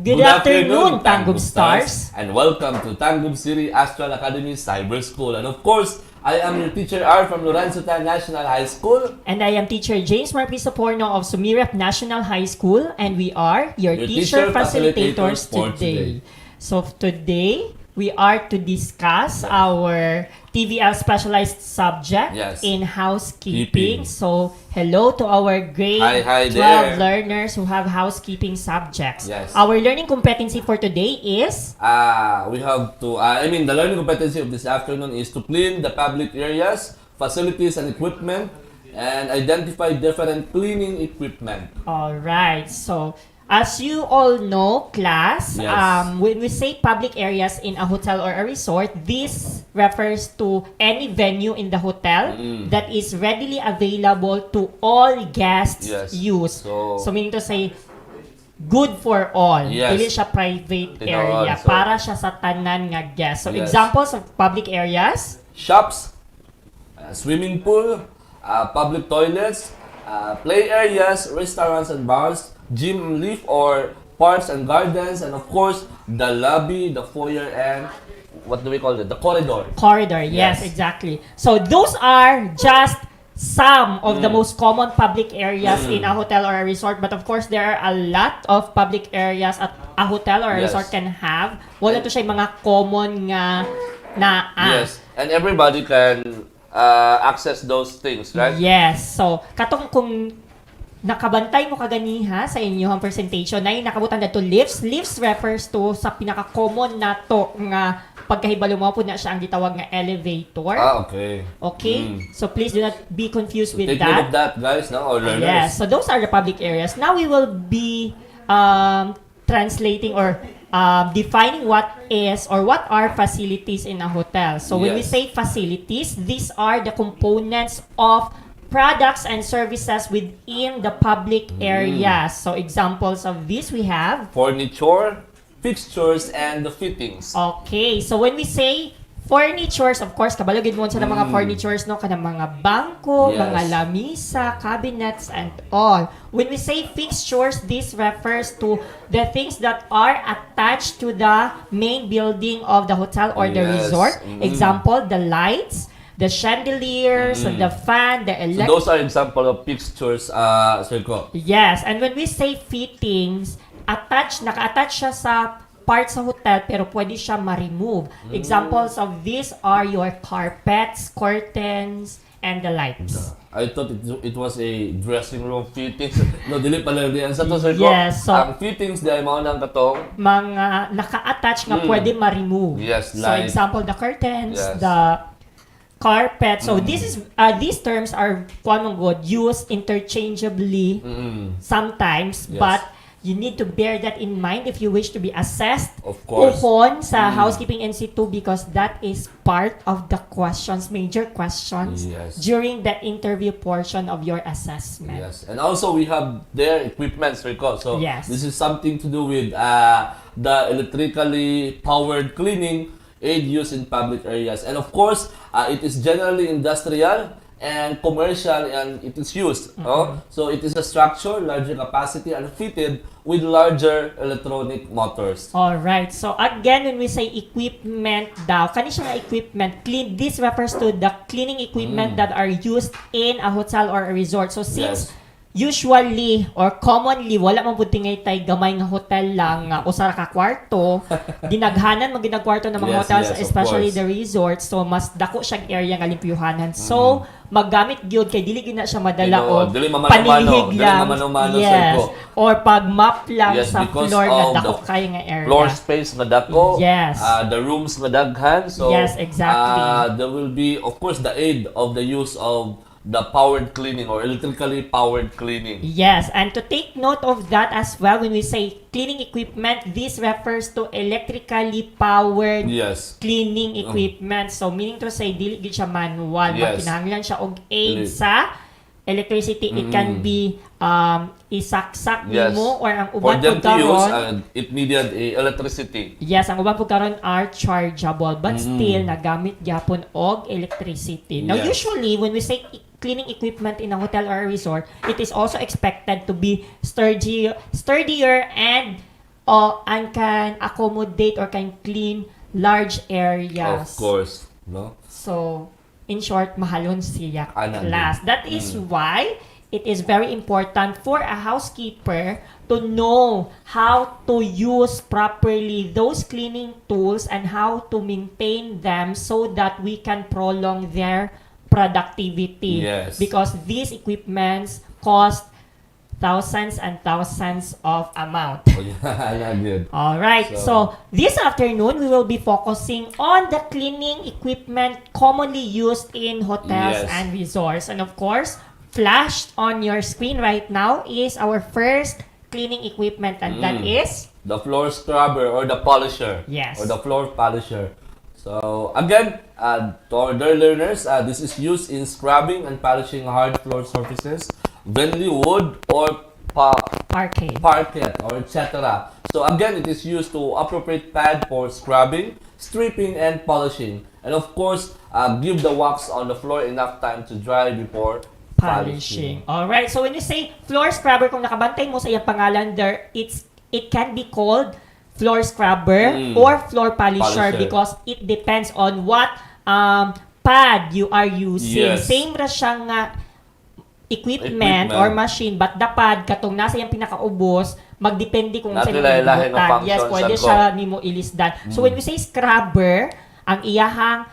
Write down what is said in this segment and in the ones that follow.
Good afternoon, Tanggub Stars! And welcome to Tanggub City Astral Academy Cyber School. And of course, I am your teacher R from Lorenzo Tan National High School. And I am teacher James Marquis Porno of Sumirap National High School. And we are your teacher facilitators today. So today, we are to discuss our TVL specialized subject in housekeeping. So, hello to our grade 12 learners who have housekeeping subjects. Our learning competency for today is? We have to, the learning competency of this afternoon is to clean the public areas, facilities and equipment, and identify different cleaning equipment. Alright, so as you all know, class, when we say public areas in a hotel or a resort, this refers to any venue in the hotel that is readily available to all guests use. So meaning to say, good for all. Dili siya private area. Para siya sa tanan nga guests. So examples of public areas? Shops, swimming pool, public toilets, play areas, restaurants and bars, gym lift or parks and gardens, and of course the lobby, the foyer, and what do we call it? The corridor. Corridor, yes, exactly. So those are just some of the most common public areas in a hotel or a resort, but of course there are a lot of public areas at a hotel or a resort can have. Wala to siya mga common nga na Yes, and everybody can access those things, right? Yes. So katong kung nakabantay mo kaganiha sa inyong presentation na nakabutan na to lifts. Lifts refers to sa pinaka-common na to nga pagkahibalo mo po na siya ang gitawag nga elevator. Okay. Okay? So please do not be confused with Take that. note of that, guys, no? Or learners. Yes. So those are the public areas. Now we will be translating or defining what is or what are facilities in a hotel. So when we say facilities, these are the components of products and services within the public areas. So examples of this we have furniture, fixtures, and the fittings. Okay, so when we say furnitures, of course, kabalogin mo sa mga furnitures, no? Kanang mga bangko, mga lamisa, cabinets, and all. When we say fixtures, this refers to the things that are attached to the main building of the hotel or the resort. Example, the lights, the chandeliers, the fan, the electric. So those are example of fixtures, Sir Ko. Yes, and when we say fittings, naka-attach siya sa part sa hotel pero pwede siya ma-remove. Examples of these are your carpets, curtains, and the lights. I thought it was a dressing room fittings. No, dili pala diyan sa to, Sir Ko. Yes, so ang fittings dahil mao nang katong mga naka-attach nga pwede ma-remove. Yes, so like example, the curtains, the carpet. So this is these terms are good used interchangeably sometimes, but you need to bear that in mind if you wish to be assessed sa housekeeping NC2 because that is part of the questions, major questions during the interview portion of your assessment. Yes, and also we have their equipment, Sir Ko. So this is something to do with the electrically powered cleaning aid used in public areas, and of course it is generally industrial and commercial, and it is used. So it is a structure, larger capacity, and fitted with larger electronic motors. All right. So again, when we say equipment daw, kani siya nga equipment, this refers to the cleaning equipment that are used in a hotel or a resort. So since usually or commonly wala man pud tingay tay gamay nga hotel lang nga usa ka kwarto, dinaghanan man ginagkwarto ng mga hotels, especially the resorts, so mas dako siyang area nga limpyuhanan. So maggamit gyud kay dili gyud na siya madala o panilihig lang, or pag map lang sa floor nga dako kay nga area, floor space nga dako, the rooms nga daghan. So there will be of course the aid of the use of the powered cleaning or electrically powered cleaning. Yes, and to take note of that as well, when we say cleaning equipment, this refers to electrically powered cleaning equipment. So meaning to say, dili gid siya manual, kinahanglan siya og aid sa electricity. It can be isaksak nimo or ang uban pud karon it needed electricity. Yes, ang uban pud karon are chargeable, but still nagamit gyapon og electricity. Now usually when we say cleaning equipment in a hotel or a resort, it is also expected to be sturdier and and can accommodate or can clean large areas. Of course, no? So, in short, mahalon siya Ana class. din. That is why it is very important for a housekeeper to know how to use properly those cleaning tools and how to maintain them so that we can prolong their productivity. Yes. Because these equipments cost thousands and thousands of amount. Oh, yeah, ana din. All right. So, this afternoon, we will be focusing on the cleaning equipment commonly used in hotels Yes. and resorts. And of course, flashed on your screen right now is our first cleaning equipment, and that is The floor scrubber or the polisher. Yes. Or the floor polisher. So, again, to our dear learners, this is used in scrubbing and polishing hard floor surfaces, mainly wood or parquet. parquet or etc. So again, it is used to appropriate pad for scrubbing, stripping, and polishing. And of course, give the wax on the floor enough time to dry before polishing. All right. So when you say floor scrubber, kung nakabantay mo sa iyang pangalan there, it can be called floor scrubber or floor polisher because it depends on what pad you are using. Yes. Same ra siyang equipment or machine, but the pad katong nasa iyang pinakaubos, magdepende kung saan Natilahi-lahi ng function Yes, pwede sa siya nimo ilisdan. So when we say scrubber, ang iyahang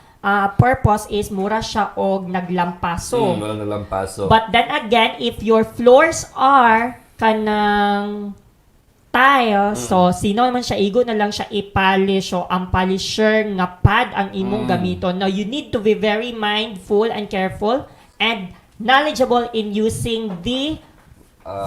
purpose is mura siya og naglampaso. Naglampaso. But then again, if your floors are kanang tile, so sino naman siya, igo na lang siya i-polish. So ang polisher nga pad ang imong gamiton. Now you need to be very mindful and careful and knowledgeable in using the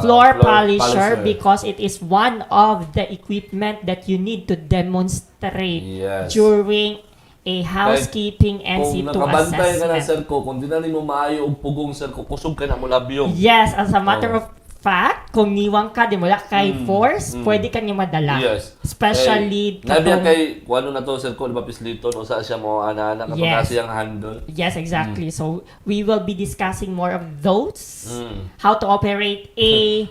floor polisher because it is one of the equipment that you need to demonstrate during a housekeeping and situ kung nakabantay ka na, assessment. sir ko, kung di na mo maayo og pugong, sir ko, kusog ka na mo labyong. Yes, as a matter of fact, kung niwang ka, di mo lang kay force, pwede ka niya madala. Yes. Especially, nabiya kay, kung ano na to, sir ko, di ba pislito, o saan siya mo, ana-ana, kapag nasa yung handle. Yes, exactly. So, we will be discussing more of those, how to operate a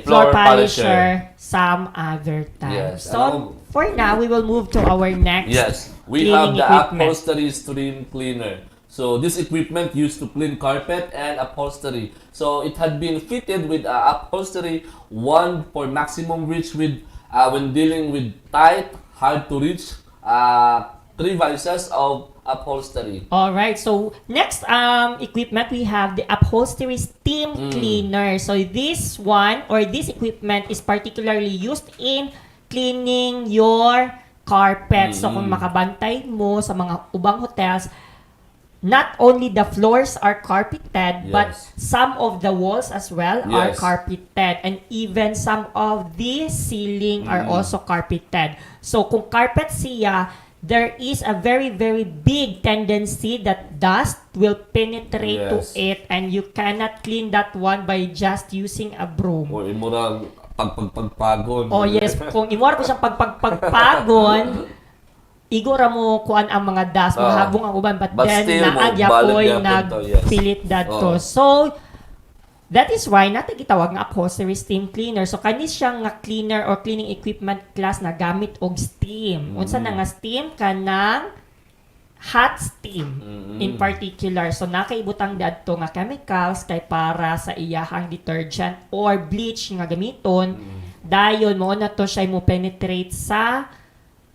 floor polisher some other time. Yes. So, for now, we will move to our next we have the equipment. upholstery stream cleaner. So this equipment used to clean carpet and upholstery. So it had been fitted with upholstery one for maximum reach with when dealing with tight, hard to reach crevices of upholstery. All right. So next equipment we have the upholstery steam cleaner. So this one or this equipment is particularly used in cleaning your carpet. So kung makabantay mo sa mga ubang hotels, not only the floors are carpeted, but some of the walls as well are carpeted, and even some of the ceiling are also carpeted. So kung carpet siya, there is a very, very big tendency that dust will penetrate to it, and you cannot clean that one by just using a broom. Or imurang pagpagpagon. Oh yes, kung imura ko siyang pagpagon, igora mo kuan ang mga dust, mahabong ang uban, but then naagya ko'y nagpilit dadto. So, that is why natin gitawag nga upholstery steam cleaner. So, kani siyang nga cleaner or cleaning equipment class na gamit og steam. Unsa na nga steam? Kanang hot steam in particular. So, nakaibutang dadto nga chemicals kay para sa iyahang detergent or bleach nga gamiton. Dayon mo na to siya mo penetrate sa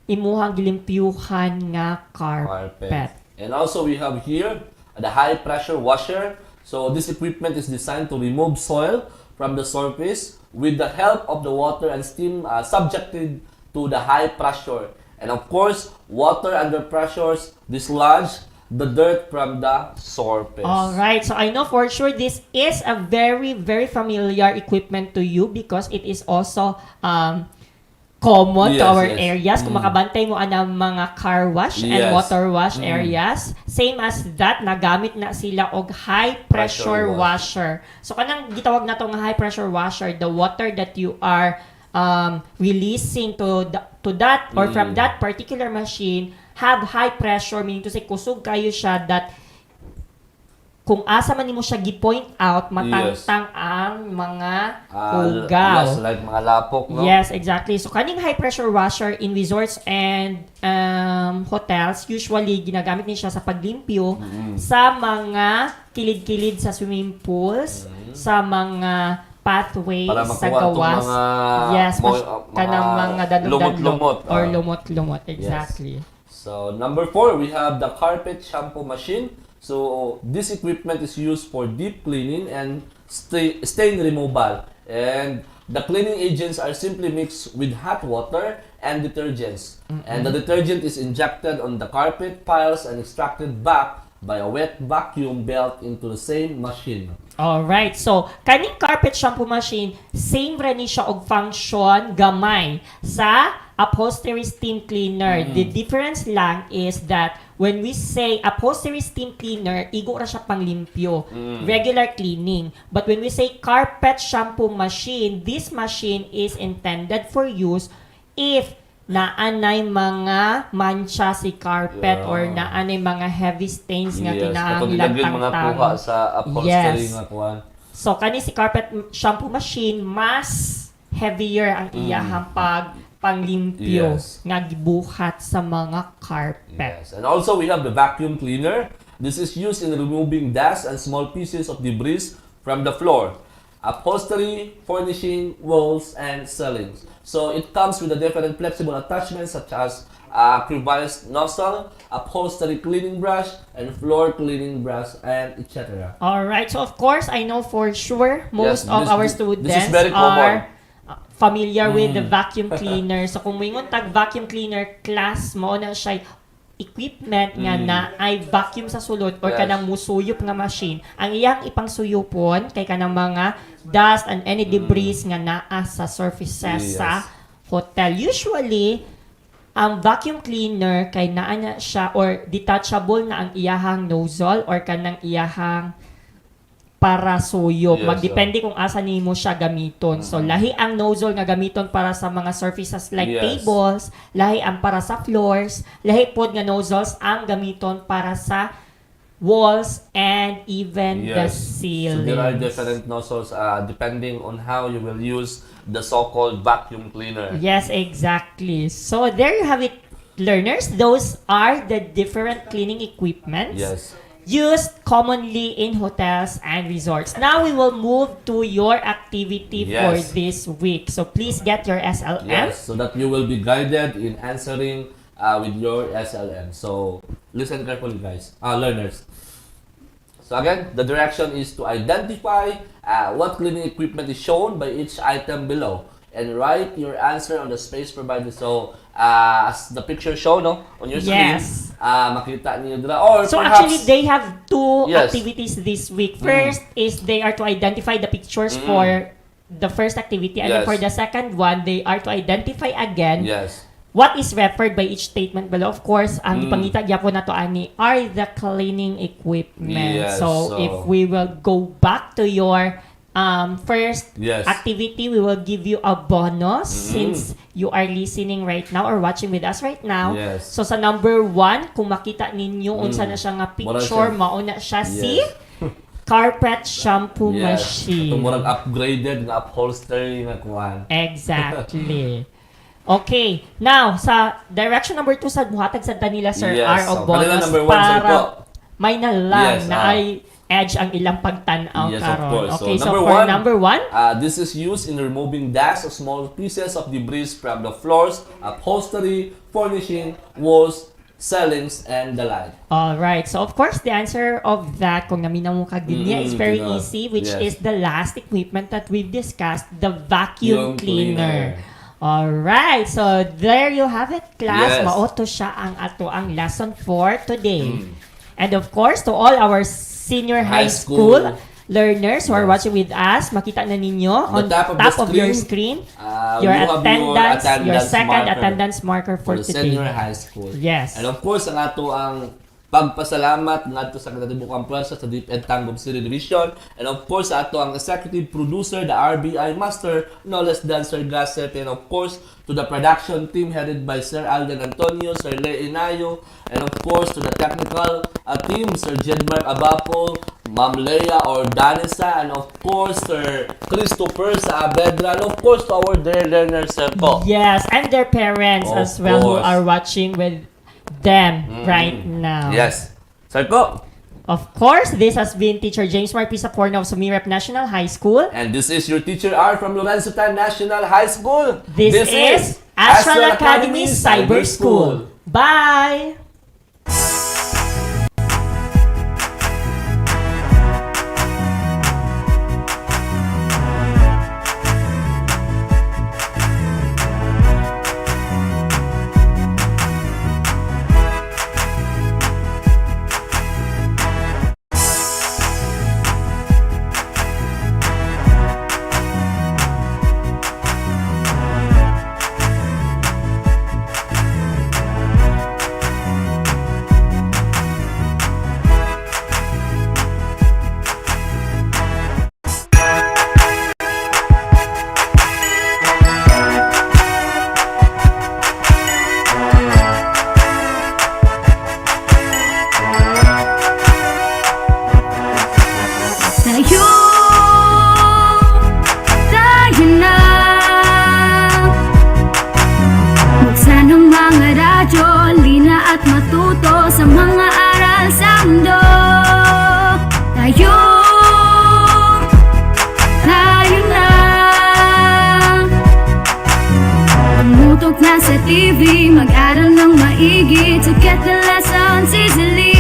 imuhang gilimpyuhan nga carpet. And also we have here the high pressure washer. So this equipment is designed to remove soil from the surface with the help of the water and steam subjected to the high pressure. And of course, water under pressures dislodge the dirt from the surface. All right. So I know for sure this is a very, very familiar equipment to you because it is also common to our areas. Kung makabantay mo ang mga car wash and water wash areas, same as that, nagamit na sila og high pressure washer. So kanang gitawag na tong high pressure washer, the water that you are releasing to that or from that particular machine have high pressure, meaning to say kusog kayo siya that kung asa man nimo siya gi-point out, matangtang ang mga ugaw. Yes, like mga lapok, no? Yes, exactly. So, kaning high pressure washer in resorts and hotels, usually ginagamit niya sa paglimpyo sa mga kilid-kilid sa swimming pools, sa mga pathways para sa makuha itong gawas. mga, Yes, kanang mga dadlog-dadlog lumot-lumot. or lumot-lumot. Exactly. Yes. So, number 4, we have the carpet shampoo machine. So, this equipment is used for deep cleaning and stain removal. And the cleaning agents are simply mixed with hot water and detergents. And the detergent is injected on the carpet piles and extracted back by a wet vacuum belt into the same machine. Alright, so kaning carpet shampoo machine, same ra ni siya og function gamay sa upholstery steam cleaner. The difference lang is that when we say upholstery steam cleaner, igo ra siya panglimpyo, regular cleaning. But when we say carpet shampoo machine, this machine is intended for use if naanay mga mancha si carpet or naanay mga heavy stains nga kinahanglan mga kuha sa upholstery nga kuan. So kani si carpet shampoo machine mas heavier ang iyahang panglimpyo nga gibuhat sa mga carpet. Yes. And also we have the vacuum cleaner. This is used in removing dust and small pieces of debris from the floor, upholstery, furnishing, walls, and ceilings. So it comes with a different flexible attachments such as crevice nozzle, upholstery cleaning brush, and floor cleaning brush, and etc. Alright, so of course, I know for sure most of our students are familiar with the vacuum cleaner. So kung moingon tag vacuum cleaner class, mao na siya equipment nga na ay vacuum sa sulod or kanang musuyop nga machine. Ang iyang ipangsuyupon kay kanang mga dust and any debris nga naa sa surfaces sa hotel. Usually, ang vacuum cleaner kay naa na siya or detachable na ang iyahang nozzle or kanang iyahang para suyop. Magdepende kung asa nimo siya gamiton. So, lahi ang nozzle nga gamiton para sa mga surfaces like tables, lahi ang para sa floors, lahi pod nga nozzles ang gamiton para sa walls and even the ceilings. So, there are different nozzles depending on how you will use the so-called vacuum cleaner. Yes, exactly. So, there you have it, learners. Those are the different cleaning equipments used commonly in hotels and resorts. Now we will move to your activity for this week. So please get your SLM. Yes, so that you will be guided in answering with your SLM. So listen carefully, guys, learners. So again, the direction is to identify what cleaning equipment is shown by each item below and write your answer on the space provided. So as the picture show on your screen, makita niyo dira. Or so perhaps, actually they have two activities this week. First is they are to identify the pictures for the first activity, and then for the second one they are to identify again what is referred by each statement below. Of course, ang ipangita gyapon nato ani are the cleaning equipment. So if we will go back to your first activity, we will give you a bonus since you are listening right now or watching with us right now. So sa number 1, kung makita ninyo unsa na siya nga picture, mauna siya si carpet shampoo machine. Itong murag upgraded na upholstery nga kuan. Exactly. Okay, now sa direction number 2 sa buhatag sa Danila Sir R o bonus para may nalang na ay edge ang ilang pagtanaw karon. Okay, so for number 1, this is used in removing dust or small pieces of debris from the floors, upholstery, furnishing, walls, ceilings, and the like. Alright, so of course the answer of that, kung naminaw mo kagdinya, is very easy, which is the last equipment that we've discussed, the vacuum cleaner. Alright, so there you have it, class. Maoto siya ang ato ang lesson for today. And of course, to all our senior high school learners who are watching with us, makita na ninyo on top of your screen your attendance, your second attendance marker for today. Senior high school. Yes. And of course, ang ato ang pagpasalamat ngadto sa Kinatibukang Pwersa sa DepEd Tangub City Division, and of course sa ato ang executive producer, the RBI master, no less than Sir Gasset, and of course to the production team headed by Sir Alden Antonio, Sir Le Inayo, and of course to the technical team, Sir Jedmark Abapo, Ma'am Leia or Danisa, and of course, Sir Christopher Saavedra, and of course, to our dear learners, sir po. Yes, and their parents Of as well who course. are watching with them right now. Yes. Sir po. Of course, this has been Teacher James Marpisa Porno of Sumirep National High School. And this is your teacher R from Lorenzotan National High School. This is Astral Academy Cyber School. Bye! Tayo na. Buksan ang mga radyo, lina at matuto sa mga aral sa mundo. Tayo na. Tumutok na sa TV, mag-aral ng maigi to get the lessons easily.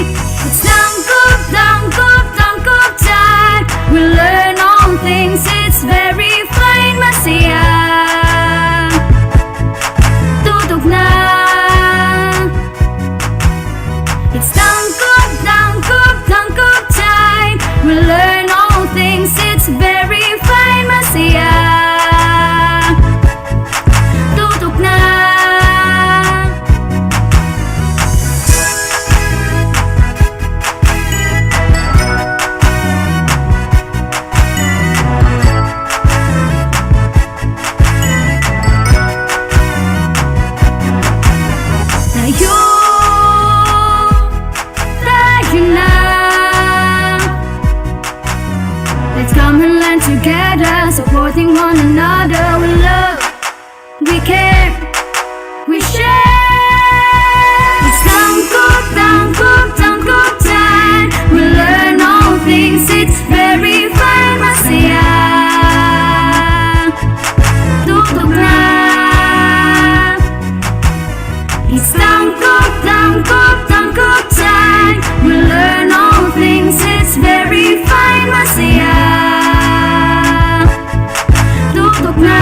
It's tangkop, tangkop, tangkop time. We learn all things, it's very fine, masaya. Tutok na. It's tangkop, tangkop, tangkop time. We learn all things, it's very fine, masaya. Tutok na. Tayo na. Let's come and learn together, supporting one another. We love, we care, we share. It's tangkop, tangkop, tangkop time. We learn all things, it's very fine, masaya. Tutok na. It's tangkop, tangkop, tangkop time. We learn all things, it's very fine, masaya. Tutok na.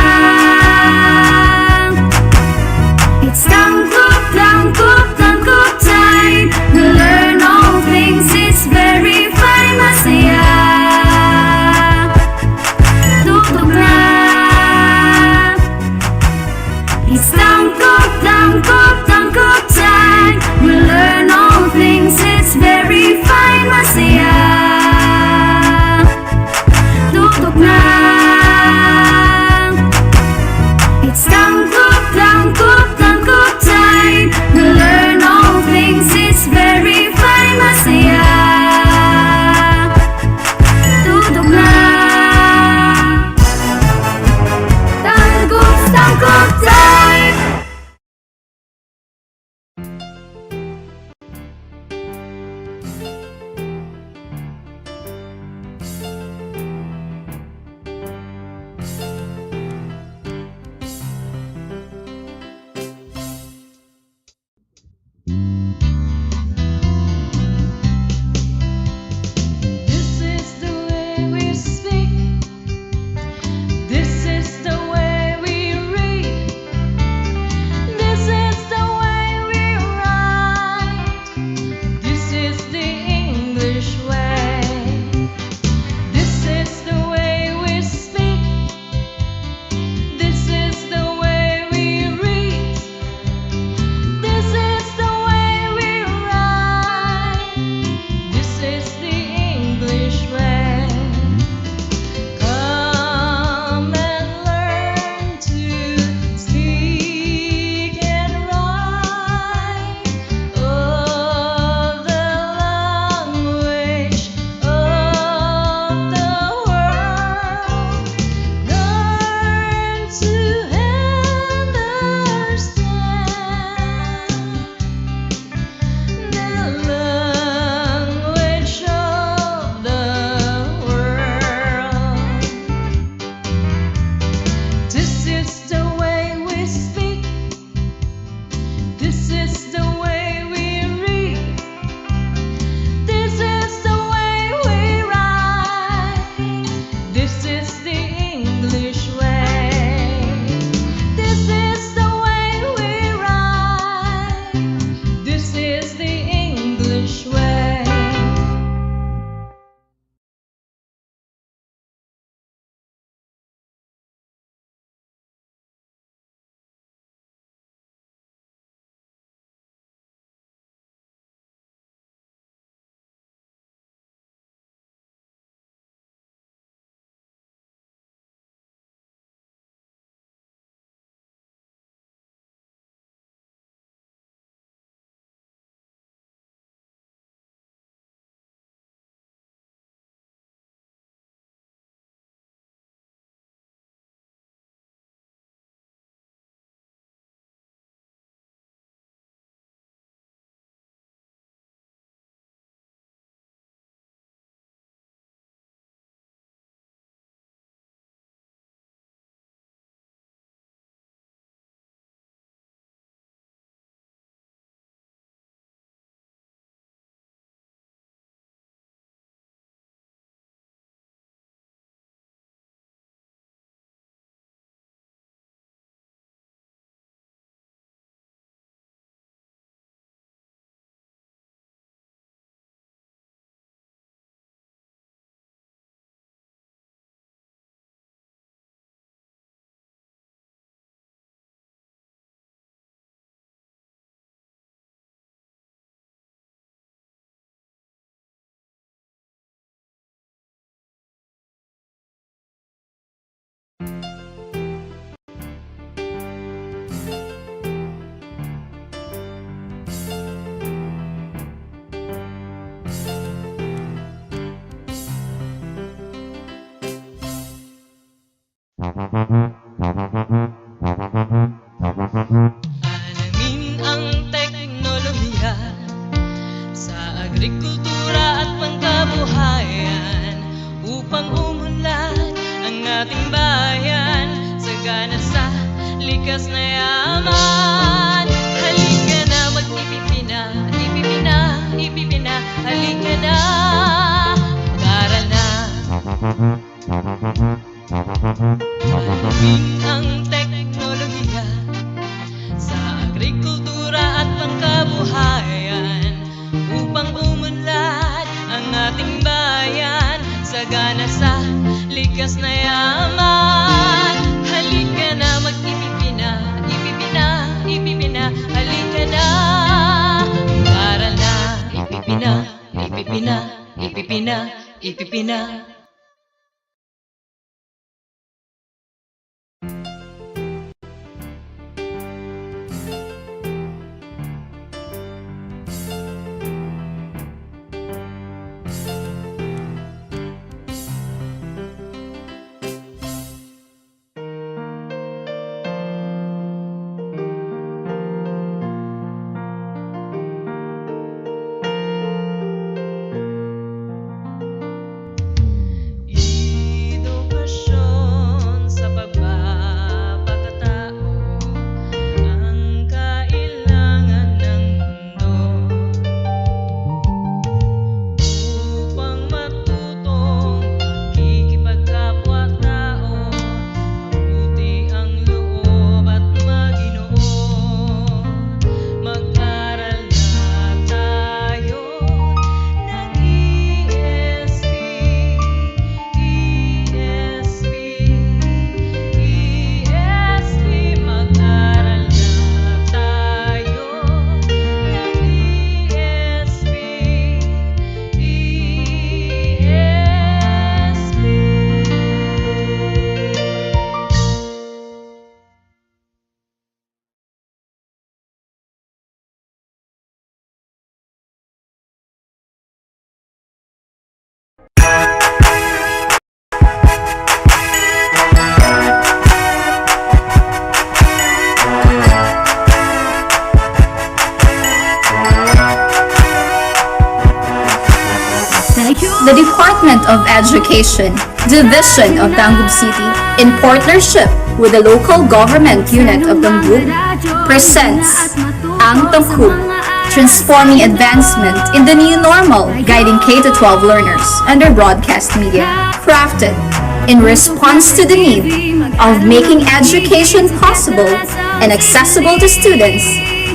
is the English way. Alamin ang teknolohiya sa agrikultura at pangkabuhayan upang umunlad ang ating bayan sagana sa likas na yaman. Halika na mag-ipipina, ipipina, ipipina. Halika na, mag-aral na. Alamin ang teknolohiya sa agrikultura at pangkabuhayan upang umunlad ang ating bayan sagana sa likas na yaman. Halika na mag-ipipina, ipipina, ipipina. Halika na, mag-aral na. Ipipina, ipipina, ipipina, ipipina. The Department of Education, Division of Tangub City, in partnership with the local government unit of Tangub, presents Ang Tangkub, Transforming Advancement in the New Normal, Guiding K-12 Learners under Broadcast Media, crafted in response to the need of making education possible and accessible to students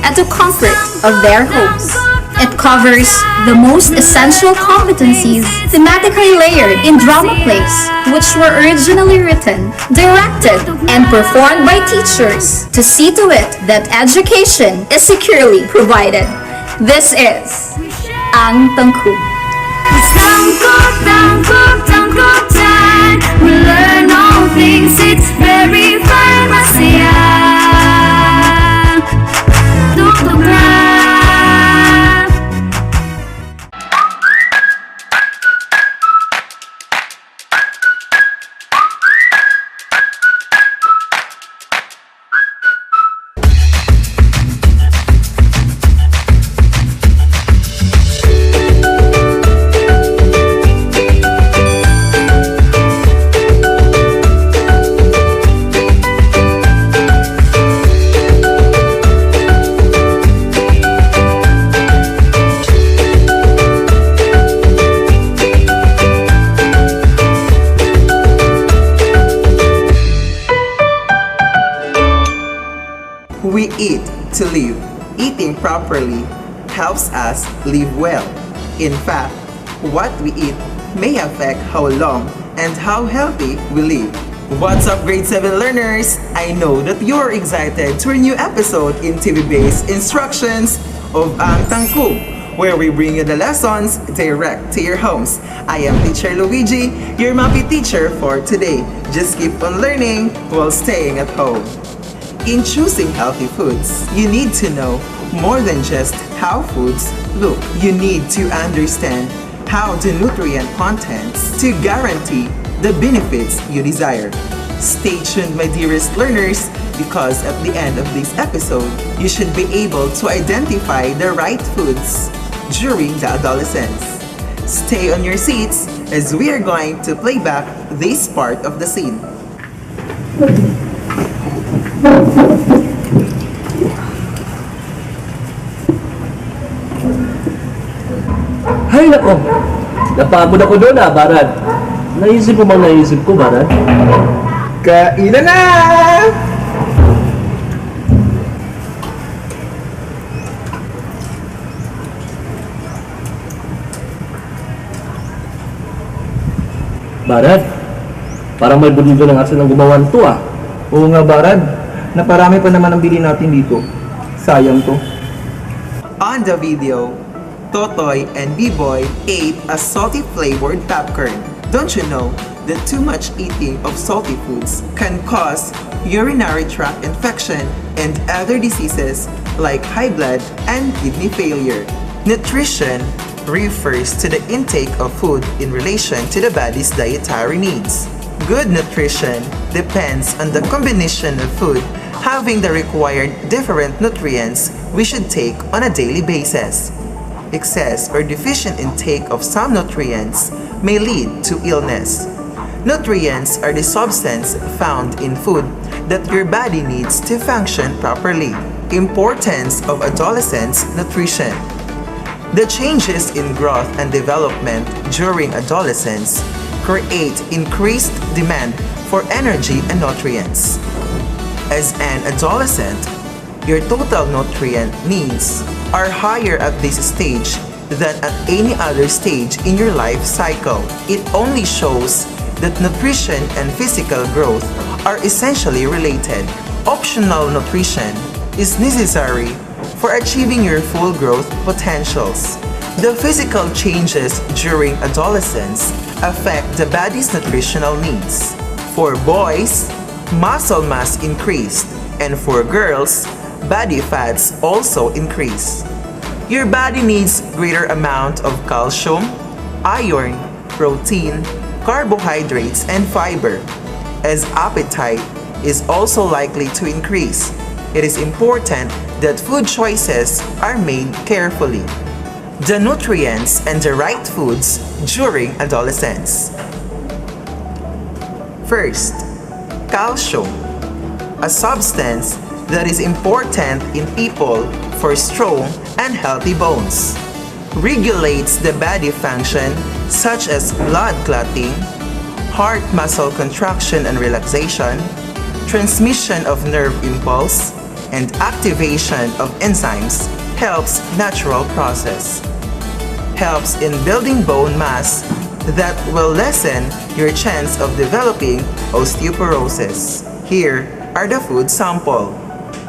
and the comfort of their homes. It covers the most essential competencies thematically layered in drama plays, which were originally written, directed, and performed by teachers to see to it that education is securely provided. This is Ang Tangkub. It's tangkub time. We learn all things, it's very fun, masaya. Tugtog na. We eat to live. Eating properly helps us live well. In fact, what we eat may affect how long and how healthy we live. What's up, grade 7 learners? I know that you're excited to a new episode in TV-based instructions of Ang Tangkub, where we bring you the lessons direct to your homes. I am Teacher Luigi, your MAPI teacher for today. Just keep on learning while staying at home. In choosing healthy foods, you need to know more than just how foods look. You need to understand how the nutrient contents to guarantee the benefits you desire. Stay tuned, my dearest learners, because at the end of this episode, you should be able to identify the right foods during the adolescence. Stay on your seats as we are going to play back this part of the scene. Hay nako! Napagod ako doon Barad. Naisip mo bang naisip ko, Barad? Kainan na! Barad, parang may buligo ng asin ang gumawa nito Oo nga, Barad. Naparami pa naman ang bili natin dito. Sayang to. On the video, Totoy and B-Boy ate a salty flavored popcorn. Don't you know that too much eating of salty foods can cause urinary tract infection and other diseases like high blood and kidney failure? Nutrition refers to the intake of food in relation to the body's dietary needs. Good nutrition depends on the combination of food having the required different nutrients we should take on a daily basis. Excess or deficient intake of some nutrients may lead to illness. Nutrients are the substance found in food that your body needs to function properly. Importance of adolescents' nutrition. The changes in growth and development during adolescence create increased demand for energy and nutrients. As an adolescent, your total nutrient needs are higher at this stage than at any other stage in your life cycle. It only shows that nutrition and physical growth are essentially related. Optional nutrition is necessary for achieving your full growth potentials. The physical changes during adolescence affect the body's nutritional needs. For boys, muscle mass increased, and for girls, body fats also increase. Your body needs greater amount of calcium, iron, protein, carbohydrates, and fiber. As appetite is also likely to increase, it is important that food choices are made carefully. The nutrients and the right foods during adolescence. First, calcium, a substance that is important in people for strong and healthy bones. Regulates the body function such as blood clotting, heart muscle contraction and relaxation, transmission of nerve impulse, and activation of enzymes helps natural process. Helps in building bone mass that will lessen your chance of developing osteoporosis. Here are the food sample: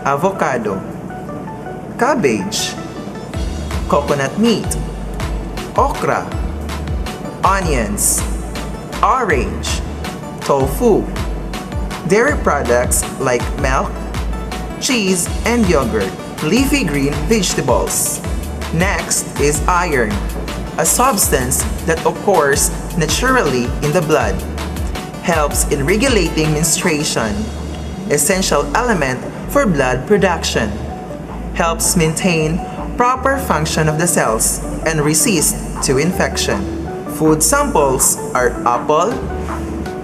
avocado, cabbage, coconut meat, okra, onions, orange, tofu, dairy products like milk, cheese, and yogurt, leafy green vegetables. Next is iron, a substance that occurs naturally in the blood. Helps in regulating menstruation, essential element for blood production. Helps maintain proper function of the cells and resist to infection. Food samples are apple,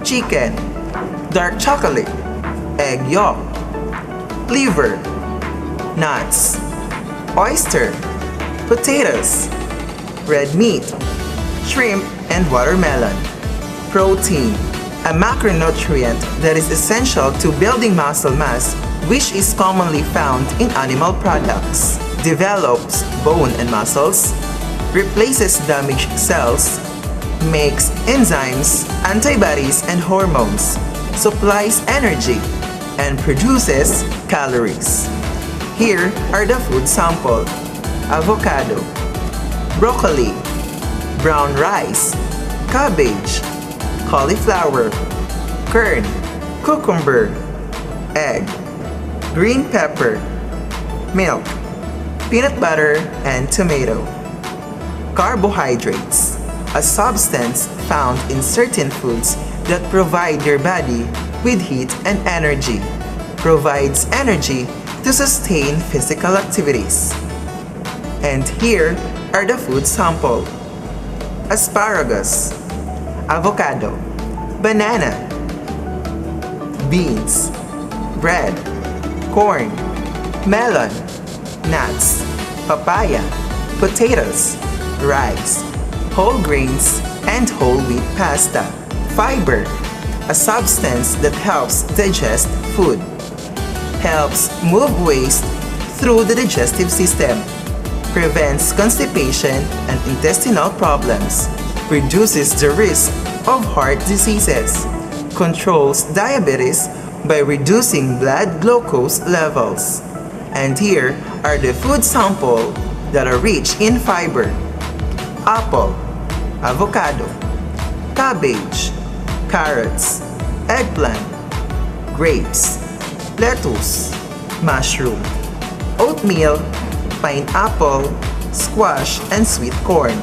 chicken, dark chocolate, egg yolk, liver, nuts, oyster, potatoes, red meat, shrimp, and watermelon. Protein, a macronutrient that is essential to building muscle mass, which is commonly found in animal products. Develops bone and muscles, replaces damaged cells, makes enzymes, antibodies, and hormones, supplies energy, and produces calories. Here are the food sample: avocado, broccoli, brown rice, cabbage, cauliflower, kern, cucumber, egg, green pepper, milk, peanut butter, and tomato. Carbohydrates, a substance found in certain foods that provide your body with heat and energy. Provides energy to sustain physical activities. And here are the food sample: asparagus, avocado, banana, beans, bread, corn, melon, nuts, papaya, potatoes, rice, whole grains, and whole wheat pasta. Fiber, a substance that helps digest food. Helps move waste through the digestive system. Prevents constipation and intestinal problems. Reduces the risk of heart diseases. Controls diabetes by reducing blood glucose levels. And here are the food sample that are rich in fiber: apple, avocado, cabbage, carrots, eggplant, grapes, lettuce, mushroom, oatmeal, pineapple, squash, and sweet corn.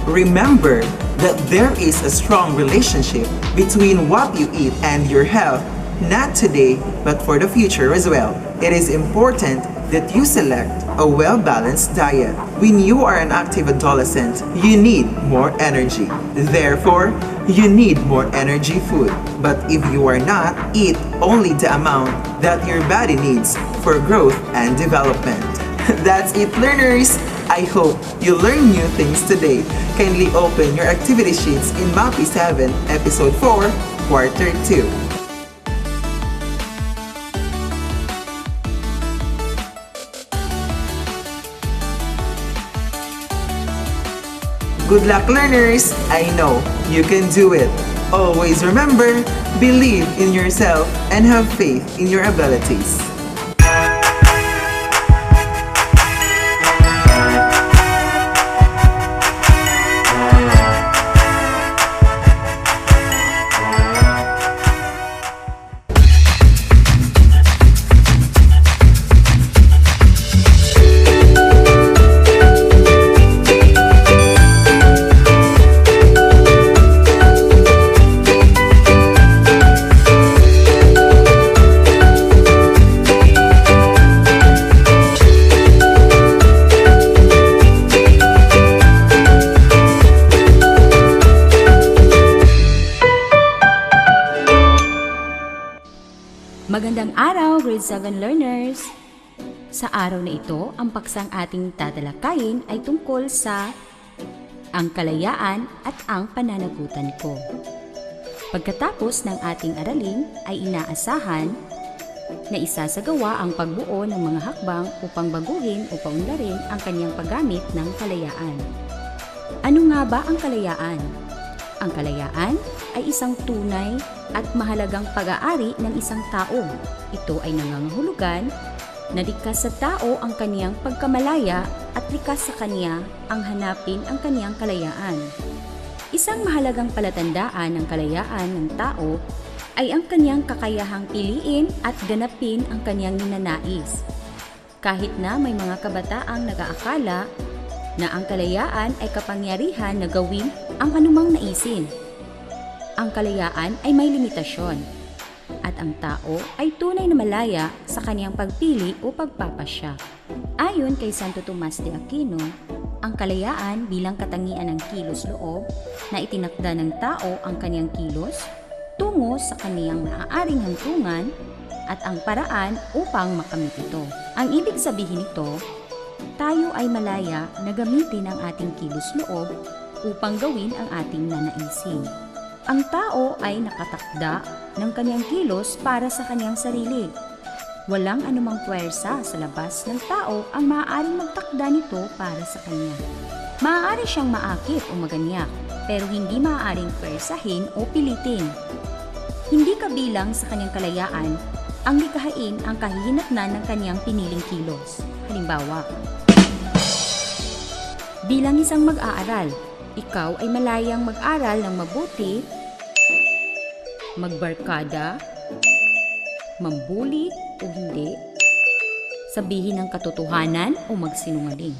Remember that there is a strong relationship between what you eat and your health, not today, but for the future as well. It is important that you select a well-balanced diet. When you are an active adolescent, you need more energy. Therefore, you need more energy food. But if you are not, eat only the amount that your body needs for growth and development. That's it, learners! I hope you learned new things today. Kindly open your activity sheets in MAPI 7, Episode 4, Quarter 2. Good luck, learners! I know you can do it. Always remember, believe in yourself and have faith in your abilities. Magandang araw, grade 7 learners! Sa araw na ito, ang paksang ating tatalakayin ay tungkol sa ang kalayaan at ang pananagutan ko. Pagkatapos ng ating aralin ay inaasahan na isasagawa ang pagbuo ng mga hakbang upang baguhin o paunlarin ang kanyang paggamit ng kalayaan. Ano nga ba ang kalayaan? Ang kalayaan ay isang tunay at mahalagang pag-aari ng isang tao. Ito ay nangangahulugan na likas sa tao ang kaniyang pagkamalaya at likas sa kaniya ang hanapin ang kaniyang kalayaan. Isang mahalagang palatandaan ng kalayaan ng tao ay ang kaniyang kakayahang piliin at ganapin ang kaniyang ninanais. Kahit na may mga kabataang nag-aakala na ang kalayaan ay kapangyarihan na gawin ang anumang naisin. Ang kalayaan ay may limitasyon at ang tao ay tunay na malaya sa kaniyang pagpili o pagpapasya. Ayon kay Santo Tomas de Aquino, ang kalayaan bilang katangian ng kilos-loob na itinakda ng tao ang kaniyang kilos tungo sa kaniyang maaaring hantungan at ang paraan upang makamit ito. Ang ibig sabihin nito, tayo ay malaya na gamitin ang ating kilos-loob upang gawin ang ating nanaisin. Ang tao ay nakatakda ng kanyang kilos para sa kanyang sarili. Walang anumang puwersa sa labas ng tao ang maaaring magtakda nito para sa kanya. Maaari siyang maakit o maganyak, pero hindi maaaring puwersahin o pilitin. Hindi kabilang sa kanyang kalayaan ang likhain ang kahihinatnan ng kanyang piniling kilos. Halimbawa, bilang isang mag-aaral, ikaw ay malayang mag-aral ng mabuti, magbarkada, mambuli o hindi, sabihin ang katotohanan o magsinungaling.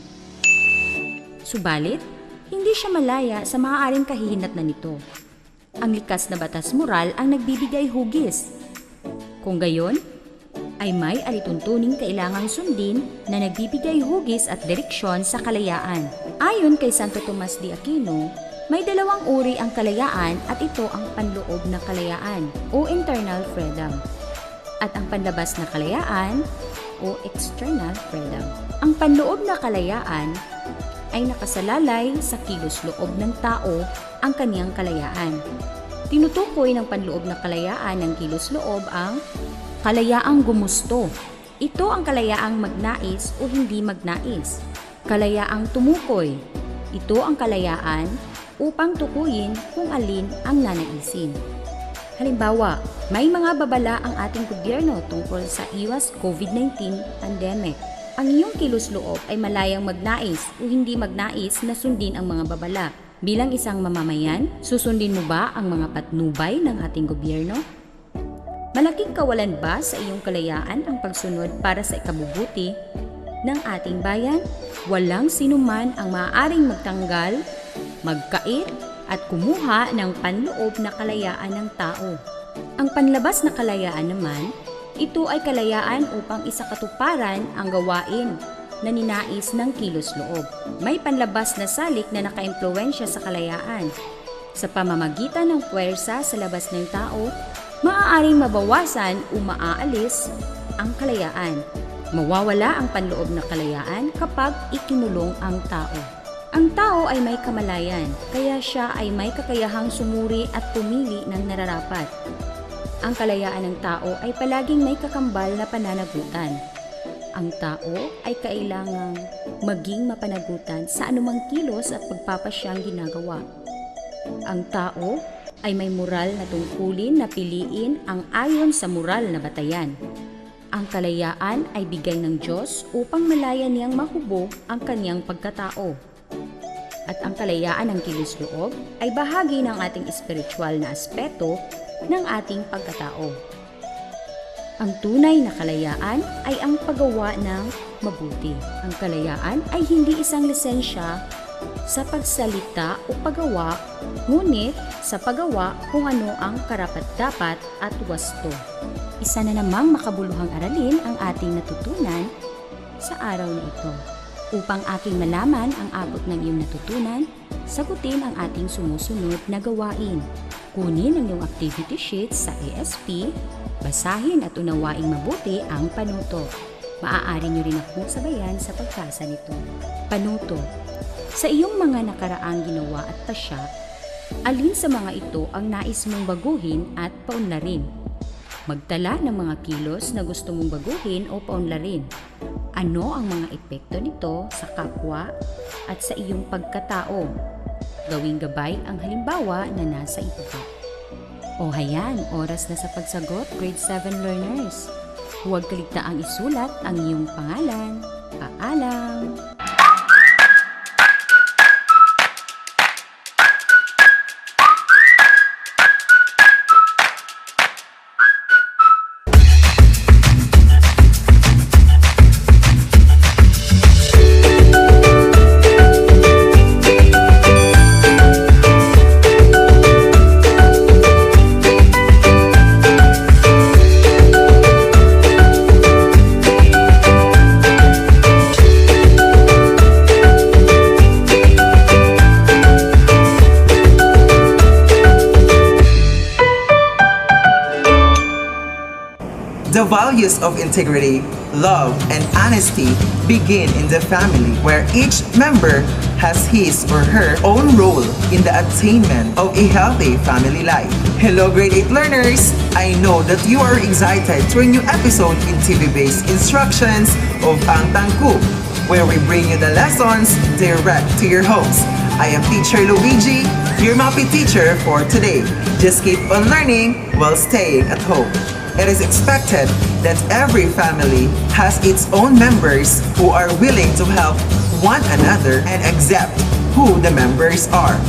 Subalit, hindi siya malaya sa maaaring kahihinatnan nito. Ang likas na batas moral ang nagbibigay hugis. Kung gayon, ay may alituntuning kailangang sundin na nagbibigay hugis at direksyon sa kalayaan. Ayon kay Santo Tomas de Aquino, may dalawang uri ang kalayaan at ito ang panloob na kalayaan o internal freedom at ang panlabas na kalayaan o external freedom. Ang panloob na kalayaan ay nakasalalay sa kilos-loob ng tao ang kaniyang kalayaan. Tinutukoy ng panloob na kalayaan ng kilos-loob ang kalayaang gumusto. Ito ang kalayaang magnais o hindi magnais. Kalayaang tumukoy. Ito ang kalayaan upang tukuyin kung alin ang nanaisin. Halimbawa, may mga babala ang ating gobyerno tungkol sa iwas COVID-19 pandemic. Ang iyong kilos-loob ay malayang magnais o hindi magnais na sundin ang mga babala. Bilang isang mamamayan, susundin mo ba ang mga patnubay ng ating gobyerno? Malaking kawalan ba sa iyong kalayaan ang pagsunod para sa ikabubuti ng ating bayan? Walang sinuman ang maaaring magtanggal, magkait at kumuha ng panloob na kalayaan ng tao. Ang panlabas na kalayaan naman, ito ay kalayaan upang isakatuparan ang gawain na ninais ng kilos-loob. May panlabas na salik na nakaimpluwensya sa kalayaan. Sa pamamagitan ng puwersa sa labas ng tao, maaaring mabawasan o maaalis ang kalayaan. Mawawala ang panloob na kalayaan kapag ikinulong ang tao. Ang tao ay may kamalayan, kaya siya ay may kakayahang sumuri at pumili ng nararapat. Ang kalayaan ng tao ay palaging may kakambal na pananagutan. Ang tao ay kailangang maging mapanagutan sa anumang kilos at pagpapasyang ginagawa. Ang tao ay may moral na tungkulin na piliin ang ayon sa moral na batayan. Ang kalayaan ay bigay ng Diyos upang malaya niyang mahubog ang kanyang pagkatao. At ang kalayaan ng kilos-loob ay bahagi ng ating espiritual na aspeto ng ating pagkatao. Ang tunay na kalayaan ay ang paggawa ng mabuti. Ang kalayaan ay hindi isang lisensya sa pagsalita o paggawa, ngunit sa paggawa kung ano ang karapat-dapat at wasto. Isa na namang makabuluhang aralin ang ating natutunan sa araw na ito. Upang aking malaman ang abot ng iyong natutunan, sagutin ang ating sumusunod na gawain. Kunin ang iyong activity sheet sa ASP, basahin at unawaing mabuti ang panuto. Maaari niyo rin akong sabayan sa pagkasa nito. Panuto. Sa iyong mga nakaraang ginawa at pasya, alin sa mga ito ang nais mong baguhin at paunlarin? Magtala ng mga kilos na gusto mong baguhin o paunlarin. Ano ang mga epekto nito sa kapwa at sa iyong pagkatao? Gawing gabay ang halimbawa na nasa ibaba. O hayan, oras na sa pagsagot, grade 7 learners. Huwag kaligtaang isulat ang iyong pangalan. Paalam! The values of integrity, love, and honesty begin in the family, where each member has his or her own role in the attainment of a healthy family life. Hello grade 8 learners! I know that you are excited to a new episode in TV-based instructions of Ang Tangku, where we bring you the lessons direct to your homes. I am Teacher Luigi, your MAPI teacher for today. Just keep on learning while staying at home. It is expected that every family has its own members who are willing to help one another and accept who the members are.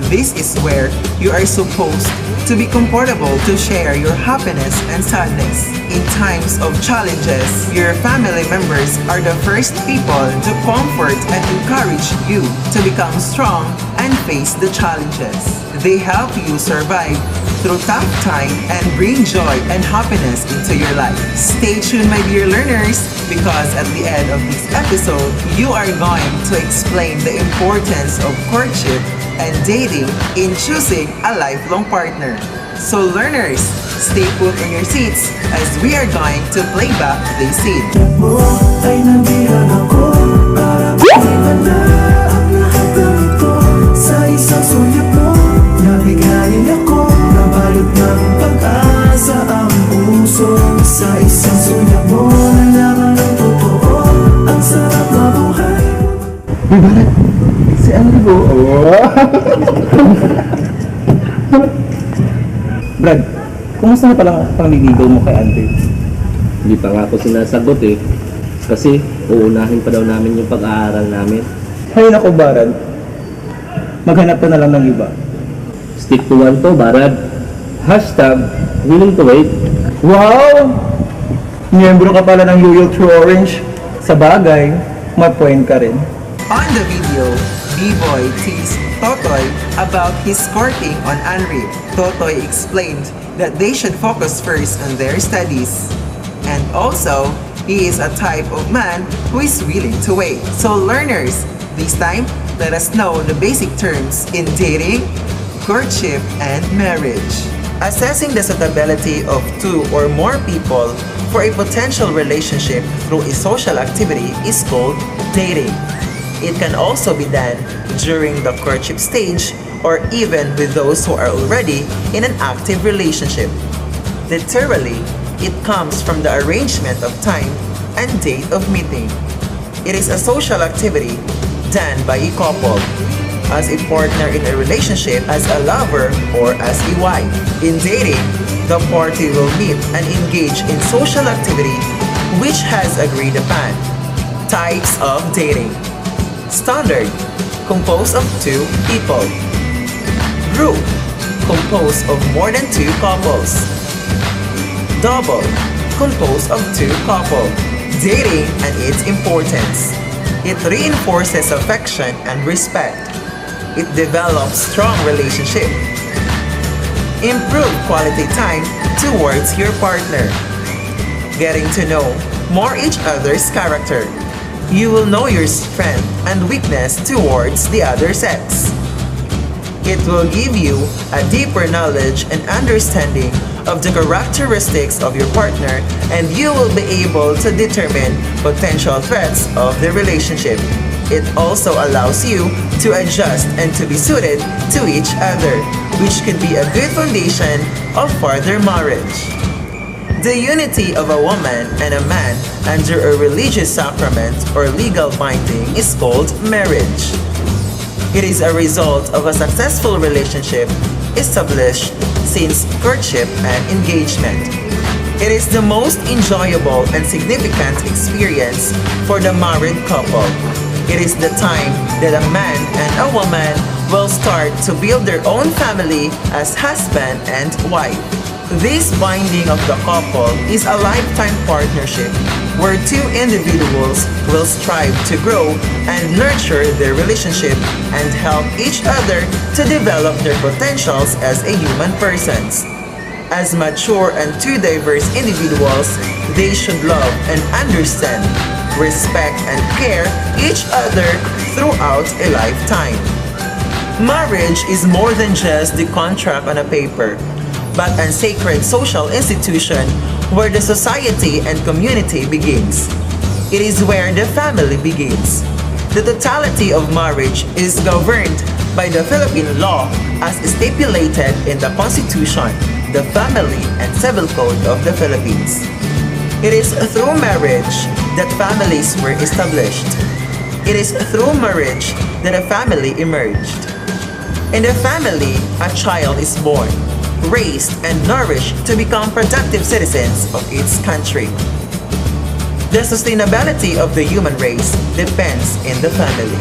This is where you are supposed to be comfortable to share your happiness and sadness. In times of challenges, your family members are the first people to comfort and encourage you to become strong and face the challenges. They help you survive through tough time and bring joy and happiness into your life. Stay tuned, my dear learners, because at the end of this episode, you are going to explain the importance of courtship and dating in choosing a lifelong partner. So learners, stay put in your seats as we are going to play back this scene. Ay nandiyan ako para makita ang lahat ng ito. Sa isang sulyap mo, nabigayin ako. Nabalot ng pag-asa ang puso. Sa isang sulyap mo, nalaman ang totoo. Ang sarap mabuhay. Barat, si Enrico. Brad, kumusta na palang pangliligaw mo kay Andre? Hindi pa nga ako sinasagot eh. Kasi uunahin pa daw namin yung pag-aaral namin. Hay nako, Barad. Maghanap ka na lang ng iba. Stick to one to, Barad. Hashtag willing to wait. Wow! Miyembro ka pala ng Yoyo True Orange. Sa bagay, may point ka rin. On the video, B-Boy teased Totoy about his courting on Henry. Totoy explained that they should focus first on their studies. And also, he is a type of man who is willing to wait. So learners, this time, let us know the basic terms in dating, courtship, and marriage. Assessing the suitability of two or more people for a potential relationship through a social activity is called dating. It can also be done during the courtship stage or even with those who are already in an active relationship. Literally, it comes from the arrangement of time and date of meeting. It is a social activity done by a couple, as a partner in a relationship, as a lover, or as a wife. In dating, the party will meet and engage in social activity which has agreed upon. Types of dating. Standard, composed of 2 people. Group, composed of more than 2 couples. Double, composed of 2 couples. Dating and its importance. It reinforces affection and respect. It develops strong relationship. Improve quality time towards your partner. Getting to know more each other's character. You will know your strength and weakness towards the other sex. It will give you a deeper knowledge and understanding of the characteristics of your partner, and you will be able to determine potential threats of the relationship. It also allows you to adjust and to be suited to each other, which could be a good foundation of further marriage. The unity of a woman and a man under a religious sacrament or legal binding is called marriage. It is a result of a successful relationship established since courtship and engagement. It is the most enjoyable and significant experience for the married couple. It is the time that a man and a woman will start to build their own family as husband and wife. This binding of the couple is a lifetime partnership where two individuals will strive to grow and nurture their relationship and help each other to develop their potentials as a human persons. As mature and two diverse individuals, they should love and understand, respect and care each other throughout a lifetime. Marriage is more than just the contract on a paper, but a sacred social institution where the society and community begins. It is where the family begins. The totality of marriage is governed by the Philippine law as stipulated in the Constitution, the Family and Civil Code of the Philippines. It is through marriage that families were established. It is through marriage that a family emerged. In a family, a child is born, raised and nourished to become productive citizens of its country. The sustainability of the human race depends in the family.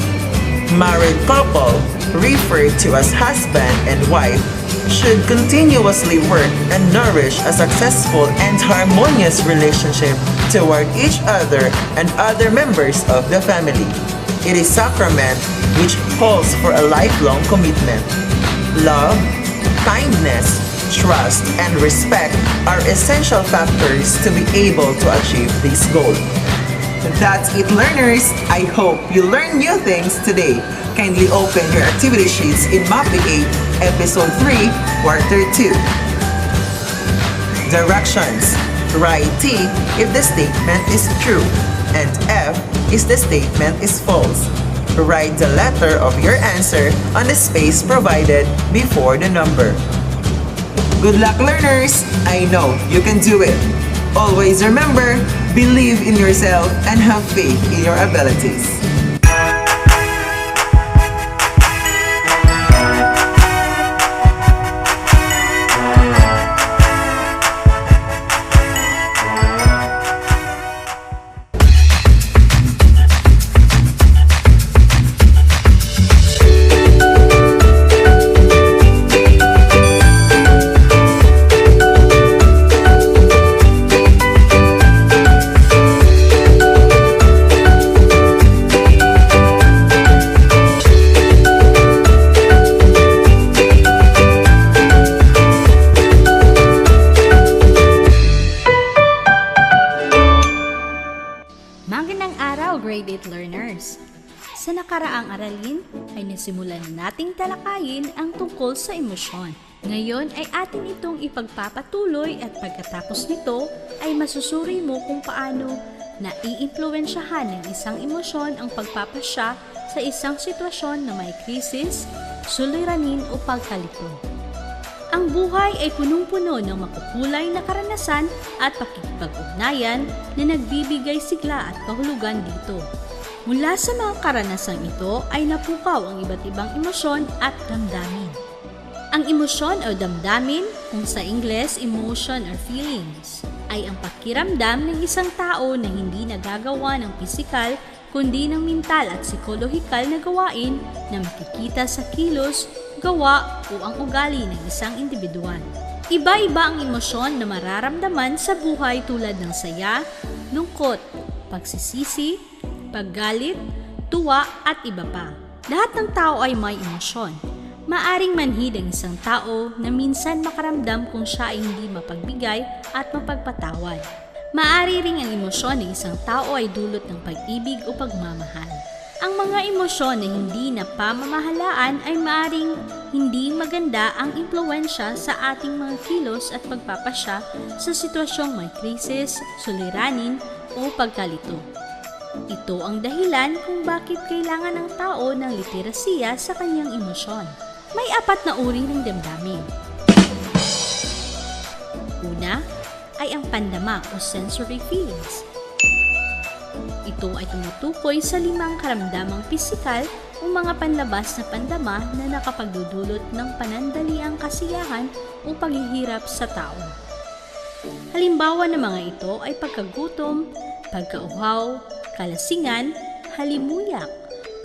Married couple, referred to as husband and wife, should continuously work and nourish a successful and harmonious relationship toward each other and other members of the family. It is sacrament which calls for a lifelong commitment. Love, kindness, trust, and respect are essential factors to be able to achieve this goal. That's it, learners! I hope you learned new things today. Kindly open your activity sheets in MAPE 8, Episode 3, Quarter 2. Directions. Write T if the statement is true, and F if the statement is false. Write the letter of your answer on the space provided before the number. Good luck, learners! I know you can do it. Always remember, believe in yourself and have faith in your abilities. Magandang araw, grade 8 learners! Sa nakaraang aralin ay nasimulan na nating talakayin ang tungkol sa emosyon. Ngayon ay atin itong ipagpapatuloy at pagkatapos nito ay masusuri mo kung paano naiimpluwensyahan ng isang emosyon ang pagpapasya sa isang sitwasyon na may krisis, suliranin o pagkalito. Ang buhay ay punong-puno ng makukulay na karanasan at pakikipag-ugnayan na nagbibigay sigla at kahulugan dito. Mula sa mga karanasang ito ay napukaw ang iba't ibang emosyon at damdamin. Ang emosyon o damdamin, kung sa Ingles, emotion or feelings, ay ang pakiramdam ng isang tao na hindi nagagawa ng pisikal kundi ng mental at psikolohikal na gawain na makikita sa kilos, gawa o ang ugali ng isang individual. Iba-iba ang emosyon na mararamdaman sa buhay tulad ng saya, lungkot, pagsisisi, paggalit, tuwa at iba pa. Lahat ng tao ay may emosyon. Maaring manhid ang isang tao na minsan makaramdam kung siya ay hindi mapagbigay at mapagpatawad. Maaari ring ang emosyon ng isang tao ay dulot ng pag-ibig o pagmamahal. Ang mga emosyon na hindi napamamahalaan ay maaring hindi maganda ang impluwensya sa ating mga kilos at pagpapasya sa sitwasyong may krisis, suliranin o pagkalito. Ito ang dahilan kung bakit kailangan ng tao ng literasiya sa kanyang emosyon. May 4 na uri ng damdamin. Una ay ang pandama o sensory feelings. Ito ay tumutukoy sa 5 karamdamang pisikal o mga panlabas na pandama na nakapagdudulot ng panandaliang kasiyahan o paghihirap sa tao. Halimbawa ng mga ito ay pagkagutom, pagkauhaw, kalasingan, halimuyak,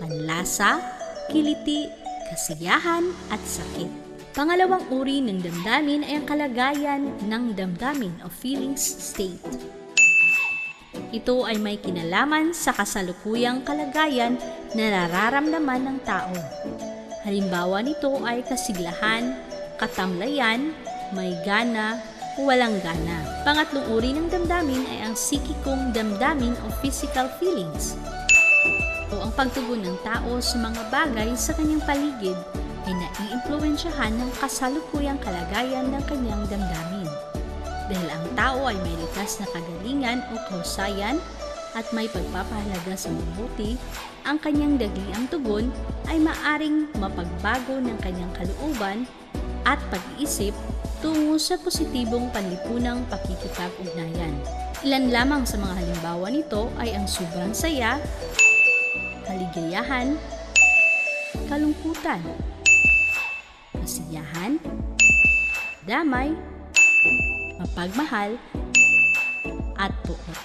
panlasa, kiliti, kasiyahan at sakit. Pangalawang uri ng damdamin ay ang kalagayan ng damdamin o feelings state. Ito ay may kinalaman sa kasalukuyang kalagayan na nararamdaman ng tao. Halimbawa nito ay kasiglahan, katamlayan, may gana, o walang gana. Pangatlong uri ng damdamin ay ang psikikong damdamin o physical feelings. O ang pagtugon ng tao sa mga bagay sa kanyang paligid ay naiimpluwensyahan ng kasalukuyang kalagayan ng kanyang damdamin. Dahil ang tao ay may likas na kagalingan o kahusayan at may pagpapahalaga sa mabuti, ang kanyang dagliang tugon ay maaring mapagbago ng kanyang kalooban at pag-iisip tungo sa positibong panlipunang pakikipag-ugnayan. Ilan lamang sa mga halimbawa nito ay ang sobrang saya, kaligayahan, kalungkutan, kasiyahan, damay, mapagmahal, at puot.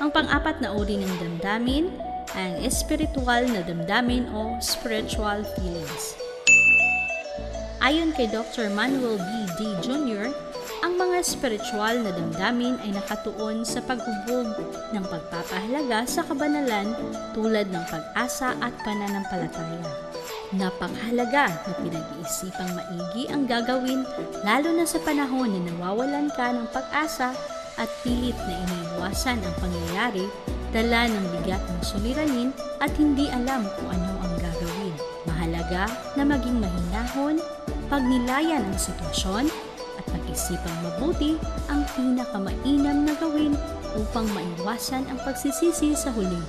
Ang pang-apat na uri ng damdamin ay ang espiritual na damdamin o spiritual feelings. Ayon kay Dr. Manuel B. D. Jr., ang mga spiritual na damdamin ay nakatuon sa paghubog ng pagpapahalaga sa kabanalan tulad ng pag-asa at pananampalataya. Napakahalaga na pinag-iisipang maigi ang gagawin lalo na sa panahon na nawawalan ka ng pag-asa at pilit na iniiwasan ang pangyayari, dala ng bigat ng suliranin at hindi alam kung ano ang gagawin. Mahalaga na maging mahinahon, pagnilayan ang sitwasyon at pag-isipang mabuti ang pinakamainam na gawin upang maiwasan ang pagsisisi sa huli.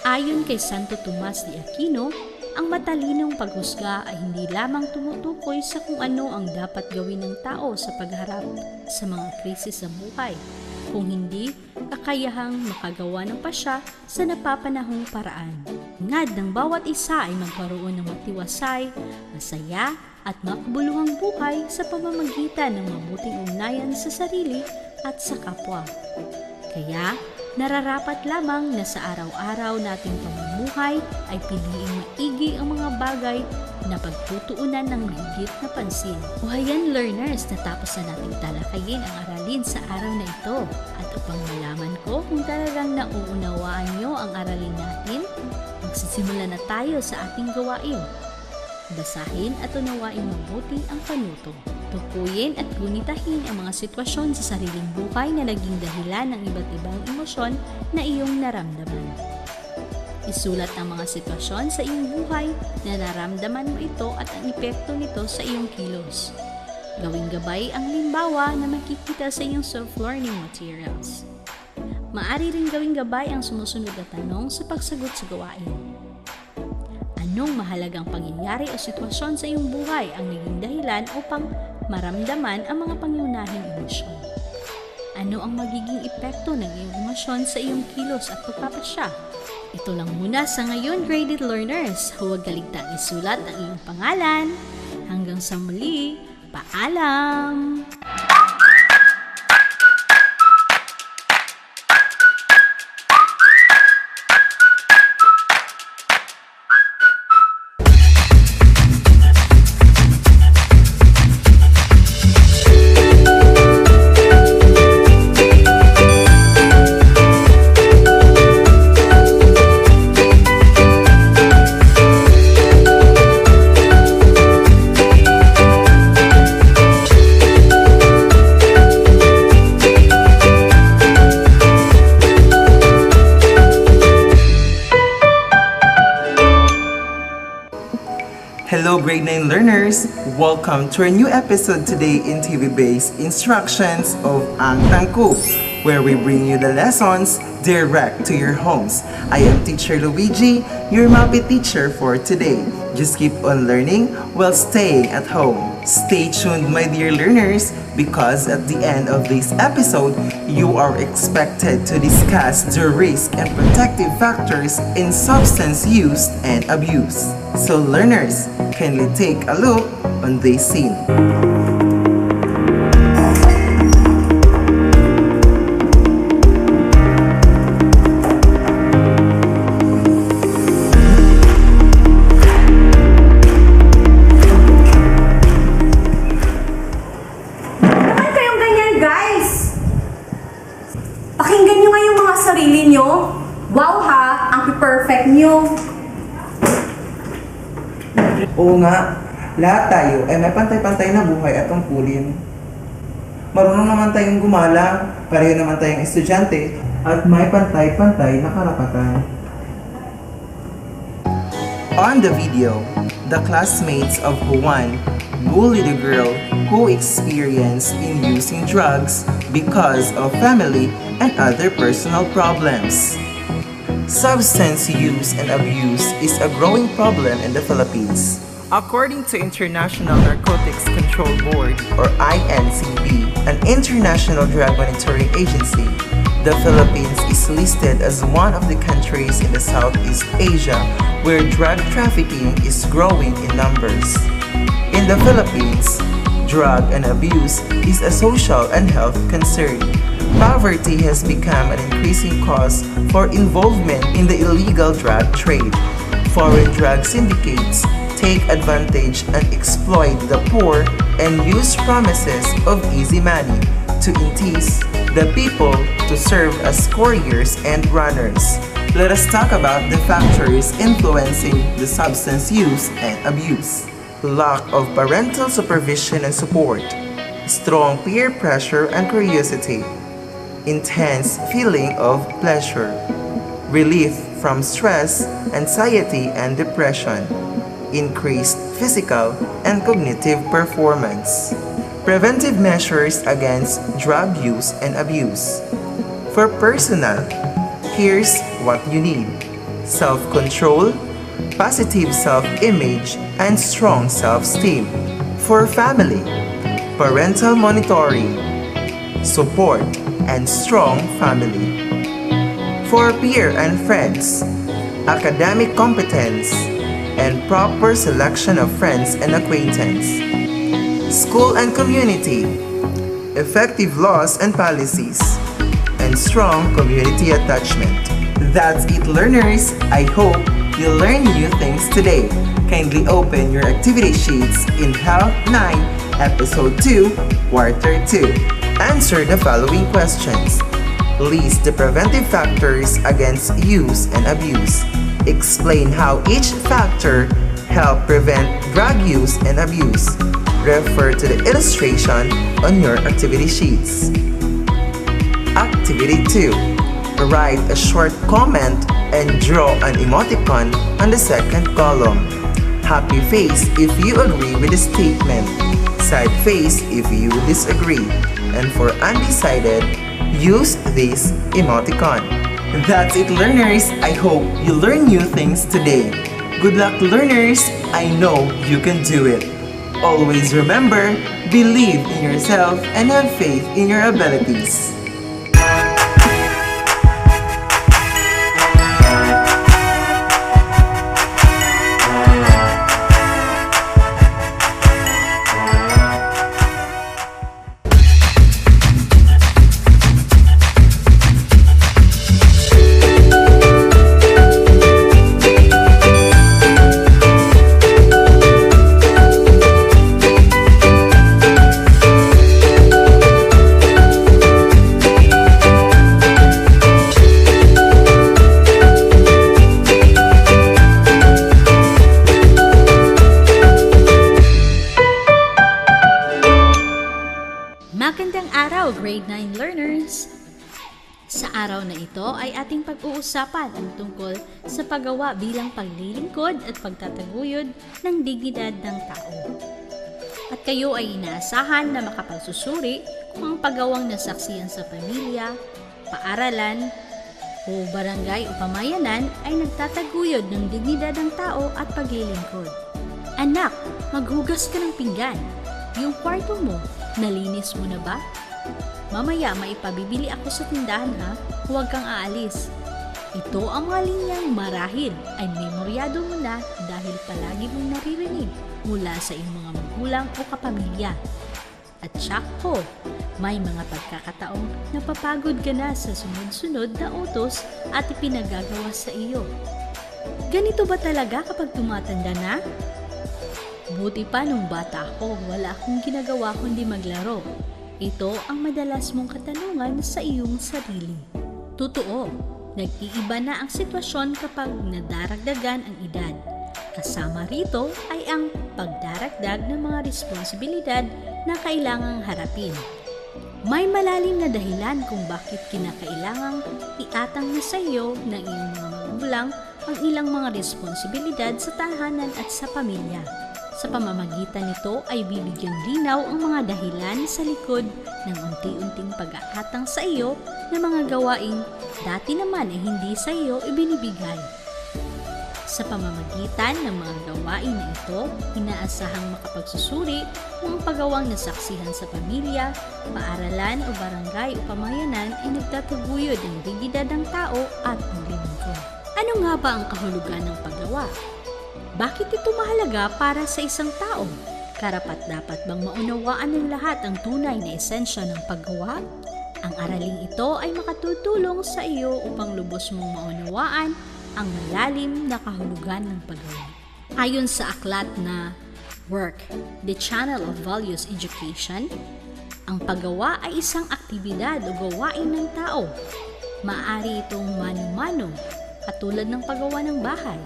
Ayon kay Santo Tomas de Aquino, ang matalinong paghusga ay hindi lamang tumutukoy sa kung ano ang dapat gawin ng tao sa pagharap sa mga krisis sa buhay, kung hindi kakayahang makagawa ng pasya sa napapanahong paraan. Ngad ng bawat isa ay magkaroon ng matiwasay, masaya at makabuluhang buhay sa pamamagitan ng mabuting ugnayan sa sarili at sa kapwa. Kaya, nararapat lamang na sa araw-araw nating pamumuhay ay piliing maigi ang mga bagay na pagtutuunan ng mahigit na pansin. Buhayan learners, natapos na nating talakayin ang aralin sa araw na ito. At upang malaman ko kung talagang nauunawaan nyo ang aralin natin, magsisimula na tayo sa ating gawain. Basahin at unawain mabuti ang panuto. Tukuyin at gunitahin ang mga sitwasyon sa sariling buhay na naging dahilan ng iba't ibang emosyon na iyong naramdaman. Isulat ang mga sitwasyon sa iyong buhay na naramdaman mo ito at ang epekto nito sa iyong kilos. Gawing gabay ang halimbawa na makikita sa iyong self-learning materials. Maaari rin gawing gabay ang sumusunod na tanong sa pagsagot sa gawain. Anong mahalagang pangyayari o sitwasyon sa iyong buhay ang naging dahilan upang maramdaman ang mga pangunahing emosyon? Ano ang magiging epekto ng iyong emosyon sa iyong kilos at pagpapasya? Ito lang muna sa ngayon, graded learners. Huwag kaligtang isulat ang iyong pangalan. Hanggang sa muli, paalam! Hello grade 9 learners! Welcome to our new episode today in TV-based Instructions of Ang Tangkub. where we bring you the lessons direct to your homes. I am Teacher Luigi, your Muppet teacher for today. Just keep on learning while staying at home. Stay tuned, my dear learners, because at the end of this episode, you are expected to discuss the risk and protective factors in substance use and abuse. So learners, kindly take a look on this scene. Pakinggan nyo nga yung mga sarili nyo. Wow ha, ang perfect nyo. Oo nga, lahat tayo ay may pantay-pantay na buhay at tungkulin. Marunong naman tayong gumalang, pareho naman tayong estudyante, at may pantay-pantay na karapatan. On the video, the classmates of Juan bullied a girl who experienced in using drugs because of family and other personal problems. Substance use and abuse is a growing problem in the Philippines. According to International Narcotics Control Board, or INCB, an international drug monitoring agency, the Philippines is listed as one of the countries in the Southeast Asia where drug trafficking is growing in numbers. In the Philippines, drug and abuse is a social and health concern. Poverty has become an increasing cause for involvement in the illegal drug trade. Foreign drug syndicates take advantage and exploit the poor and use promises of easy money to entice the people to serve as couriers and runners. Let us talk about the factors influencing the substance use and abuse. Lack of parental supervision and support, strong peer pressure and curiosity, intense feeling of pleasure, relief from stress, anxiety and depression, increased physical and cognitive performance. Preventive measures against drug use and abuse. For personal, here's what you need: self-control, positive self-image, and strong self-esteem. For family, parental monitoring, support, and strong family. For peer and friends, academic competence, and proper selection of friends and acquaintance. School and community, effective laws and policies, and strong community attachment. That's it, learners. I hope you learned new things today. Kindly open your activity sheets in Health 9, Episode 2, Quarter 2. Answer the following questions. List the preventive factors against use and abuse. Explain how each factor helps prevent drug use and abuse. Refer to the illustration on your activity sheets. Activity 2. Write a short comment and draw an emoticon on the second column. Happy face if you agree with the statement. Sad face if you disagree. And for undecided, use this emoticon. That's it, learners. I hope you learn new things today. Good luck, learners. I know you can do it. Always remember, believe in yourself and have faith in your abilities. Magandang araw, Grade 9 learners! Sa araw na ito ay ating pag-uusapan ang tungkol sa paggawa bilang paglilingkod at pagtataguyod ng dignidad ng tao. at kayo ay inaasahan na makapagsusuri kung ang paggawang nasaksihan sa pamilya, paaralan, o barangay o pamayanan ay nagtataguyod ng dignidad ng tao at paglilingkod. Anak, maghugas ka ng pinggan. Yung kwarto mo, nalinis mo na ba? Mamaya maipabibili ako sa tindahan ha, huwag kang aalis. Ito ang mga linyang marahil ay memoryado mo na dahil palagi mong naririnig mula sa iyong mga magulang o kapamilya. At sakto, may mga pagkakataong napapagod ka na sa sunod-sunod na utos at ipinagagawa sa iyo. Ganito ba talaga kapag tumatanda na? Buti pa nung bata ako, wala akong ginagawa kundi maglaro. Ito ang madalas mong katanungan sa iyong sarili. Totoo, nag-iiba na ang sitwasyon kapag nadaragdagan ang edad. Kasama rito ay ang pagdaragdag ng mga responsibilidad na kailangang harapin. May malalim na dahilan kung bakit kinakailangang iatang na sa iyo ng iyong mga magulang ang ilang mga responsibilidad sa tahanan at sa pamilya. Sa pamamagitan nito ay bibigyang linaw ang mga dahilan sa likod ng unti-unting pag-aatang sa iyo ng mga gawaing dati naman ay hindi sa iyo ibinibigay. Sa pamamagitan ng mga gawain na ito, inaasahang makapagsusuri kung ang paggawang nasaksihan sa pamilya, paaralan o barangay o pamayanan ay nagtataguyod ng dignidad ng tao at paglilingkod. Ano nga ba ang kahulugan ng paggawa? Bakit ito mahalaga para sa isang tao? Karapat-dapat bang maunawaan ng lahat ang tunay na esensya ng paggawa? Ang araling ito ay makatutulong sa iyo upang lubos mong maunawaan ang malalim na kahulugan ng paggawa. Ayon sa aklat na Work, The Channel of Values Education, ang paggawa ay isang aktibidad o gawain ng tao. Maaari itong mano-mano, katulad ng paggawa ng bahay.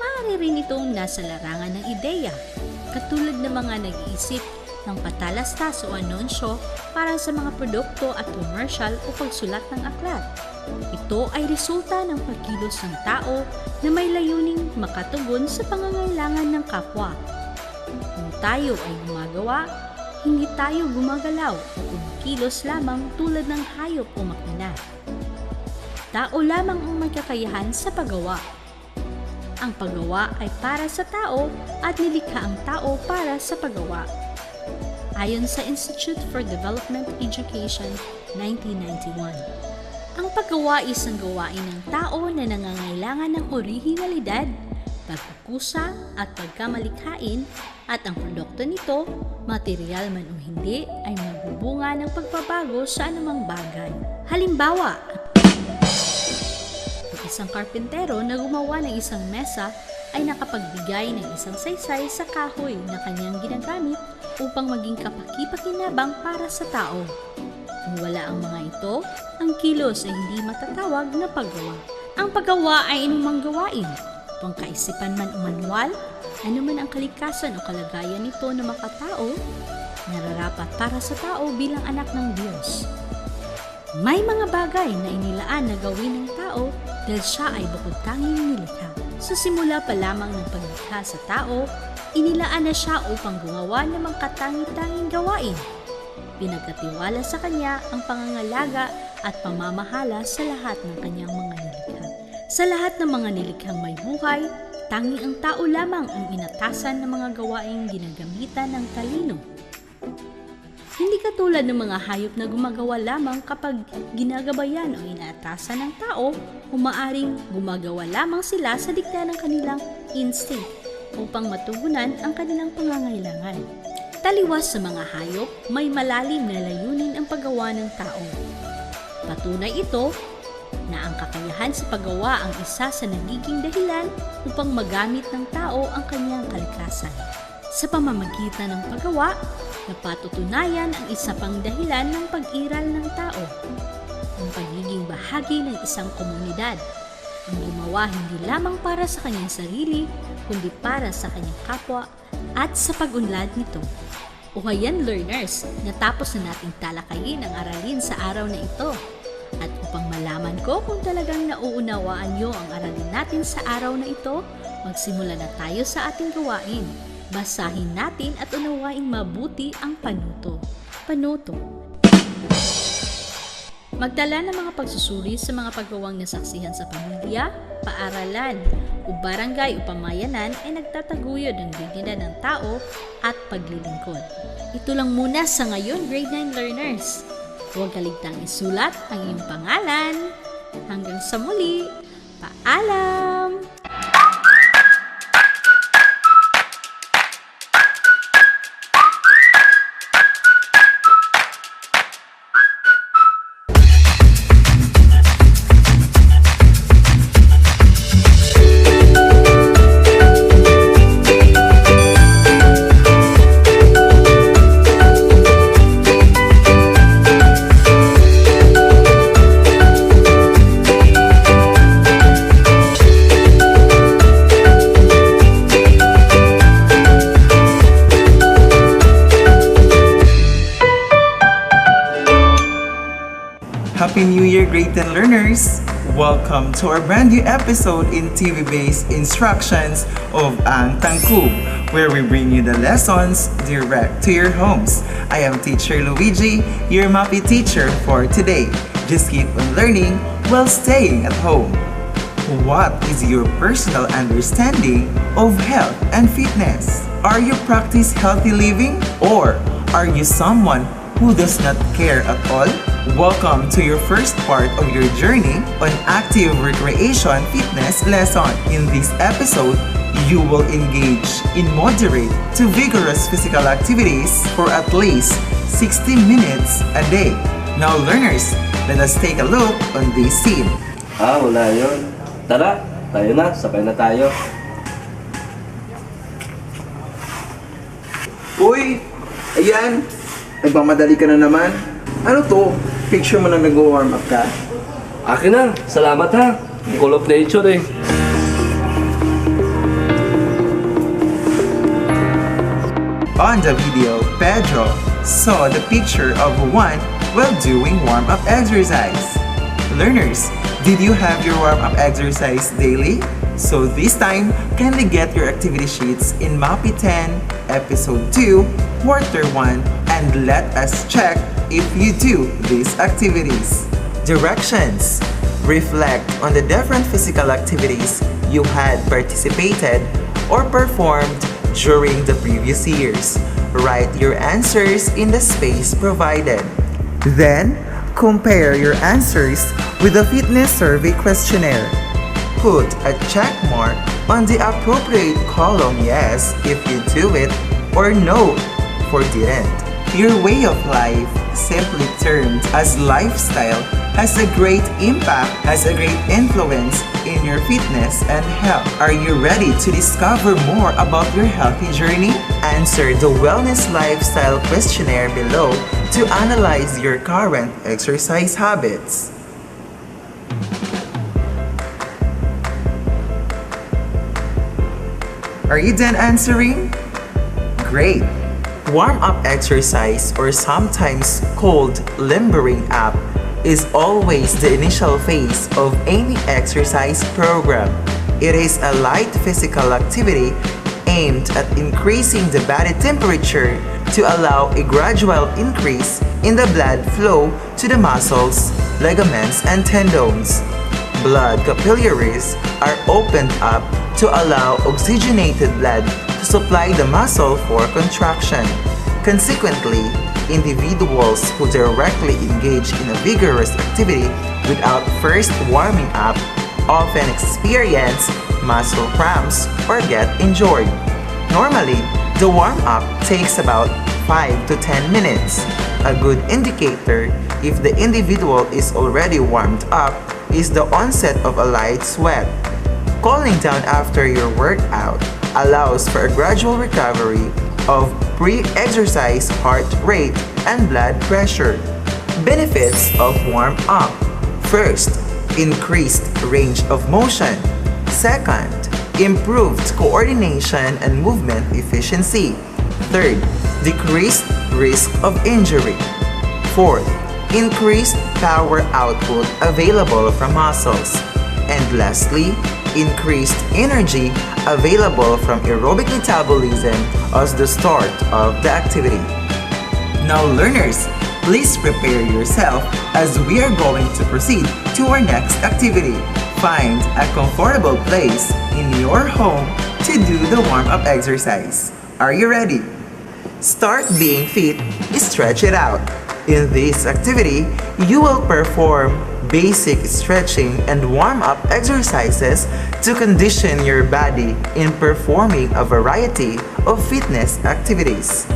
Maaari rin itong nasa larangan ng ideya, katulad ng mga nag-iisip ng patalastas o anunsyo para sa mga produkto at commercial o pagsulat ng aklat. Ito ay resulta ng pagkilos ng tao na may layuning makatugon sa pangangailangan ng kapwa. Kung tayo ay gumagawa, hindi tayo gumagalaw o kumikilos lamang tulad ng hayop o makina. Tao lamang ang may kakayahan sa paggawa. Ang paggawa ay para sa tao at nilikha ang tao para sa paggawa. Ayon sa Institute for Development Education, 1991. Ang paggawa ay isang gawain ng tao na nangangailangan ng orihinalidad, pagkukusa at pagkamalikhain at ang produkto nito, material man o hindi, ay magbubunga ng pagbabago sa anumang bagay. Halimbawa, isang karpentero na gumawa ng isang mesa ay nakapagbigay ng isang saysay sa kahoy na kanyang ginagamit upang maging kapaki-pakinabang para sa tao. Kung wala ang mga ito, ang kilos ay hindi matatawag na paggawa. Ang paggawa ay inumang gawain, pangkaisipan man o manual, anuman ang kalikasan o kalagayan nito na makatao, nararapat para sa tao bilang anak ng Diyos. May mga bagay na inilaan na gawin ng tao dahil siya ay bukod tanging nilikha. Sa simula pa lamang ng paglikha sa tao, inilaan na siya upang gumawa ng mga katangi-tanging gawain. Pinagkatiwala sa kanya ang pangangalaga at pamamahala sa lahat ng kanyang mga nilikha. Sa lahat ng mga nilikhang may buhay, tanging ang tao lamang ang inatasan ng mga gawaing ginagamitan ng talino. Hindi katulad ng mga hayop na gumagawa lamang kapag ginagabayan o inaatasan ng tao, umaaring gumagawa lamang sila sa dikta ng kanilang instinct upang matugunan ang kanilang pangangailangan. Taliwas sa mga hayop, may malalim na layunin ang paggawa ng tao. Patunay ito na ang kakayahan sa paggawa ang isa sa nagiging dahilan upang magamit ng tao ang kanyang kalikasan. Sa pamamagitan ng paggawa, napatutunayan ang isa pang dahilan ng pag-iral ng tao, ang pagiging bahagi ng isang komunidad, ang gumawa hindi lamang para sa kanyang sarili, kundi para sa kanyang kapwa at sa pag-unlad nito. O hayan learners, natapos na nating talakayin ang aralin sa araw na ito. At upang malaman ko kung talagang nauunawaan nyo ang aralin natin sa araw na ito, magsimula na tayo sa ating gawain. Basahin natin at unawaing mabuti ang panuto. Panuto. Magtala ng mga pagsusuri sa mga pagwawang nasaksihan sa pamilya, paaralan, o barangay o pamayanan ay nagtataguyod ng dignidad ng tao at paglilingkod. Ito lang muna sa ngayon, grade 9 learners. Huwag kaligtang isulat ang iyong pangalan. Hanggang sa muli, paalam! Happy New Year, grade 10 learners! Welcome to our brand new episode in TV-based instructions of Ang Tangkub, where we bring you the lessons direct to your homes. I am Teacher Luigi, your MAPI teacher for today. Just keep on learning while staying at home. What is your personal understanding of health and fitness? Are you practice healthy living, or are you someone who does not care at all? Welcome to your first part of your journey on active recreation fitness lesson. In this episode, you will engage in moderate to vigorous physical activities for at least 60 minutes a day. Now learners, let us take a look on this scene. Wala yun. Tara, tayo na. Sabay na tayo. Uy! Ayan! Nagmamadali ka na naman. Ano to? Picture mo na nag-warm up ka? Akin na. Salamat ha. Call of nature eh. On the video, Pedro saw the picture of one while doing warm-up exercise. Learners, did you have your warm-up exercise daily? So this time, kindly get your activity sheets in MAPI 10, Episode 2, Quarter 1, and let us check if you do these activities. Directions. Reflect on the different physical activities you had participated or performed during the previous years. Write your answers in the space provided. Then, compare your answers with the fitness survey questionnaire. Put a check mark on the appropriate column yes if you do it, or no for didn't. Your way of life, simply termed as lifestyle, has a great impact, has a great influence in your fitness and health. Are you ready to discover more about your healthy journey? Answer the Wellness Lifestyle questionnaire below to analyze your current exercise habits. Are you done answering? Great! Warm-up exercise, or sometimes called limbering up, is always the initial phase of any exercise program. It is a light physical activity aimed at increasing the body temperature to allow a gradual increase in the blood flow to the muscles, ligaments, and tendons. Blood capillaries are opened up to allow oxygenated blood to supply the muscle for contraction. Consequently, individuals who directly engage in a vigorous activity without first warming up often experience muscle cramps or get injured. Normally, the warm-up takes about 5 to 10 minutes. A good indicator if the individual is already warmed up is the onset of a light sweat. Cooling down after your workout allows for a gradual recovery of pre-exercise heart rate and blood pressure. Benefits of warm-up. First, increased range of motion. Second, improved coordination and movement efficiency. Third, decreased risk of injury. Fourth, increased power output available from muscles. And lastly, increased energy available from aerobic metabolism as the start of the activity. Now learners, please prepare yourself as we are going to proceed to our next activity. Find a comfortable place in your home to do the warm-up exercise. Are you ready? Start being fit, stretch it out. In this activity, you will perform basic stretching and warm-up exercises to condition your body in performing a variety of fitness activities.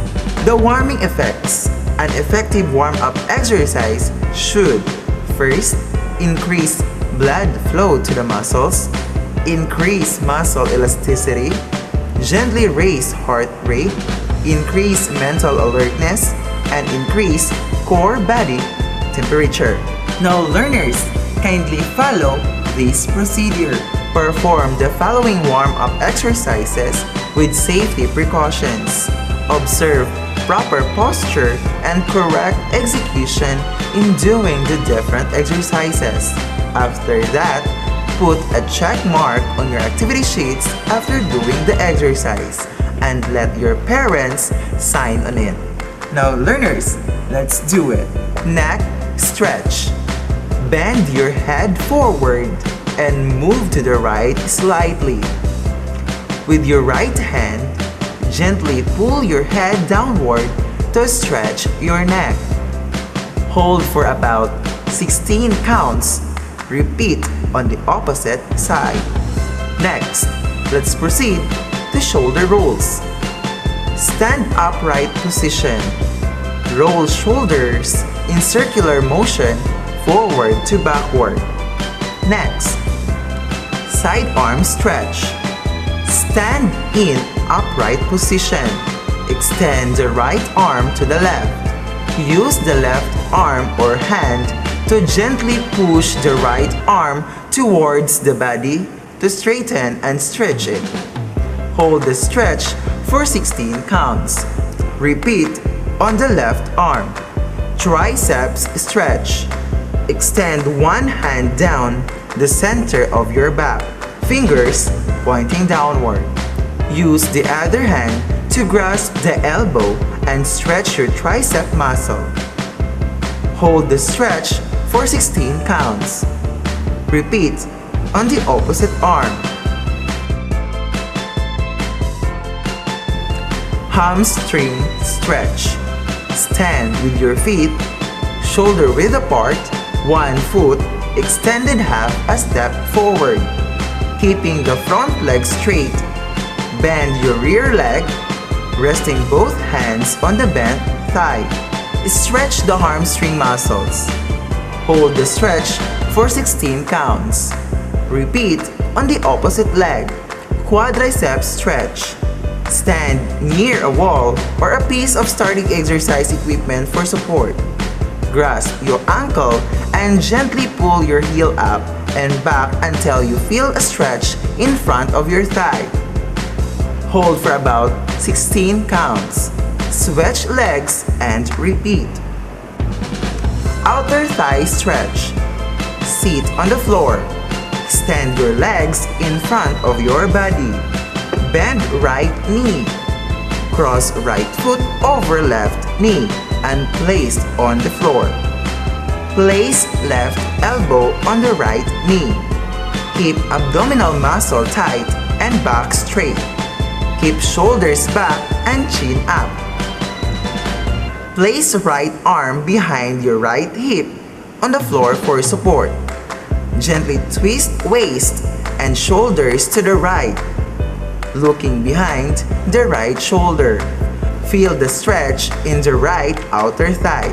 The warming effects. An effective warm-up exercise should first increase blood flow to the muscles, increase muscle elasticity, gently raise heart rate, increase mental alertness, and increase core body temperature. Now learners, kindly follow this procedure. Perform the following warm-up exercises with safety precautions. Observe proper posture and correct execution in doing the different exercises. After that, put a check mark on your activity sheets after doing the exercise and let your parents sign on it. Now learners, let's do it. Neck stretch. Bend your head forward and move to the right slightly. With your right hand, gently pull your head downward to stretch your neck. Hold for about 16 counts. Repeat on the opposite side. Next, let's proceed to shoulder rolls. Stand upright position. Roll shoulders in circular motion forward to backward. Next, side arm stretch. Stand in upright position. Extend the right arm to the left. Use the left arm or hand to gently push the right arm towards the body to straighten and stretch it. Hold the stretch for 16 counts. Repeat on the left arm. Triceps stretch. Extend one hand down the center of your back, fingers pointing downward. Use the other hand to grasp the elbow and stretch your tricep muscle. Hold the stretch for 16 counts. Repeat on the opposite arm. Hamstring stretch. Stand with your feet shoulder width apart, one foot extended half a step forward, keeping the front leg straight. Bend your rear leg, resting both hands on the bent thigh. Stretch the hamstring muscles. Hold the stretch for 16 counts. Repeat on the opposite leg. Quadriceps stretch. Stand near a wall or a piece of starting exercise equipment for support. Grasp your ankle and gently pull your heel up and back until you feel a stretch in front of your thigh. Hold for about 16 counts. Switch legs and repeat. Outer thigh stretch. Sit on the floor. Extend your legs in front of your body. Bend right knee. Cross right foot over left knee and place on the floor. Place left elbow on the right knee. Keep abdominal muscle tight and back straight. Keep shoulders back and chin up. Place right arm behind your right hip on the floor for support. Gently twist waist and shoulders to the right, looking behind the right shoulder. Feel the stretch in the right outer thigh.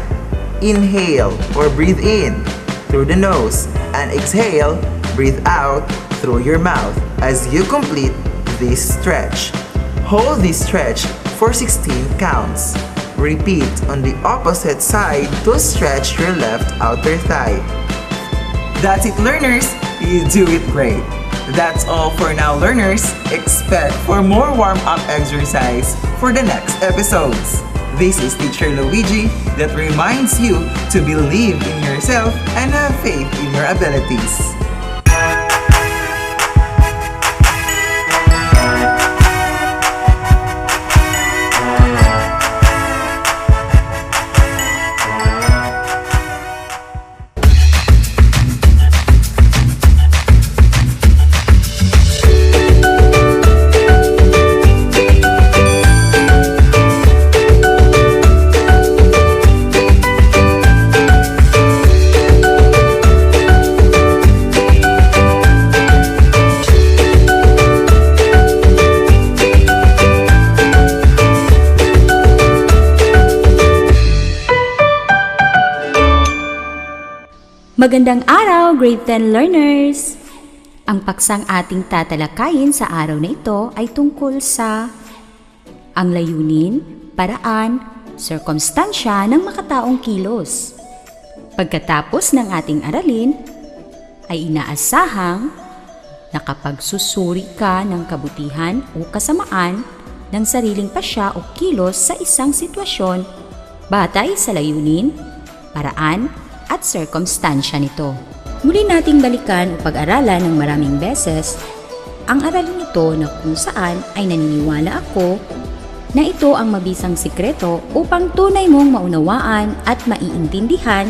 Inhale or breathe in through the nose and exhale, breathe out through your mouth as you complete this stretch. Hold this stretch for 16 counts. Repeat on the opposite side to stretch your left outer thigh. That's it, learners! You do it great! That's all for now, learners. Expect for more warm-up exercise for the next episodes. This is Teacher Luigi that reminds you to believe in yourself and have faith in your abilities. Magandang araw, grade 10 learners! Ang paksang ating tatalakayin sa araw na ito ay tungkol sa ang layunin, paraan, sirkumstansya ng makataong kilos. Pagkatapos ng ating aralin, ay inaasahang nakapagsusuri ka ng kabutihan o kasamaan ng sariling pasya o kilos sa isang sitwasyon batay sa layunin, paraan, at sirkumstansya nito. Muli nating balikan o pag-aralan ng maraming beses ang aralin ito na kung saan ay naniniwala ako na ito ang mabisang sikreto upang tunay mong maunawaan at maiintindihan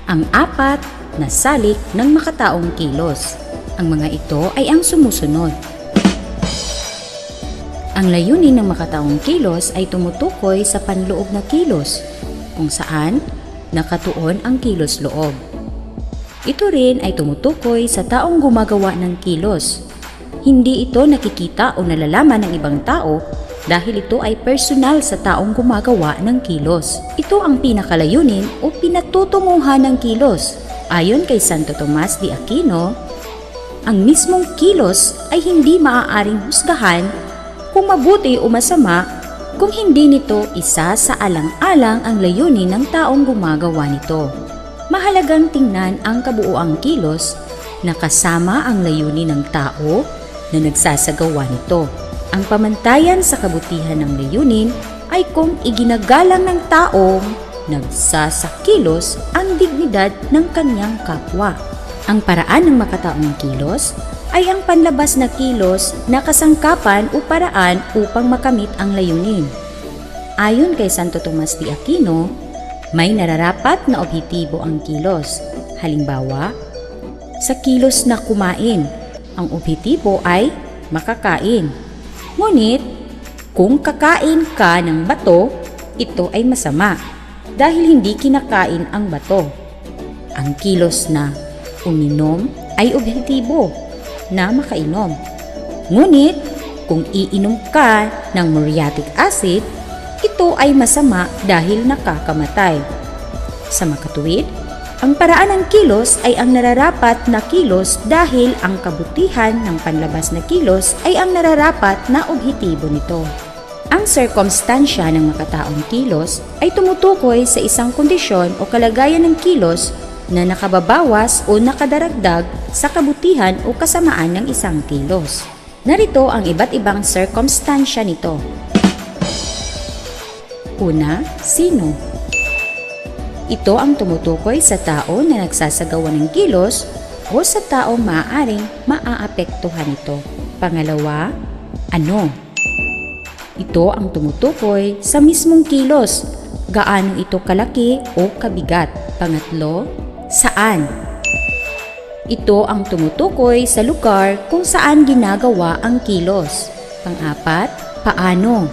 ang 4 na salik ng makataong kilos. Ang mga ito ay ang sumusunod. Ang layunin ng makataong kilos ay tumutukoy sa panloob na kilos kung saan nakatuon ang kilos loob. Ito rin ay tumutukoy sa taong gumagawa ng kilos. Hindi ito nakikita o nalalaman ng ibang tao dahil ito ay personal sa taong gumagawa ng kilos. Ito ang pinakalayunin o pinatutunguhan ng kilos. Ayon kay Santo Tomas de Aquino, ang mismong kilos ay hindi maaaring husgahan kung mabuti o masama kung hindi nito isa sa alang-alang ang layunin ng taong gumagawa nito. Mahalagang tingnan ang kabuuang kilos na kasama ang layunin ng tao na nagsasagawa nito. Ang pamantayan sa kabutihan ng layunin ay kung iginagalang ng taong nagsasakilos ang dignidad ng kanyang kapwa. Ang paraan ng makataong kilos ay ang panlabas na kilos na kasangkapan o paraan upang makamit ang layunin. Ayon kay Santo Tomas de Aquino, may nararapat na objetibo ang kilos. Halimbawa, sa kilos na kumain, ang objetibo ay makakain. Ngunit, kung kakain ka ng bato, ito ay masama dahil hindi kinakain ang bato. Ang kilos na uminom ay objetibo na makainom. Ngunit, kung iinom ka ng muriatic acid, ito ay masama dahil nakakamatay. Sa makatuwid, ang paraan ng kilos ay ang nararapat na kilos dahil ang kabutihan ng panlabas na kilos ay ang nararapat na objetibo nito. Ang sirkumstansya ng makataong kilos ay tumutukoy sa isang kondisyon o kalagayan ng kilos na nakababawas o nakadaragdag sa kabutihan o kasamaan ng isang kilos. Narito ang iba't ibang sirkumstansya nito. Una, sino? Ito ang tumutukoy sa tao na nagsasagawa ng kilos o sa taong maaaring maaapektuhan nito. Pangalawa, ano? Ito ang tumutukoy sa mismong kilos, gaano ito kalaki o kabigat. Pangatlo, saan? Ito ang tumutukoy sa lugar kung saan ginagawa ang kilos. Pang-apat, paano?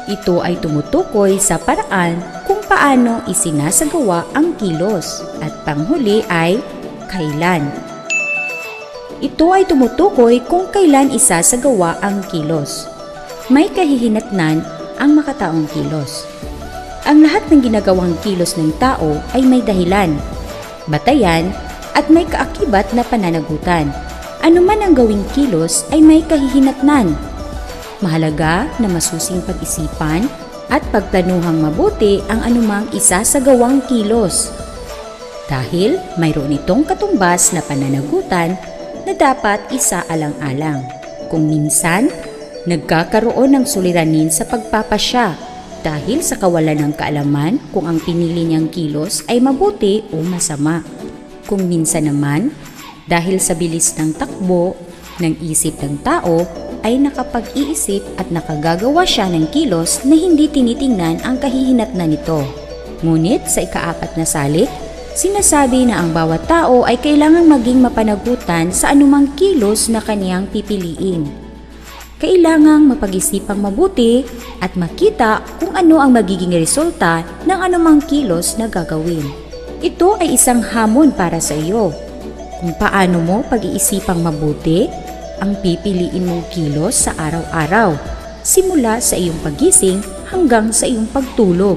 Ito ay tumutukoy sa paraan kung paano isinasagawa ang kilos. At panghuli ay kailan. Ito ay tumutukoy kung kailan isasagawa ang kilos. May kahihinatnan ang makataong kilos. Ang lahat ng ginagawang kilos ng tao ay may dahilan, batayan, at may kaakibat na pananagutan. Ano man ang gawing kilos ay may kahihinatnan. Mahalaga na masusing pag-isipan at pagplanuhang mabuti ang anumang isasagawang kilos. Dahil mayroon itong katumbas na pananagutan na dapat isaalang-alang. Kung minsan, nagkakaroon ng suliranin sa pagpapasya dahil sa kawalan ng kaalaman kung ang pinili niyang kilos ay mabuti o masama. Kung minsan naman, dahil sa bilis ng takbo ng isip ng tao, ay nakapag-iisip at nakagagawa siya ng kilos na hindi tinitingnan ang kahihinatnan nito. Ngunit sa ika-4 na salik, sinasabi na ang bawat tao ay kailangang maging mapanagutan sa anumang kilos na kaniyang pipiliin. Kailangang mapag-isipang mabuti at makita kung ano ang magiging resulta ng anumang kilos na gagawin. Ito ay isang hamon para sa iyo. Kung paano mo pag-iisipang mabuti ang pipiliin mong kilos sa araw-araw, simula sa iyong pagising hanggang sa iyong pagtulog.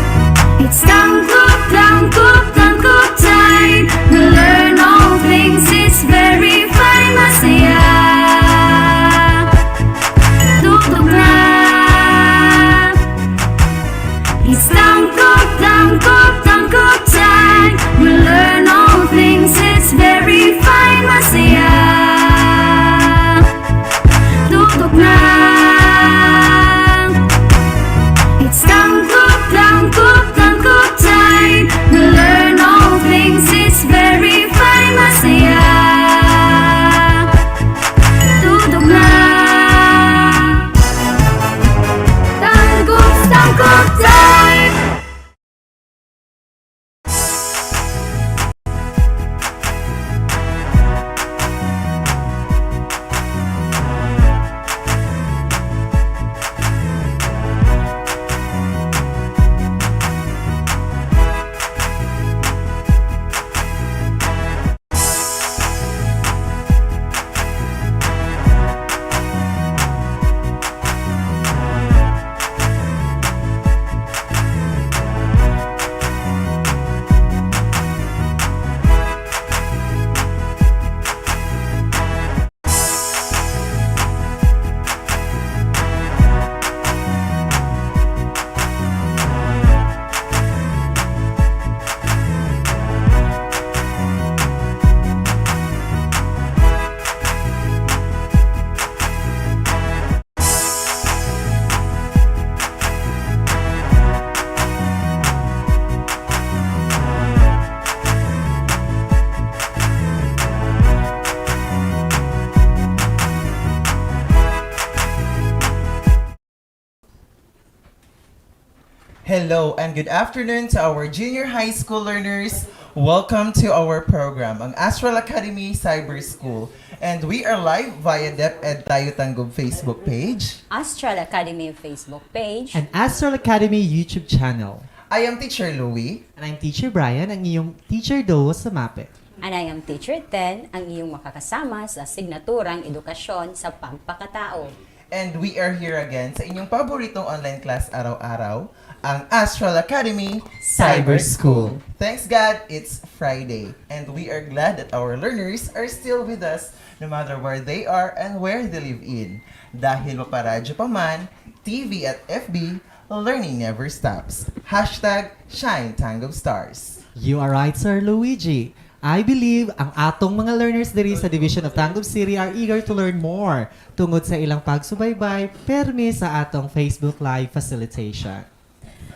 It's tangkop time. We learn all things, it's very fine, masaya. Tutok na. It's tangkop time. We learn all things, it's very fine, masaya. Tutok na. Hello and good afternoon to our junior high school learners. Welcome to our program, ang Astral Academy Cyber School. And we are live via DepEd Tayo Tanggub Facebook page, Astral Academy Facebook page, and Astral Academy YouTube channel. I am Teacher Louie. And I'm Teacher Brian, ang iyong teacher do sa MAPE. and I am Teacher Ten, ang iyong makakasama sa signaturang edukasyon sa pagpakatao. And we are here again sa inyong paboritong online class araw-araw, ang Astral Academy Cyber School. Thanks God, it's Friday. And we are glad that our learners are still with us no matter where they are and where they live in. Dahil maparadyo pa man, TV at FB, learning never stops. Hashtag Shine Tango Stars. You are right, Sir Luigi. I believe ang atong mga learners diri sa Division of Tanggub City are eager to learn more tungod sa ilang pagsubaybay permi sa atong Facebook Live facilitation.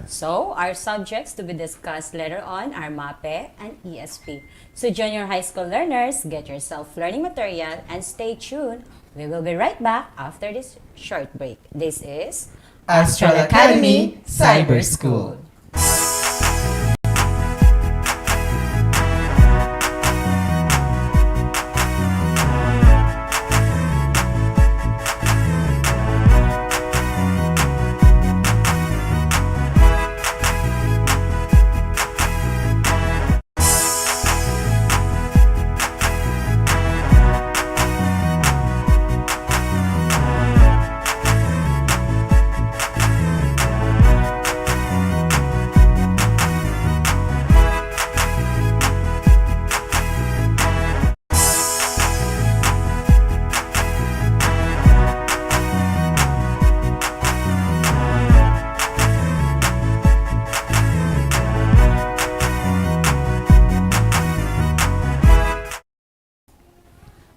So, our subjects to be discussed later on are MAPE and ESP. So, junior high school learners, get yourself learning material and stay tuned. We will be right back after this short break. This is Astral Academy Cyber School.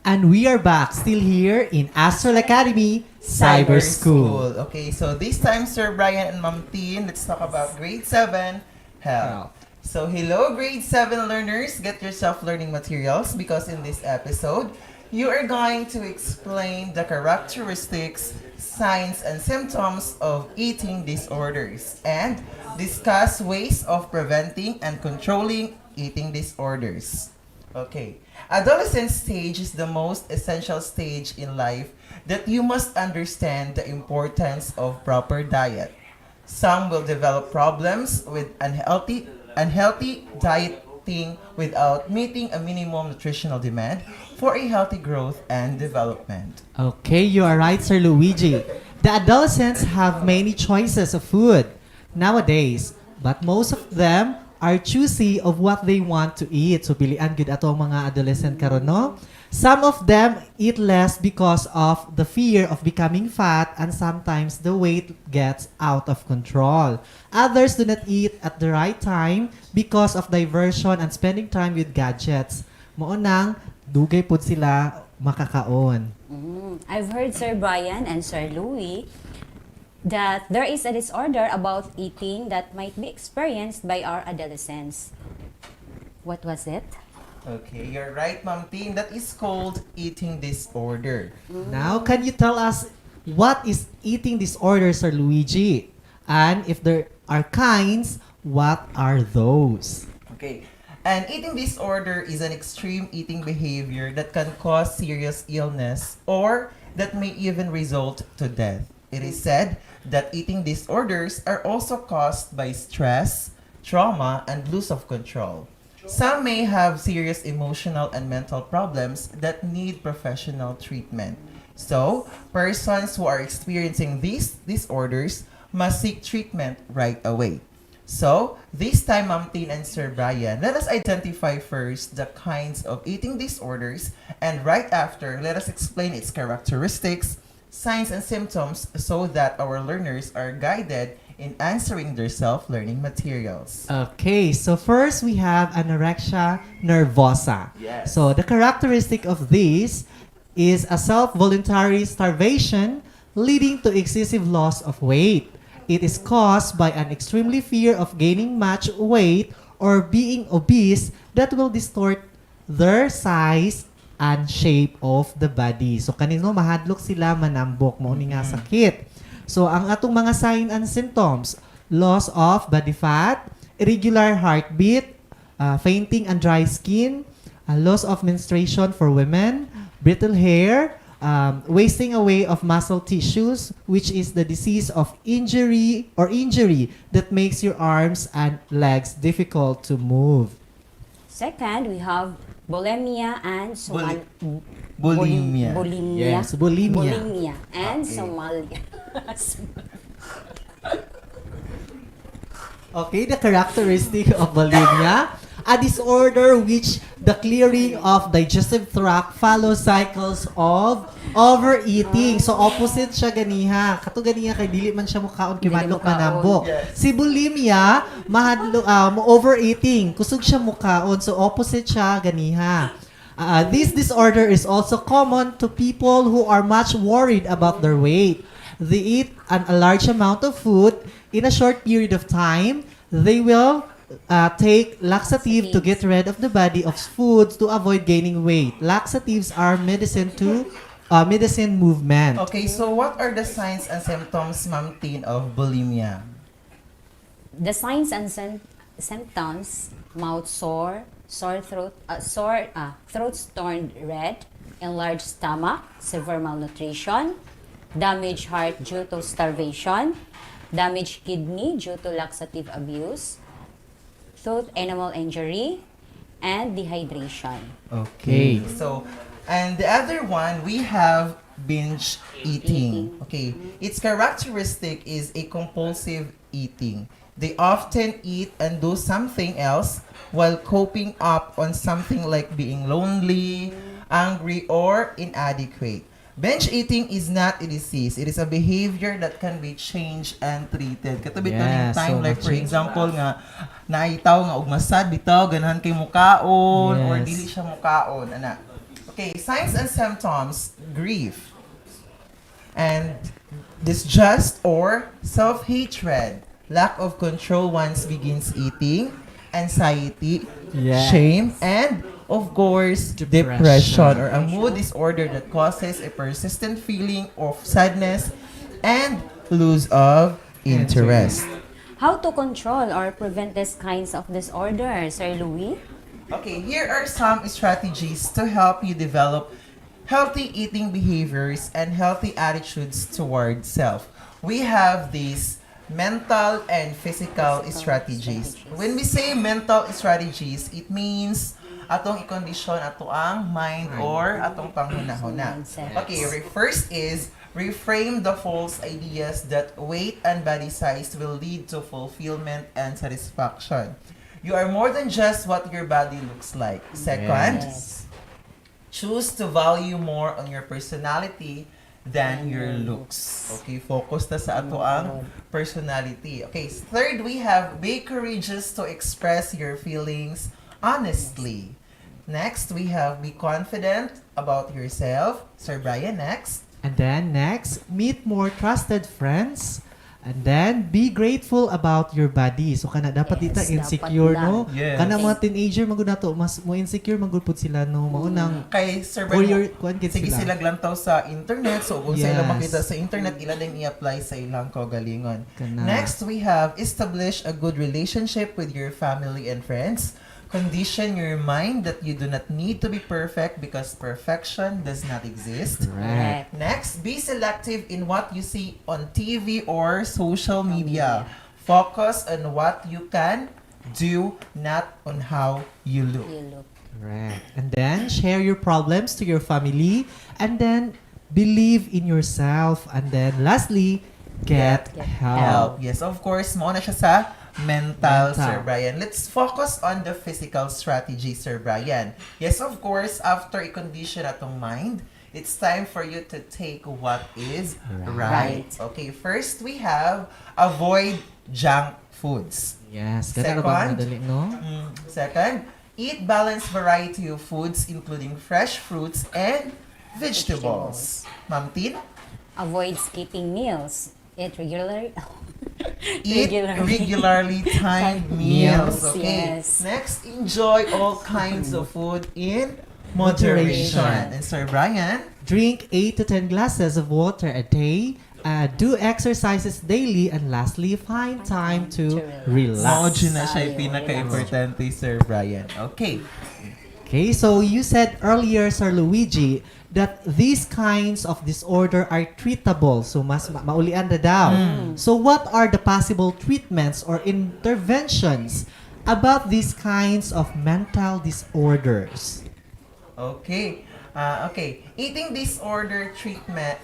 And we are back, still here in Astral Academy Cyber School. Okay, so this time, Sir Brian and Ma'am Tin, let's talk about grade 7 health. So hello grade 7 learners, get yourself learning materials because in this episode, you are going to explain the characteristics, signs, and symptoms of eating disorders and discuss ways of preventing and controlling eating disorders. Okay. Adolescent stage is the most essential stage in life that you must understand the importance of proper diet. Some will develop problems with unhealthy dieting without meeting a minimum nutritional demand for a healthy growth and development. Okay, you are right, Sir Luigi. The adolescents have many choices of food nowadays, but most of them are choosy of what they want to eat. So pilian gud ato ang mga adolescent karon, no? Some of them eat less because of the fear of becoming fat, and sometimes the weight gets out of control. Others do not eat at the right time because of diversion and spending time with gadgets. Mao nang dugay pud sila makakaon. I've heard Sir Brian and Sir Louie that there is a disorder about eating that might be experienced by our adolescents. What was it? Okay, you're right, Ma'am Tin. That is called eating disorder. Now, can you tell us what is eating disorder, Sir Luigi? And if there are kinds, what are those? Okay. An eating disorder is an extreme eating behavior that can cause serious illness or that may even result to death. It is said that eating disorders are also caused by stress, trauma, and loss of control. Some may have serious emotional and mental problems that need professional treatment. So, persons who are experiencing these disorders must seek treatment right away. So, this time, Ma'am Tin and Sir Brian, let us identify first the kinds of eating disorders, and right after, let us explain its characteristics, signs, and symptoms so that our learners are guided in answering their self-learning materials. Okay, so first we have anorexia nervosa. Yes. So the characteristic of this is a self-voluntary starvation leading to excessive loss of weight. It is caused by an extremely fear of gaining much weight or being obese that will distort their size and shape of the body. So kanino mahadlok sila manambok mo ni nga sakit. So ang atong mga sign and symptoms, loss of body fat, irregular heartbeat, fainting and dry skin, loss of menstruation for women, brittle hair, wasting away of muscle tissues, which is the disease of injury that makes your arms and legs difficult to move. Second, we have bulimia and Bulimia. Yes, bulimia. Bulimia and Somalia. Okay, the characteristic of bulimia, a disorder which the clearing of digestive tract follows cycles of overeating. So opposite siya ganiha. Kato ganiha kay dili man siya mukaon kay madlok manambok. Si bulimia overeating. Kusog siya mukaon. So opposite siya ganiha. This disorder is also common to people who are much worried about their weight. They eat a large amount of food in a short period of time. They will take laxative to get rid of the body of foods to avoid gaining weight. Laxatives are medicine movement. Okay, so what are the signs and symptoms, Ma'am Tin, of bulimia? The signs and symptoms: mouth sore, sore throat, throats turned red, enlarged stomach, severe malnutrition, damaged heart due to starvation, damaged kidney due to laxative abuse, tooth enamel injury, and dehydration. Okay. So, and the other one, we have binge eating. Okay. Its characteristic is a compulsive eating. They often eat and do something else while coping up on something like being lonely, angry, or inadequate. Binge eating is not a disease. It is a behavior that can be changed and treated. Katubit na Yes, time, so like for ma-change. example nga, naitaw nga ugmasad, bitaw, ganahan kay mukaon, or Yes. dili siya mukaon, ana. Okay, signs and symptoms: grief, and disgust or self-hatred, lack of control once begins eating, anxiety, Yes. shame, and of course, depression or a mood disorder that causes a persistent feeling of sadness and lose of interest. How to control or prevent these kinds of disorders, Sir Louis? Okay, here are some strategies to help you develop healthy eating behaviors and healthy attitudes toward self. We have these mental and physical strategies. When we say mental strategies, it means atong i-condition ato ang mind or atong panghunahuna. Okay, first is reframe the false ideas that weight and body size will lead to fulfillment and satisfaction. You are more than just what your body looks like. Second, choose to value more on your personality than your looks. Okay, focus na sa ato ang personality. Okay, third, we have be courageous to express your feelings honestly. Next, we have be confident about yourself. Sir Brian, next. And then next, meet more trusted friends. And then, be grateful about your body. So, kana dapat dita insecure, dapat no? Yes. Kana mga teenager, maguna to, mas mo insecure, magulpod sila, no? Maunang, Kay Sir for Brian, your, kuan kid sige sila. sila glantaw sa internet. So, kung sa ilang Yes. makita sa internet, ila din i-apply sa ilang kaugalingon. Kana. Next, we have establish a good relationship with your family and friends. Condition your mind that you do not need to be perfect because perfection does not exist. Correct. Next, be selective in what you see on TV or social media. Focus on what you can do, not on how you look. Correct. And then, share your problems to your family. And then, believe in yourself. And then, lastly, get help. Yes, of course, mo na siya sa mental, Mental. Sir Brian. Let's focus on the physical strategy, Sir Brian. Yes, of course, after i-condition atong mind, it's time for you to take what is right. Okay, first we have avoid junk foods. Yes. Ganda ba Second, madali, no? Second, eat balanced variety of foods including fresh fruits and vegetables. Ma'am Tin? Avoid skipping meals. Eat regularly. Eat regularly timed meals. Okay. Yes. Next, enjoy all kinds of food in moderation. Moderation. And Sir Brian? Drink 8 to 10 glasses of water a day. Do exercises daily, and lastly, find time to relax. Maudyo na siya yung pinaka-importante, Sir Brian. Okay. Okay, so you said earlier, Sir Luigi, that these kinds of disorder are treatable. So mas maulian na daw. So what are the possible treatments or interventions about these kinds of mental disorders? Okay. Eating disorder treatment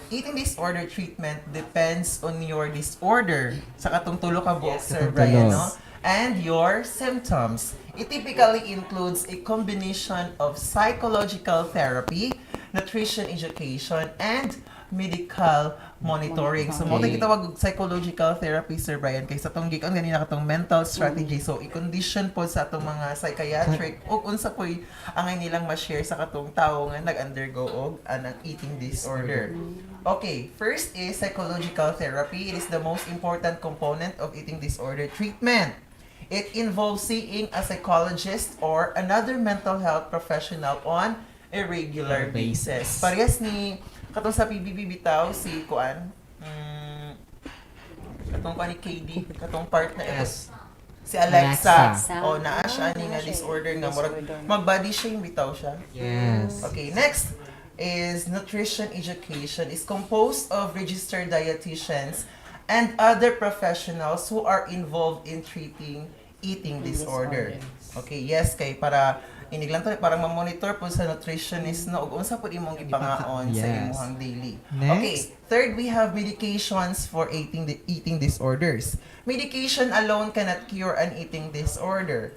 depends on your disorder. Sa katong tulo ka buok, Sir Brian, no? And your symptoms. It typically includes a combination of psychological therapy, nutrition education, and medical monitoring. So, mo kita wag psychological therapy, Sir Brian, kaysa itong gikon ganina katong mental strategy. So, i-condition po sa atong mga psychiatric o unsa po'y angay nilang ma-share sa katong tao nga nag-undergo og anang eating disorder. Okay, first is psychological therapy. It is the most important component of eating disorder treatment. It involves seeing a psychologist or another mental health professional on a regular basis. Parehas ni katong sa PBB bitaw si Kuan, katong ni KD, katong partner si Alexa. O naa siya ni nga disorder nga murag mag-body shame bitaw siya. Yes. Okay, next is nutrition education. Is composed of registered dietitians and other professionals who are involved in treating eating disorder. Okay, yes, kay para iniglang to parang ma-monitor po sa nutritionist no ug unsa pud imong ipangaon sa imong daily. Next. Okay, third we have medications for eating disorders. Medication alone cannot cure an eating disorder.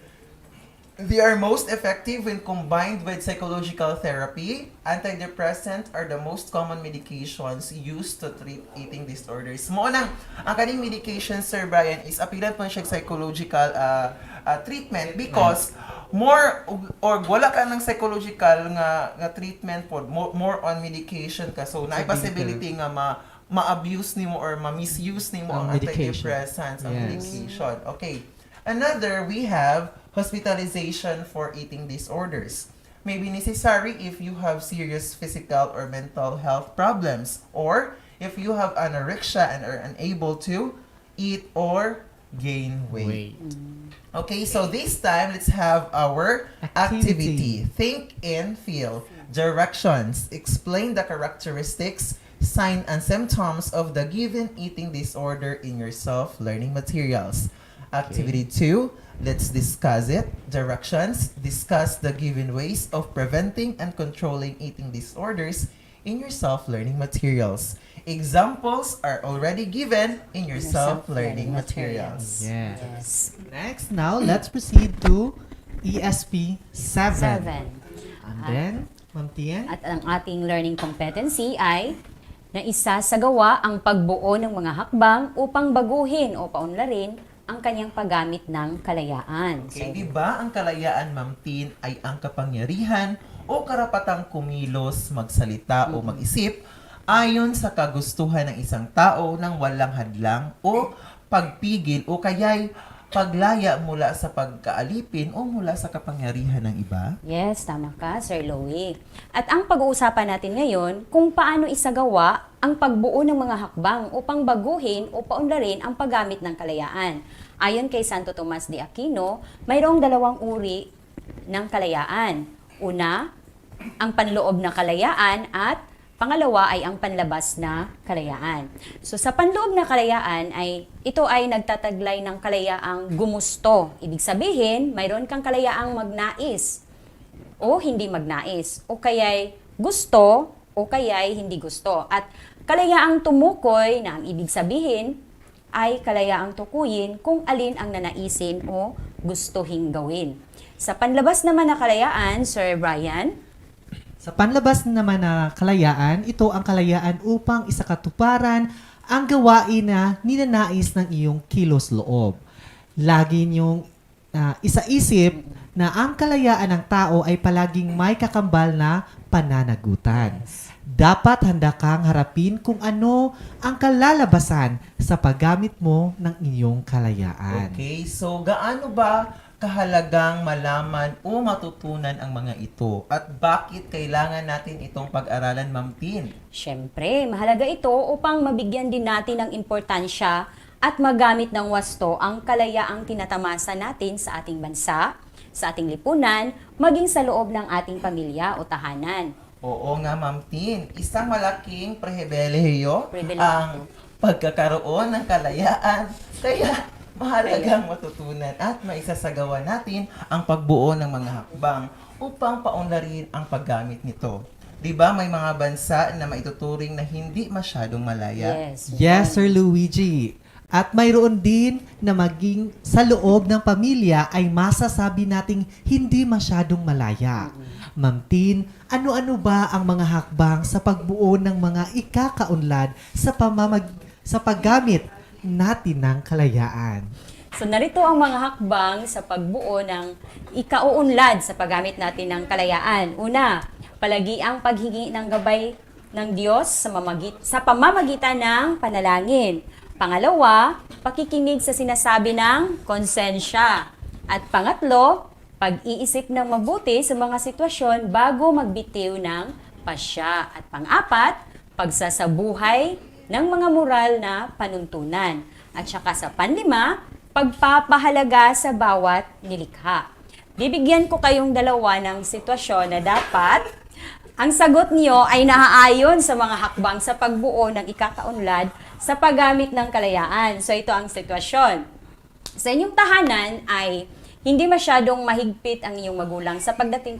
They are most effective when combined with psychological therapy. Antidepressants are the most common medications used to treat eating disorders. Mo nang ang kaning medication, Sir Brian, is apilan po siya psychological treatment because more or wala ka ng psychological nga treatment po, more on medication ka. So naay possibility nga ma-abuse nimo or ma-misuse nimo ang antidepressants, ang medication. Okay. Another, we have hospitalization for eating disorders. May be necessary if you have serious physical or mental health problems, or if you have anorexia and are unable to eat or gain weight. Okay, so this time, let's have our activity. Think and feel. Directions. Explain the characteristics, signs, and symptoms of the given eating disorder in your self-learning materials. Activity 2, let's discuss it. Directions, discuss the given ways of preventing and controlling eating disorders in your self-learning materials. Examples are already given in your self-learning materials. Yes. Next, now let's proceed to ESP 7. And then, Ma'am Tian? At ang ating learning competency ay na isa sa gawa ang pagbuo ng mga hakbang upang baguhin o paunlarin ang kanyang paggamit ng kalayaan. Okay, di ba ang kalayaan, Ma'am Tin, ay ang kapangyarihan o karapatang kumilos, magsalita o mag-isip ayon sa kagustuhan ng isang tao nang walang hadlang o pagpigil o kaya'y paglaya mula sa pagkaalipin o mula sa kapangyarihan ng iba? Yes, tama ka, Sir Louie. At ang pag-uusapan natin ngayon kung paano isagawa ang pagbuo ng mga hakbang upang baguhin o paunlarin ang paggamit ng kalayaan. Ayon kay Santo Tomas de Aquino, mayroong dalawang uri ng kalayaan. Una, ang panloob na kalayaan at pangalawa ay ang panlabas na kalayaan. So sa panloob na kalayaan ito ay nagtataglay ng kalayaang gumusto. Ibig sabihin, mayroon kang kalayaang magnais o hindi magnais o kaya'y gusto o kaya'y hindi gusto. At kalayaang tumukoy na ang ibig sabihin ay kalayaang tukuyin kung alin ang nanaisin o gustuhin gawin. Sa panlabas naman na kalayaan, Sir Brian, sa panlabas naman na kalayaan, ito ang kalayaan upang isakatuparan ang gawain na ninanais ng iyong kilos loob. Lagi niyong isaisip na ang kalayaan ng tao ay palaging may kakambal na pananagutan. Dapat handa kang harapin kung ano ang kalalabasan sa paggamit mo ng iyong kalayaan. Okay, so gaano ba kahalagang malaman o matutunan ang mga ito? At bakit kailangan natin itong pag-aralan, Ma'am Tin? Siyempre, mahalaga ito upang mabigyan din natin ng importansya at magamit ng wasto ang kalayaang tinatamasa natin sa ating bansa, sa ating lipunan, maging sa loob ng ating pamilya o tahanan. Oo nga, Ma'am Tin. Isang malaking pribilehiyo ang pagkakaroon ng kalayaan. Kaya mahalagang matutunan at maisasagawa natin ang pagbuo ng mga hakbang upang paunlarin ang paggamit nito. Di ba may mga bansa na maituturing na hindi masyadong malaya? Yes, Sir Luigi. At mayroon din na maging sa loob ng pamilya ay masasabi nating hindi masyadong malaya. Ma'am Tin, ano-ano ba ang mga hakbang sa pagbuo ng mga ikakaunlad sa paggamit natin ng kalayaan? So narito ang mga hakbang sa pagbuo ng ikauunlad sa paggamit natin ng kalayaan. Una, palagi ang paghingi ng gabay ng Diyos sa pamamagitan ng panalangin. Pangalawa, pakikinig sa sinasabi ng konsensya. At pangatlo, pag-iisip ng mabuti sa mga sitwasyon bago magbitiw ng pasya. At pang-apat, pagsasabuhay ng mga moral na panuntunan. At saka sa panlima, pagpapahalaga sa bawat nilikha. Bibigyan ko kayong dalawa ng sitwasyon na dapat ang sagot niyo ay naaayon sa mga hakbang sa pagbuo ng ikakaunlad sa paggamit ng kalayaan. So ito ang sitwasyon. Sa inyong tahanan ay hindi masyadong mahigpit ang iyong magulang sa pagdating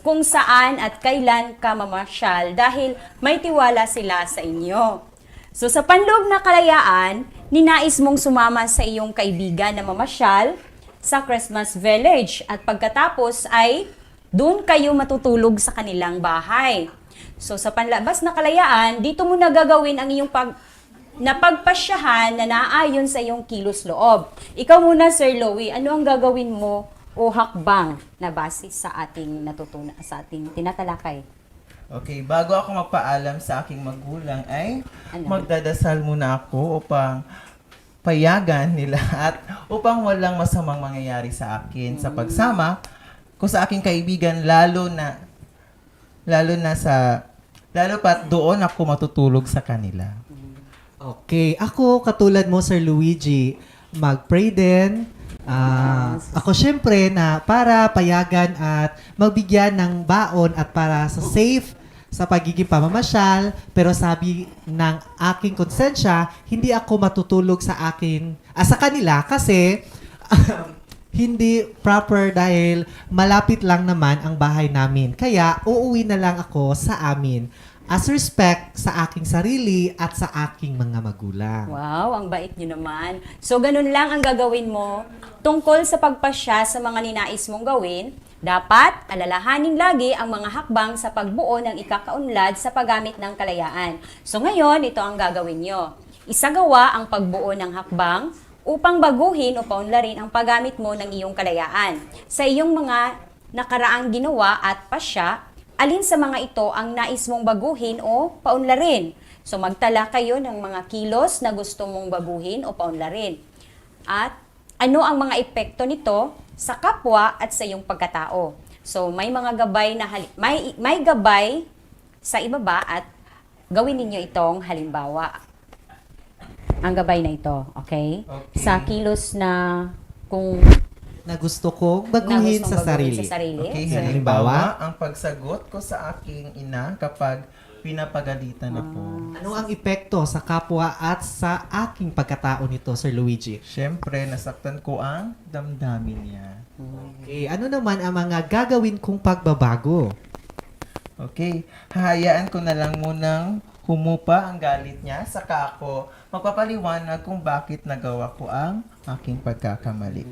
kung saan at kailan ka mamasyal dahil may tiwala sila sa inyo. So sa panloob na kalayaan, ninais mong sumama sa iyong kaibigan na mamasyal sa Christmas Village at pagkatapos ay doon kayo matutulog sa kanilang bahay. So sa panlabas na kalayaan, dito mo na gagawin ang iyong pagpasyahan na naayon sa iyong kilos loob. Ikaw muna, Sir Louie, ano ang gagawin mo o hakbang na base sa ating natutunan, sa ating tinatalakay? Okay, bago ako magpaalam sa aking magulang ay magdadasal muna ako upang payagan nila at upang walang masamang mangyayari sa akin sa pagsama ko sa aking kaibigan, lalo pat doon ako matutulog sa kanila. Okay, ako katulad mo, Sir Luigi, mag-pray din. Ako syempre na para payagan at magbigyan ng baon at para sa safe sa pagiging pamamasyal, pero sabi ng aking konsensya, hindi ako matutulog sa kanila kasi hindi proper dahil malapit lang naman ang bahay namin. Kaya uuwi na lang ako sa amin as respect sa aking sarili at sa aking mga magulang. Wow, ang bait niyo naman. So ganun lang ang gagawin mo tungkol sa pagpasya sa mga ninais mong gawin. Dapat alalahanin lagi ang mga hakbang sa pagbuo ng ikakaunlad sa paggamit ng kalayaan. So ngayon, ito ang gagawin nyo. Isagawa ang pagbuo ng hakbang upang baguhin o paunlarin ang paggamit mo ng iyong kalayaan. Sa iyong mga nakaraang ginawa at pasya, alin sa mga ito ang nais mong baguhin o paunlarin? So magtala kayo ng mga kilos na gusto mong baguhin o paunlarin. At ano ang mga epekto nito sa kapwa at sa iyong pagkatao? So may mga gabay na may gabay sa ibaba at gawin ninyo itong halimbawa. Ang gabay na ito, okay? Sa kilos na kung na gusto kong baguhin sa sarili. Okay, So, halimbawa, ang pagsagot ko sa aking ina kapag pinapagalitan ako. Ano ang epekto sa kapwa at sa aking pagkatao nito, Sir Luigi? Siyempre, nasaktan ko ang damdamin niya. Okay, ano naman ang mga gagawin kong pagbabago? Okay, hahayaan ko na lang munang humupa ang galit niya, saka ako magpapaliwanag kung bakit nagawa ko ang aking pagkakamali.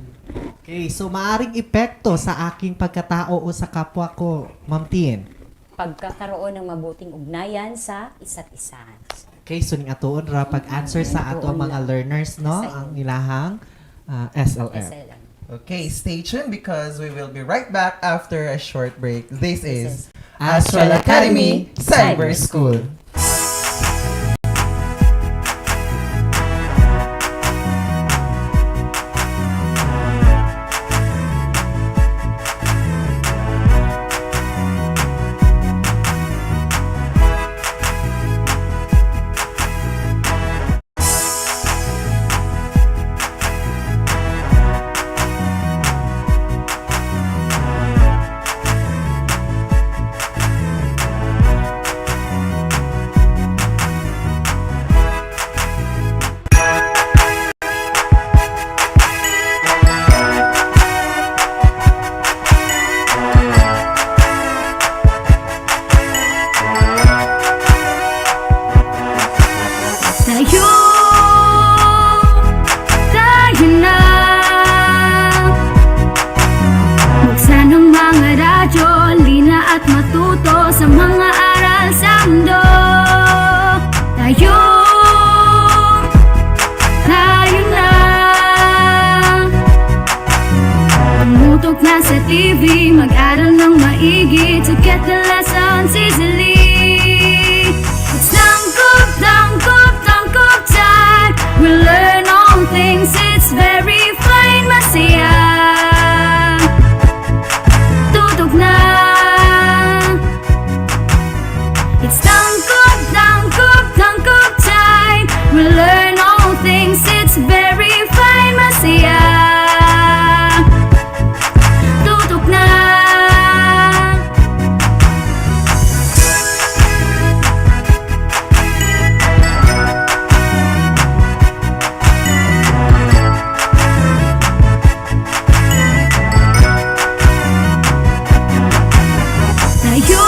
Okay, so maaring epekto sa aking pagkatao o sa kapwa ko, Ma'am Tin? Pagkakaroon ng mabuting ugnayan sa isa't isa. Okay, so ning atuon ra pag-answer sa ato mga learners, no? Ang ilahang SLM. Okay, stay tuned because we will be right back after a short break. This is Astral Academy Cyber School. mag-aral ng maigi to get the lessons easily. It's tangkop, tangkop, tangkop time. We learn all things, it's very fine, masaya. Tutok na. It's tangkop, tangkop, tangkop time. We learn all things, it's very fine, masaya. Tutok na. Tayo,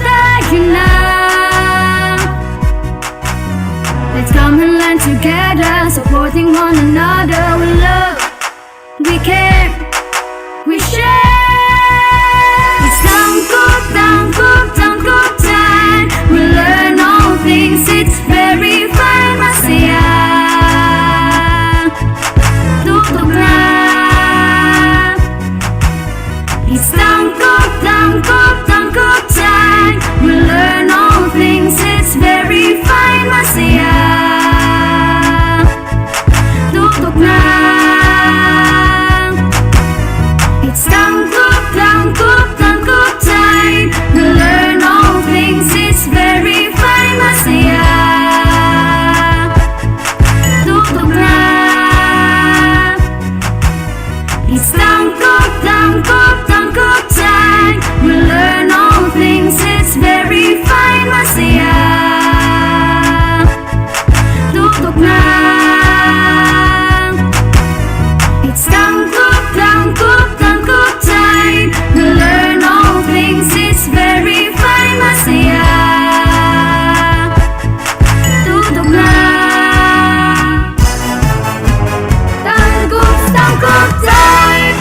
tayo na. Let's come and learn together, supporting one another. We love, we care, we share. It's tangkop, tangkop, tangkop time. We learn all things, it's very fun, masaya. Tutok na. It's tangkop, tangkop, tangkop time. We learn all things, it's very fine, masaya. Tutok na. It's tangkop, tangkop, tangkop time. We learn all things, it's very fine, masaya. Tutok na. It's tangkop, tangkop, tangkop time. We learn all things, it's very fine, masaya. Tutok na. It's tangkop, tangkop, tangkop time. We learn all things, it's very fine, masaya. Tutok na. Tangkop, tangkop time.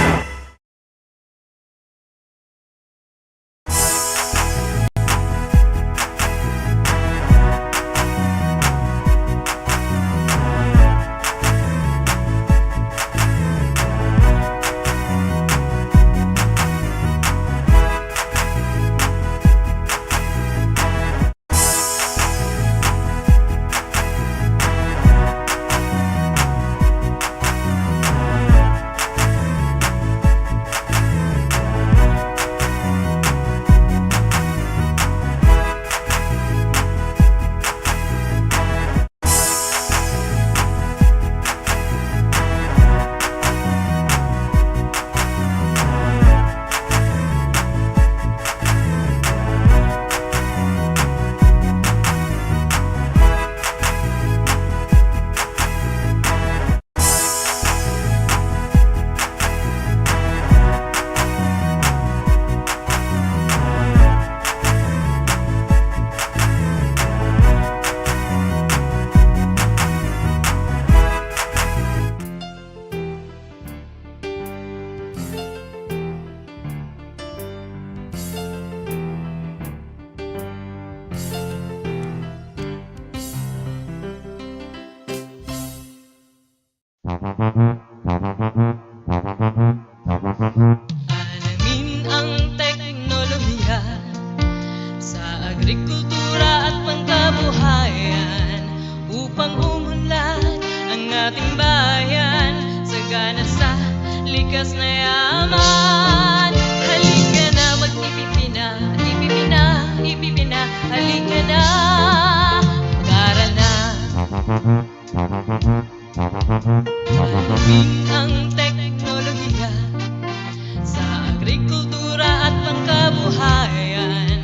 Alamin ang teknolohiya sa agrikultura at pangkabuhayan upang umunlad ang ating bayan sagana sa likas na yaman. Halika na, mag-ipipin na, ipipin na, ipipin na. Halika na, mag-aral na. Alamin ang teknolohiya sa agrikultura at pangkabuhayan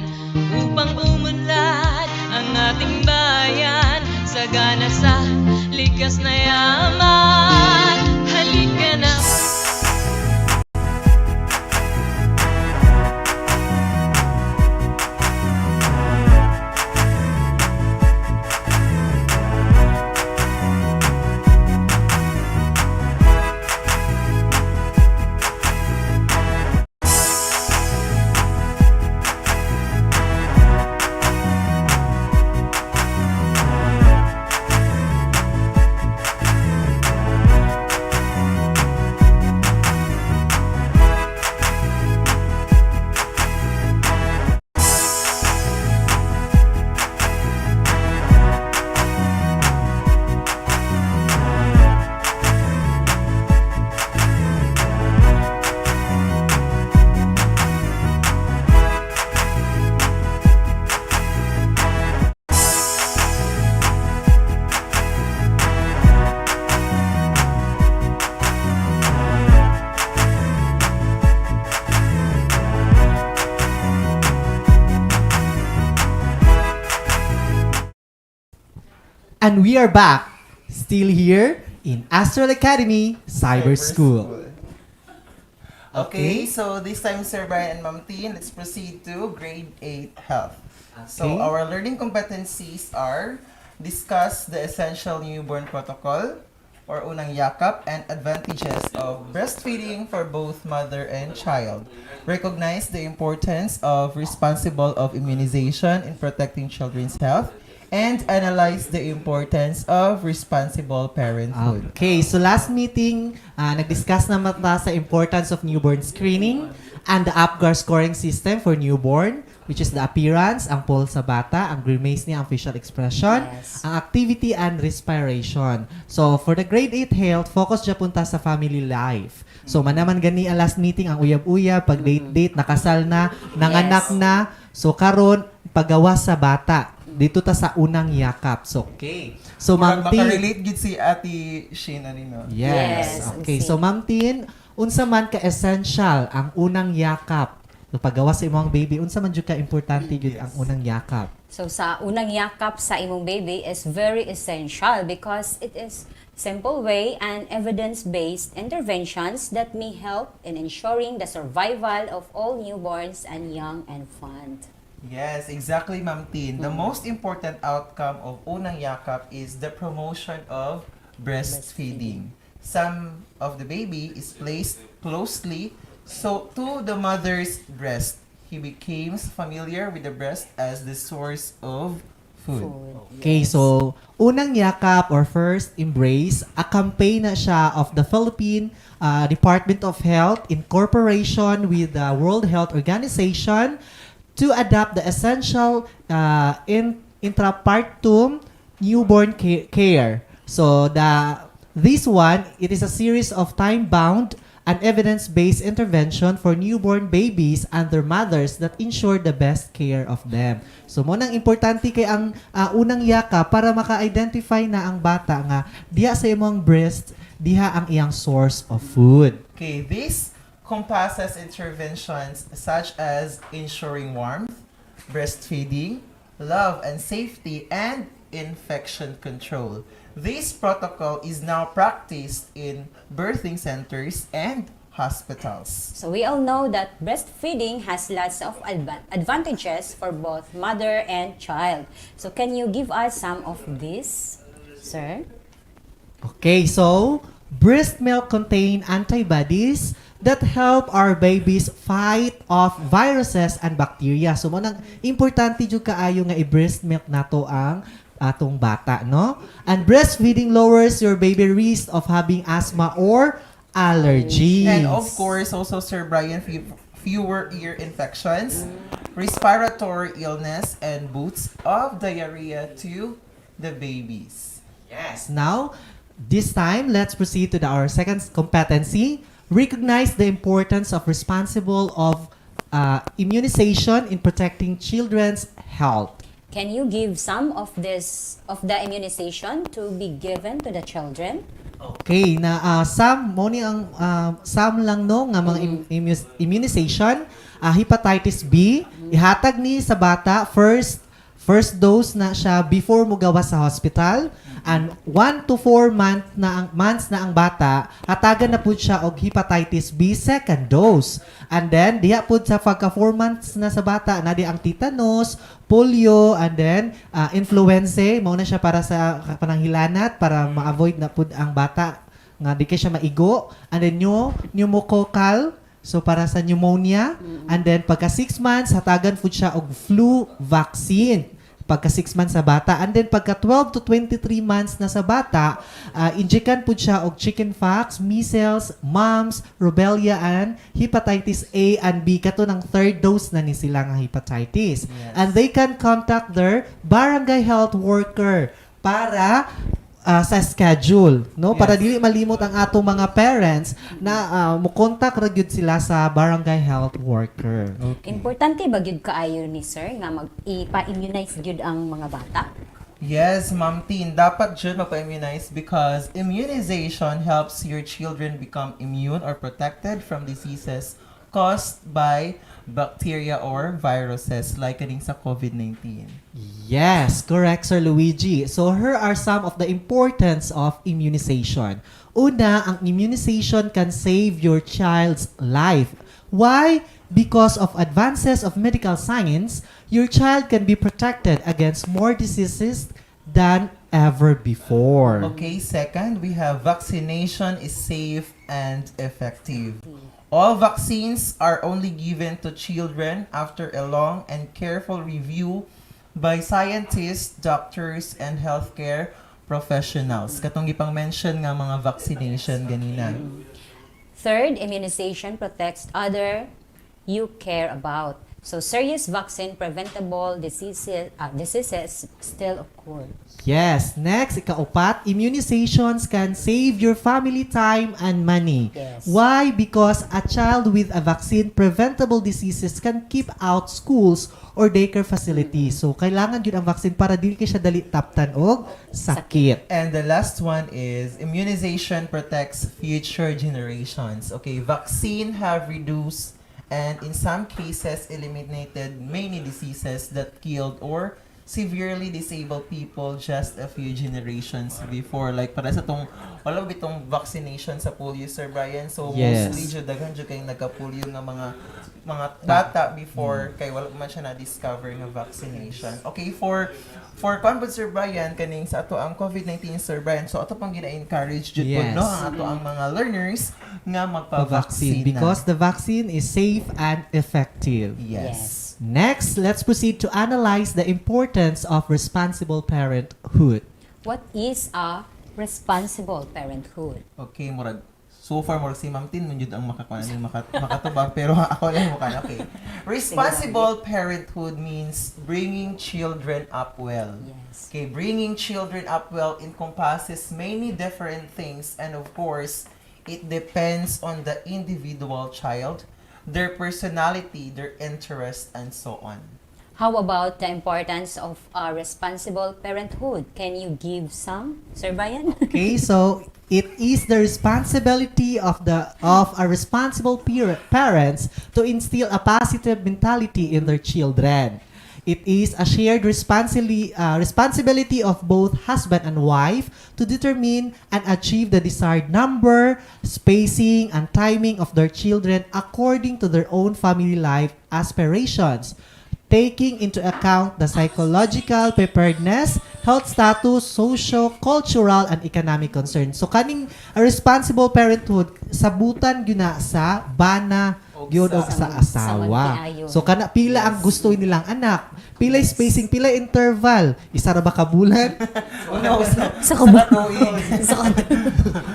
upang umunlad ang ating bayan sagana sa likas na yaman. Halika na. And we are back, still here in Astral Academy Cyber School. Okay, so this time, Sir Brian and Ma'am Tin, let's proceed to grade 8 health. So Okay. our learning competencies are discuss the essential newborn protocol or unang yakap and advantages of breastfeeding for both mother and child. Recognize the importance of responsible of immunization in protecting children's health and analyze the importance of responsible parenthood. Okay, so last meeting, nag-discuss naman tayo sa importance of newborn screening and the APGAR scoring system for newborn, which is the appearance, ang pulse sa bata, ang grimace niya, ang facial expression, ang activity and respiration. So, for the grade 8 health, focus dyan punta sa family life. So, manaman gani ang last meeting, ang uyab-uyab, pag date-date, nakasal na, nanganak na, so karon pagawas sa bata. Dito ta sa unang yakap. So, okay. So, Ma'am Tin. Makarelate gid si Ate Shane anino. Yes. Okay. So, Ma'am Tin, unsa man ka-essential ang unang yakap? So, paggawa sa imong baby, unsa man jud ka importante jud ang unang yakap? So sa unang yakap sa imong baby is very essential because it is simple way and evidence-based interventions that may help in ensuring the survival of all newborns and young infant. Yes, exactly, Ma'am Tin. The most important outcome of unang yakap is the promotion of breastfeeding. Some of the baby is placed closely to the mother's breast. He becomes familiar with the breast as the source of food. Okay, so unang yakap or first embrace, a campaign na siya of the Philippine Department of Health in cooperation with the World Health Organization to adapt the essential intrapartum newborn care. So this one, it is a series of time-bound and evidence-based intervention for newborn babies and their mothers that ensure the best care of them. So mo nang importante kay ang unang yaka para maka-identify na ang bata nga diha sa imong breast, diha ang iyang source of food. Okay, this compasses interventions such as ensuring warmth, breastfeeding, love and safety, and infection control. This protocol is now practiced in birthing centers and hospitals. So we all know that breastfeeding has lots of advantages for both mother and child. So can you give us some of this, sir? Okay, so breast milk contain antibodies that help our babies fight off viruses and bacteria. So, mo nang importante jud kaayo nga i-breast milk nato ang atong bata, no? And breastfeeding lowers your baby risk of having asthma or allergies. And of course, also, Sir Brian, fewer ear infections, respiratory illness, and boosts of diarrhea to the babies. Yes. Now, this time, let's proceed to our second competency. Recognize the importance of responsible of immunization in protecting children's health. Can you give some of the immunization to be given to the children? Okay, na some mo ni ang some lang no nga mga immunization, hepatitis B, ihatag ni sa bata first dose na siya before mo gawa sa hospital, and 1 to 4 months na ang bata, hatagan na pud siya og hepatitis B second dose. And then diha pud sa pagka 4 months na sa bata, na di ang tetanus, polio, and then influenza, mao na siya para sa pananghilanat para ma-avoid na pud ang bata nga di kay siya maigo. And then pneumococcal, so para sa pneumonia. And then pagka 6 months, hatagan pud siya og flu vaccine. Pagka 6 months sa bata. And then pagka 12 to 23 months na sa bata, injekan pud siya og chickenpox, measles, mumps, rubella, and hepatitis A and B. Kato ng third dose na ni sila nga hepatitis. Yes. And they can contact their barangay health worker para sa schedule, no? Para dili malimot ang atong mga parents na mo-contact ra gyud sila sa barangay health worker. Okay. Importante ba gyud kaayo ni sir nga ipa-immunize gyud ang mga bata? Yes, Ma'am Tin, dapat jud magpa-immunize because immunization helps your children become immune or protected from diseases caused by bacteria or viruses like kaning sa COVID-19. Yes, correct, Sir Luigi. So here are some of the importance of immunization. Una, ang immunization can save your child's life. Why? Because of advances of medical science, your child can be protected against more diseases than ever before. Okay, second, we have vaccination is safe and effective. All vaccines are only given to children after a long and careful review by scientists, doctors, and healthcare professionals. Katong gipang mention nga mga vaccination ganina. Third, immunization protects other you care about. So serious vaccine preventable diseases still occur. Yes. Next, ikaupat, immunizations can save your family time and money. Yes. Why? Because a child with a vaccine preventable diseases can keep out schools or daycare facilities. So, kailangan yun ang vaccine para dili kay siya dali taptan og sakit. And the last one is immunization protects future generations. Okay, vaccine have reduced and in some cases eliminated many diseases that killed or severely disabled people just a few generations before. Like para sa tong wala bitong vaccination sa polio, Sir Brian. So Yes. mostly jud daghan jud kay nagka-polio nga mga bata before kay wala man siya na-discover nga vaccination. Okay, for Convent, Sir Brian, kaning sa ato ang COVID-19, Sir Brian, so ato pang gina-encourage jud po, Yes. no, ang ato ang mga learners nga Vaccine. magpa-vaccine Because the vaccine is safe and effective. Yes. Next, let's proceed to analyze the importance of responsible parenthood. What is a responsible parenthood? Okay, murag so far murag si Ma'am Tin jud ang makatubag pero ako lang mo kan. Okay. Responsible parenthood means bringing children up well. Yes. Okay, bringing children up well encompasses many different things, and of course, it depends on the individual child, their personality, their interest, and so on. How about the importance of responsible parenthood? Can you give some, Sir Brian? Okay, so it is the responsibility of a responsible parents to instill a positive mentality in their children. It is a shared responsibility of both husband and wife to determine and achieve the desired number, spacing, and timing of their children according to their own family life aspirations, taking into account the psychological preparedness, health status, socio-cultural, and economic concerns. So, kaning a responsible parenthood, sabutan gyud sa bana gyud og sa asawa. So, kana pila ang gusto nilang anak, pila spacing, pila interval, isa ra ba ka bulan? Sa kabulan.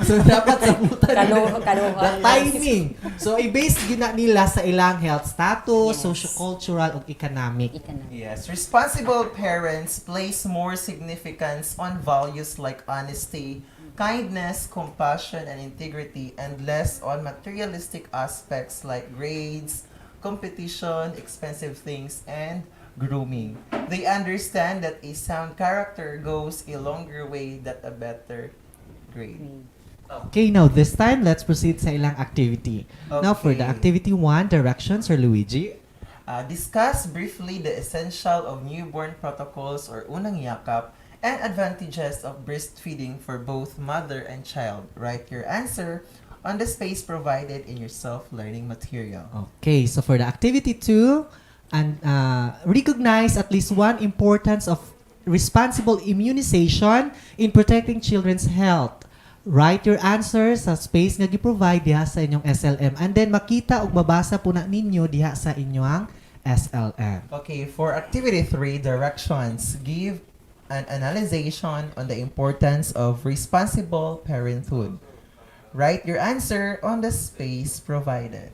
So, dapat sabutan Kaluhan. the timing. So, i-base gina nila sa ilang health status, Yes. socio-cultural, ug economic. Yes, responsible parents place more significance on values like honesty, kindness, compassion, and integrity, and less on materialistic aspects like grades, competition, expensive things, and grooming. They understand that a sound character goes a longer way than a better grade. Okay, now this time, let's proceed sa ilang activity. Now, for the Okay. activity 1, directions, Sir Luigi. Discuss briefly the essential of newborn protocols or unang yakap and advantages of breastfeeding for both mother and child. Write your answer on the space provided in your self-learning material. Okay, so for the activity 2, and recognize at least one importance of responsible immunization in protecting children's health. Write your answer sa space nga gi-provide diha sa inyong SLM, and then makita ug mabasa po na ninyo diha sa inyong SLM. Okay, for activity 3, directions. Give an analyzation on the importance of responsible parenthood. Write your answer on the space provided.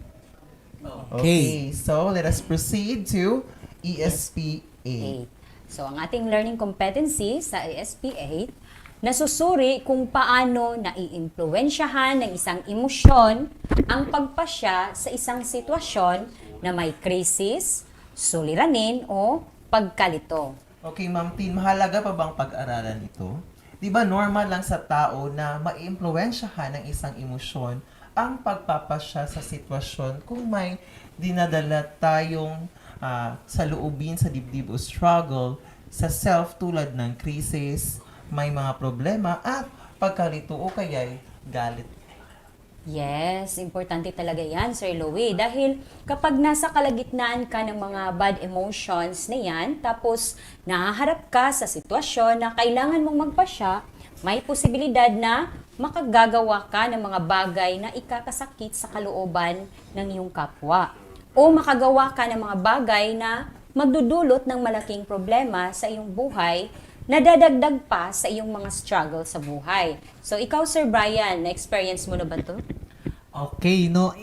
Okay, so let us proceed to ESP 8. So, ang ating learning competency sa ESP 8, nasusuri kung paano naiimpluwensyahan ng isang emosyon ang pagpasya sa isang sitwasyon na may krisis, suliranin o pagkalito. Okay, Ma'am Tin, mahalaga pa bang pag-aralan ito? Di ba normal lang sa tao na maiimpluwensyahan ng isang emosyon ang pagpapasya sa sitwasyon kung may dinadala tayong sa loobin, sa dibdib o struggle, sa self tulad ng krisis, may mga problema at pagkalito o kaya'y galit. Yes, importante talaga yan, Sir Louie. Dahil kapag nasa kalagitnaan ka ng mga bad emotions na yan, tapos nahaharap ka sa sitwasyon na kailangan mong magpasya, may posibilidad na makagagawa ka ng mga bagay na ikakasakit sa kalooban ng iyong kapwa. O makagawa ka ng mga bagay na magdudulot ng malaking problema sa iyong buhay na dadagdag pa sa iyong mga struggle sa buhay. So, ikaw, Sir Brian, na-experience mo na ba to? Okay, no,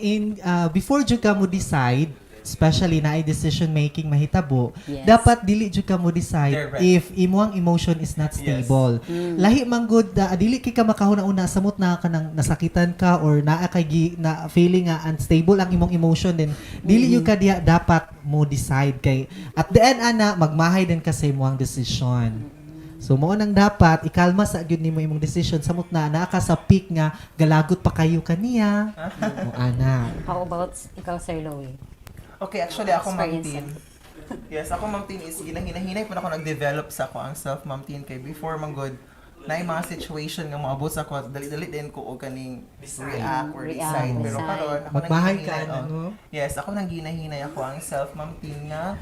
before jud ka mo decide, especially na ay decision making mahitabo, Yes. dapat dili jud ka mo decide Direct. if imong emotion is not stable. Lahi man good dili kay ka makahuna-una samot na ka nang nasakitan ka or naa kay na feeling nga unstable ang imong emotion, then dili jud ka diya dapat mo decide kay at the end ana magmahay din ka sa imong decision. So mo nang dapat ikalma sa gyud nimo imong decision samot na naa ka sa peak nga galagot pa kayo kaniya. Mo ana. How about ikaw, Sir Louie? Okay, actually ako Ma'am Experience Tin. Yes, ako Ma'am Tin is hinahinay po na ako nag-develop sa ako ang self Ma'am Tin kay before man good na yung mga situation nga maabot sa ako dali-dali din ko o kaning react or decide pero decide. karon ako Magbahay ka, nanghihinay, ano? Yes, ako nang ginahinay ako ang self Ma'am Tin nga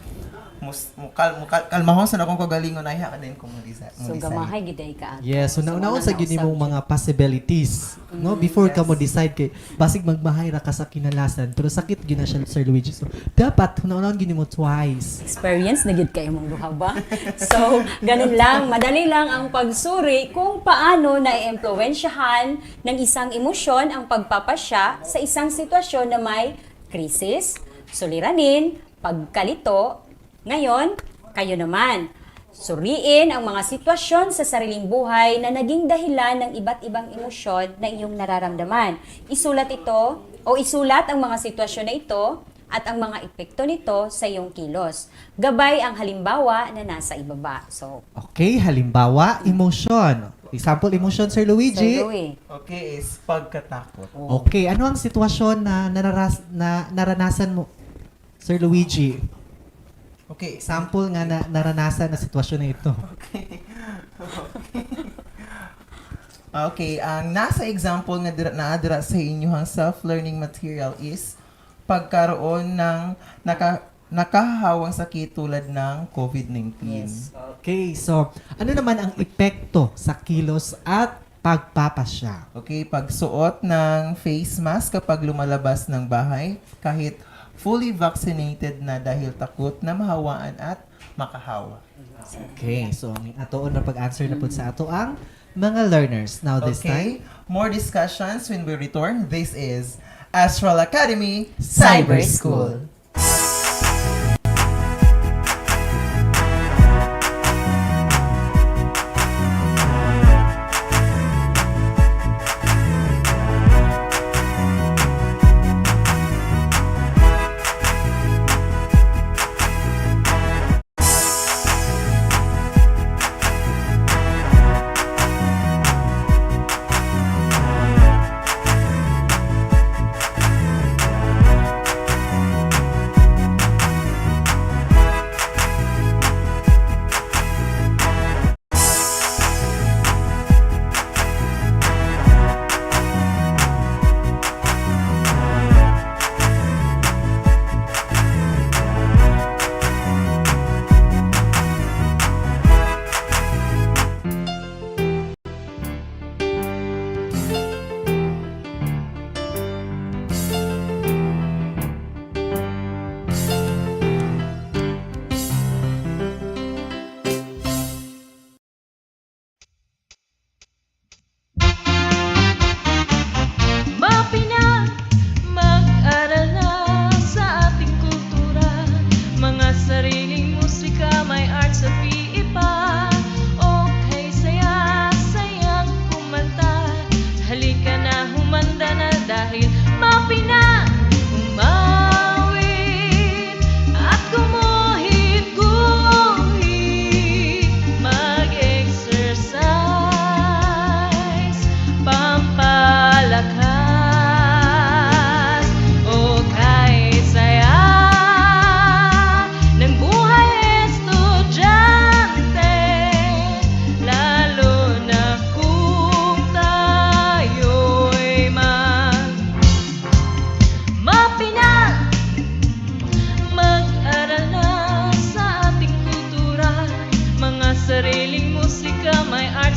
kalmahon sa akong kagalingon ay din ko mo decide. So, gamahay giday ka. Yes, so nauna sa gyud nausab nimong mga possibilities, no? Before ka mo decide kay basig magbahay ra ka sa kinalasan, pero sakit gyud na siya, Sir Luigi. So dapat hunaon gyud nimo twice. Experience na gid kayo mong duha ba? So, ganun lang, madali lang ang pagsuri kung paano na-impluwensyahan ng isang emosyon ang pagpapasya sa isang sitwasyon na may krisis, suliranin, pagkalito. Ngayon, kayo naman, suriin ang mga sitwasyon sa sariling buhay na naging dahilan ng iba't ibang emosyon na iyong nararamdaman. Isulat ito o isulat ang mga sitwasyon na ito at ang mga epekto nito sa iyong kilos. Gabay ang halimbawa na nasa ibaba. So, Okay, halimbawa, emotion. Example emotion, Sir Luigi. Sir Louie. Okay, is pagkatakot. Okay, ano ang sitwasyon na naranasan mo, Sir Luigi? Okay, Example nga na naranasan na sitwasyon na ito. Okay, ang nasa example nga naadira sa inyong self-learning material is pagkaroon ng nakahawang sakit tulad ng COVID-19. Yes. Okay, so ano naman ang epekto sa kilos at pagpapasya? Okay, pagsuot ng face mask kapag lumalabas ng bahay kahit fully vaccinated na dahil takot na mahawaan at makahawa. Okay, so ang atoon na pag-answer na po sa ato ang mga learners. Now this time, Okay, more discussions when we return. This is Astral Academy Cyber School.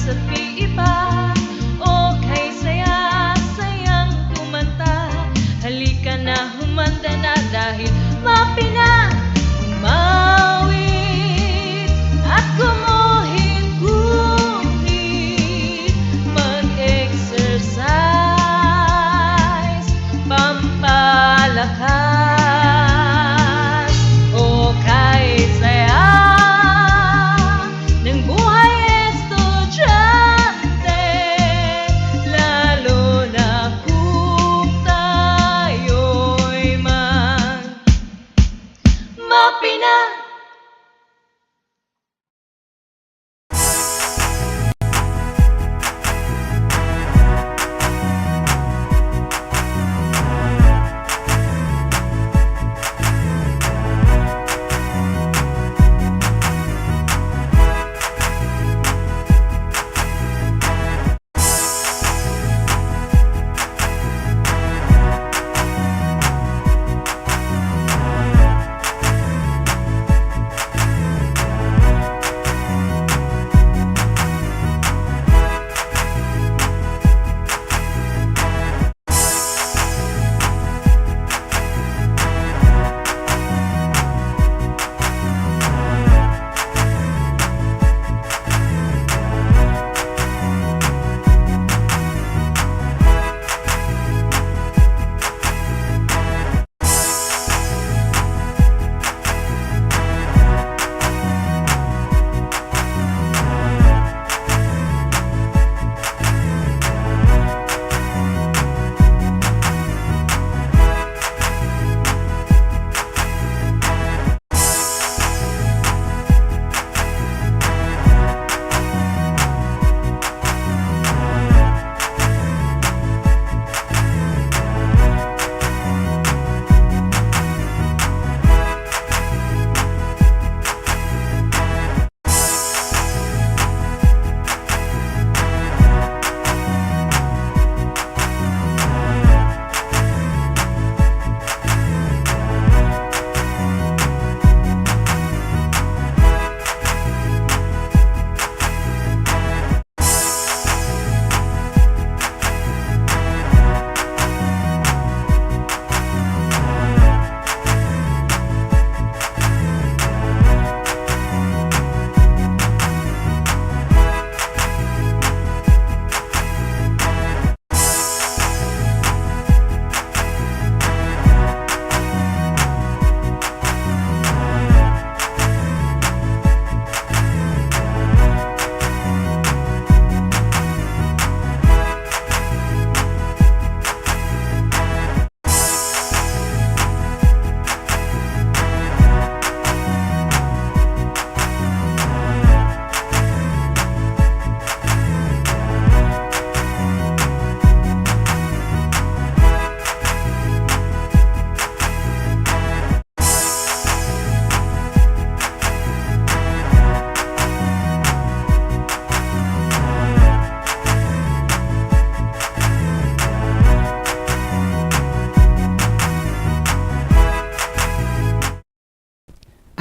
magsapi iba. O kay saya, sayang kumanta. Halika na, humanda na dahil mapina. Umawit at gumuhit-guhit. Mag-exercise, pampalakas. O kay saya ng buhay estudyante, lalo na kung tayo'y mapina.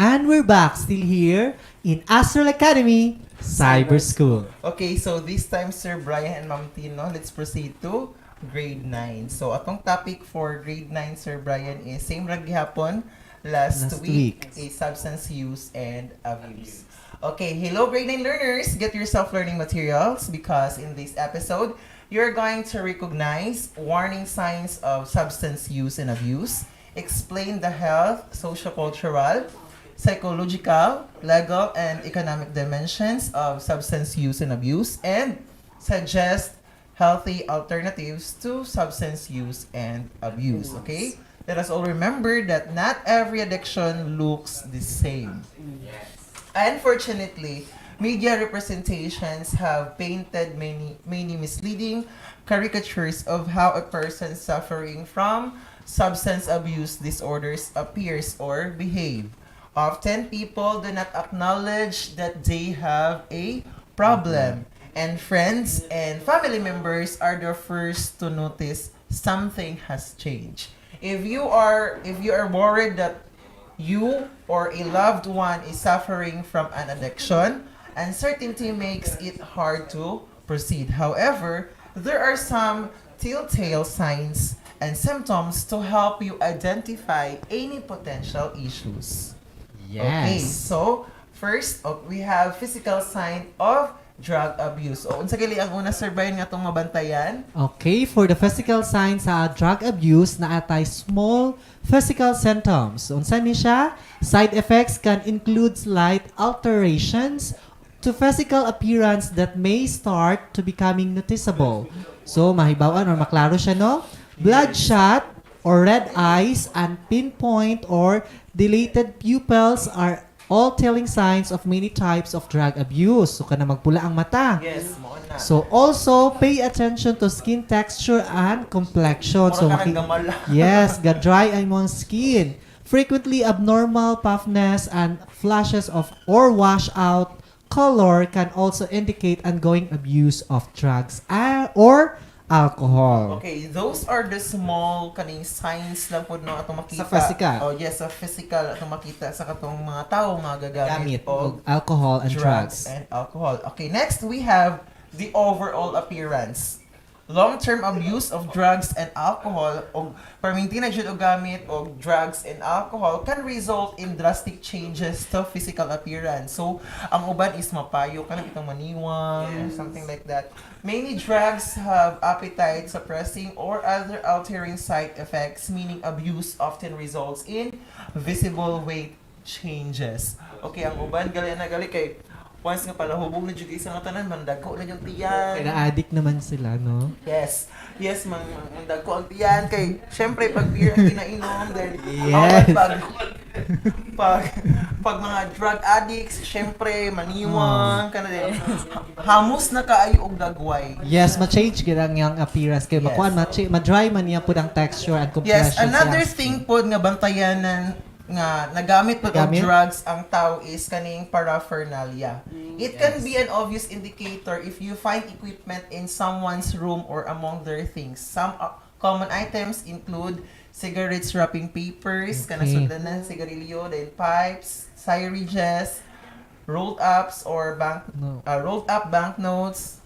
And we're back, still here in Astral Academy Cyber School. Okay, so this time, Sir Brian and Ma'am Tino, let's proceed to grade 9. So, atong topic for grade 9, Sir Brian, is same ra gihapon last week, a substance use and abuse. Okay, hello grade 9 learners, get your self-learning materials because in this episode, you're going to recognize warning signs of substance use and abuse, explain the health, socio-cultural, psychological, legal, and economic dimensions of substance use and abuse, and suggest healthy alternatives to substance use and abuse. Okay? Let us all remember that not every addiction looks the same. Unfortunately, media representations have painted many misleading caricatures of how a person suffering from substance abuse disorders appears or behave. Often, people do not acknowledge that they have a problem, and friends and family members are the first to notice something has changed. If you are worried that you or a loved one is suffering from an addiction, Uncertainty makes it hard to proceed. However, there are some telltale signs and symptoms to help you identify any potential issues. Okay, Yes. so first, we have physical sign of drug abuse. O, unsa gali ang una, Sir Brian, nga itong mabantayan? Okay, for the physical signs sa drug abuse, naatay small physical symptoms. Unsa ni siya? Side effects can include slight alterations to physical appearance that may start to becoming noticeable. So, mahibawan or maklaro siya, no? Bloodshot or red eyes and pinpoint or dilated pupils are all telling signs of many types of drug abuse. So, kana magpula ang mata. Yes, mo na. So, also, pay attention to skin texture and complexion. So, Mura ka ng gamala. yes, ga-dry ang mong skin. Frequently, abnormal puffness and flashes of or washout color can also indicate ongoing abuse of drugs or alcohol. Okay, those are the small kaning signs lang po no atong makita. Sa physical. Oh, yes, sa physical atong makita sa katong mga tao nga gagamit Gamit og og alcohol and drugs. and alcohol. Okay, next we have the overall appearance. Long-term abuse of drugs and alcohol o perminti na jud og gamit og drugs and alcohol can result in drastic changes to physical appearance. So, ang uban is mapayo kanang itong maniwang, something like that. Many drugs have appetite suppressing or other altering side effects, meaning abuse often results in visible weight changes. Okay, ang uban gali na gali kay once nga pala hubog na jud isang tanan mandagko na yung tiyan. Kaya addict naman sila, no? Yes. Yes, mandagko ang tiyan kay syempre pag beer ang kinainom then Yes. pag mga drug addicts syempre maniwang kana din. Hamos na kaayo og dagway. Yes, ma-change gid ang yang appearance kay Yes. makuan ma-dry man niya pud ang texture and complexion. Yes, another sa thing po nga bantayanan nga nagamit po og Gamit? drugs ang tao is kaning paraphernalia. It can be an obvious indicator if you find equipment in someone's room or among their things. Some common items include cigarettes, wrapping papers, Okay. kanasudlanan, sigarilyo, then pipes, syringes, rolled up banknotes,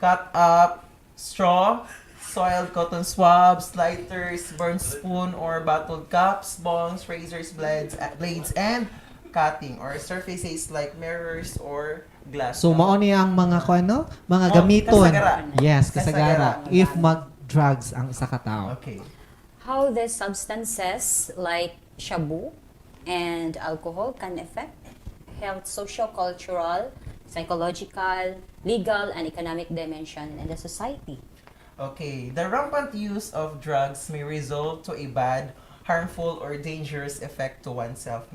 cut up straw, soiled cotton swabs, lighters, burned spoon or bottled cups, bongs, razors, blades, and cutting or surfaces like mirrors or glass. So mao ni ang mga kuano, mga Oh, gamiton. kasagara. Yes, Kasagara. kasagara. If mag-drugs ang isa ka tao. Okay. How these substances like shabu and alcohol can affect health, socio-cultural, psychological, legal, and economic dimension in the society. Okay, the rampant use of drugs may result to a bad, harmful, or dangerous effect to oneself,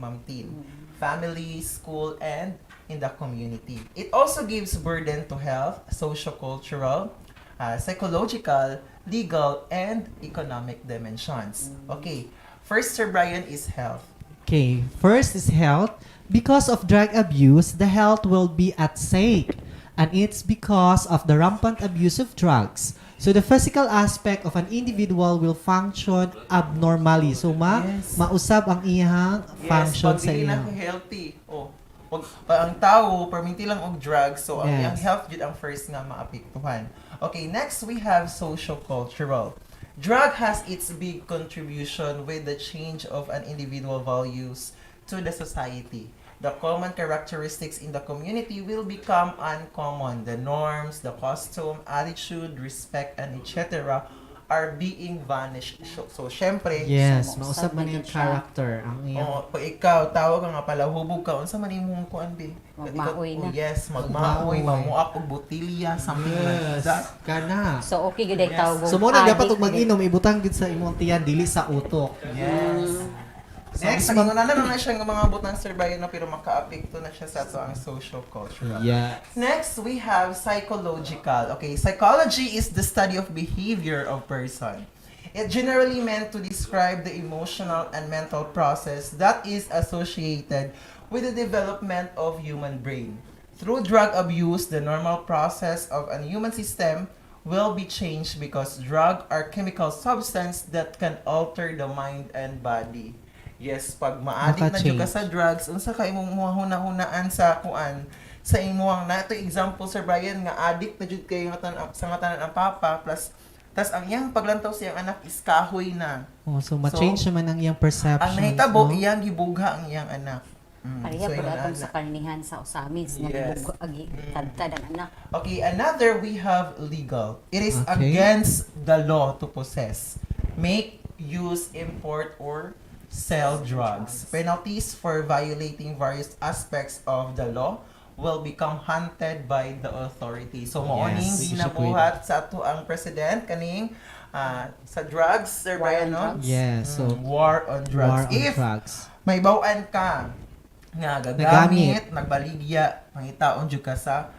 family, school, and in the community. It also gives burden to health, socio-cultural, psychological, legal, and economic dimensions. Okay, first, Sir Brian, is health. Okay, first is health. Because of drug abuse, the health will be at stake. And it's because of the rampant abuse of drugs. So the physical aspect of an individual will function abnormally. So Yes. mausab ang iyang function sa Yes, pag iyang. hindi na healthy. Oh, ang tao, perminti lang og drugs, so ang Yes. iyang health jud ang first nga maapektuhan. Okay, next we have social-cultural. Drug has its big contribution with the change of an individual values to the society. The common characteristics in the community will become uncommon. The norms, the costume, attitude, respect, and etc. are being vanished. So syempre, Yes, mausab mausab man na yung din siya. character ang iyang. pag ikaw, tawag ka nga pala, hubog ka, unsa man imong kuan be? Magmaoy na. Yes, magmaoy, Magmaoy. mamuak og botilya, something like that. Kana. So, okay, good ay Yes. tawag. So muna dapat og mag-inom ibutang gid sa imong tiyan dili sa utok. Yes. Next, So, na siya ng mga butang Sir Brian, no, pero maka-apekto na siya sa to ang social-cultural. Yeah. Next, we have psychological. Okay, psychology is the study of behavior of person. It generally meant to describe the emotional and mental process that is associated with the development of human brain. Through drug abuse, the normal process of a human system will be changed because drugs are chemical substance that can alter the mind and body. Yes, pag ma-addict na jud ka sa drugs, unsa ka imong mahuna-hunaan sa kuan sa imuhang na ito example Sir Brian nga addict na jud kay sa ngatanan ang papa plus tas ang iyang paglantaw sa iyang anak is kahoy na. Oh, so ma-change naman ang iyang perception. Ang nahitabo iyang gibugha ang iyang anak. Pareha po atong sa karnihan sa usamis nga gibugha agi tadtad ang anak. Okay, another we have legal. It is against the law to possess, make, use, import, or sell drugs. Penalties for violating various aspects of the law will become hunted by the authority. So, mooning ginabuhat sa ato ang president kaning sa drugs, Sir Brian, no? Yes. So, war on drugs. If may bawaan ka nga gagamit, nagbaligya, pangitaon jud ka sa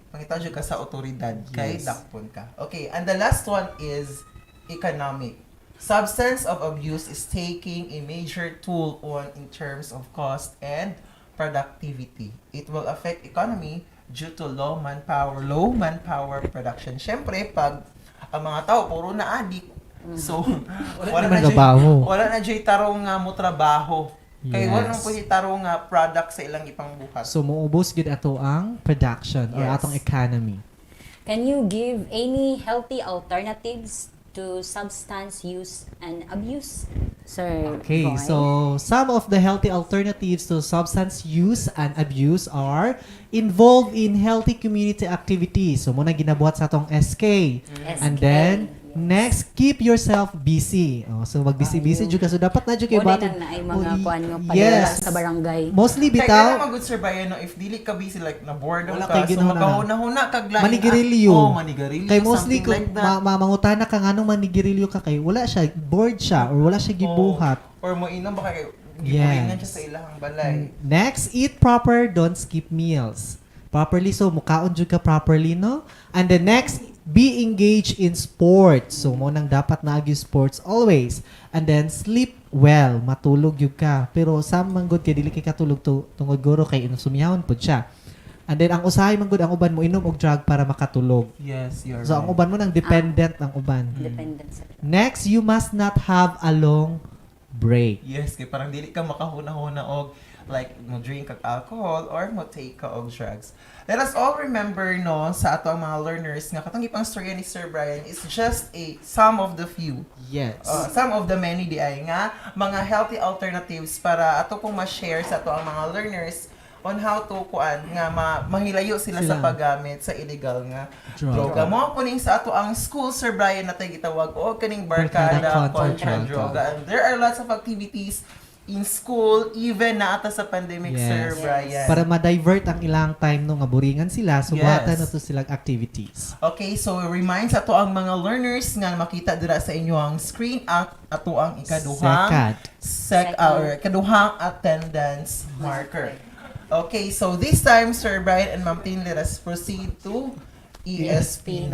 pangitaon jud ka sa otoridad kay dakpon ka. Okay, and the last one is economic. Substance of abuse is taking a major toll on in terms of cost and productivity. It will affect economy due to low manpower production. Syempre, pag ang mga tao puro na addict, so wala na jay tarong nga mo trabaho. Kay wala nang pwede tarong nga product sa ilang ipangbuhat. So muubos gid ato ang production or atong economy. Can you give any healthy alternatives to substance use and abuse, Sir Okay, Boy? so some of the healthy alternatives to substance use and abuse are involved in healthy community activities. So muna ginabuhat sa atong SK. And then next, keep yourself busy. So mag-busy-busy jud ka. So dapat na jud kay batong na ay mga kuan nga padala sa barangay. Mostly bitaw. Kaya na mag-good Sir Brian, no, if dili ka busy like na boredom ka, so magahuna-huna kag lain. Manigirilyo. Manigirilyo. Kay mostly kung mangutana ka nganong manigirilyo ka kay wala siya, bored siya or wala siya gibuhat. Or mo inom baka kay gibuhingan siya sa ilahang balay. Next, eat proper, don't skip meals. Properly, so mukaon jud ka properly, no? And the next, be engaged in sports. So mo nang dapat naagi sports always. And then sleep well, matulog yun ka. Pero sa manggod kay dili kay katulog tungod guro kay insumyahon pud siya. And then ang usahay manggod ang uban mo inom og drug para makatulog. Yes, you're so ang uban mo nang dependent ang uban. Dependent. Next, you must not have a long break. Yes, kay parang dili ka makahuna-huna og like mo drink kag alcohol or mo take ka og drugs. Let us all remember no sa ato ang mga learners nga katong ipang storya ni Sir Brian is just some of the few. Yes. Some of the many di ay nga mga healthy alternatives para ato pong ma-share sa ato ang mga learners on how to kuan nga mahilayo sila sa paggamit sa illegal nga droga. Mo kuning sa ato ang school Sir Brian natay gitawag og kaning barkada kontra droga. And there are lots of activities in school, even na ata sa pandemic, Sir Brian. Para ma-divert ang ilang time no nga buringan sila, so buhatan na to silang activities. Okay, so remind sa to ang mga learners nga makita dira sa inyo ang screen ato ang ikaduhang attendance marker. Okay, so this time, Sir Brian and Ma'am Tin, let us proceed to ESP9.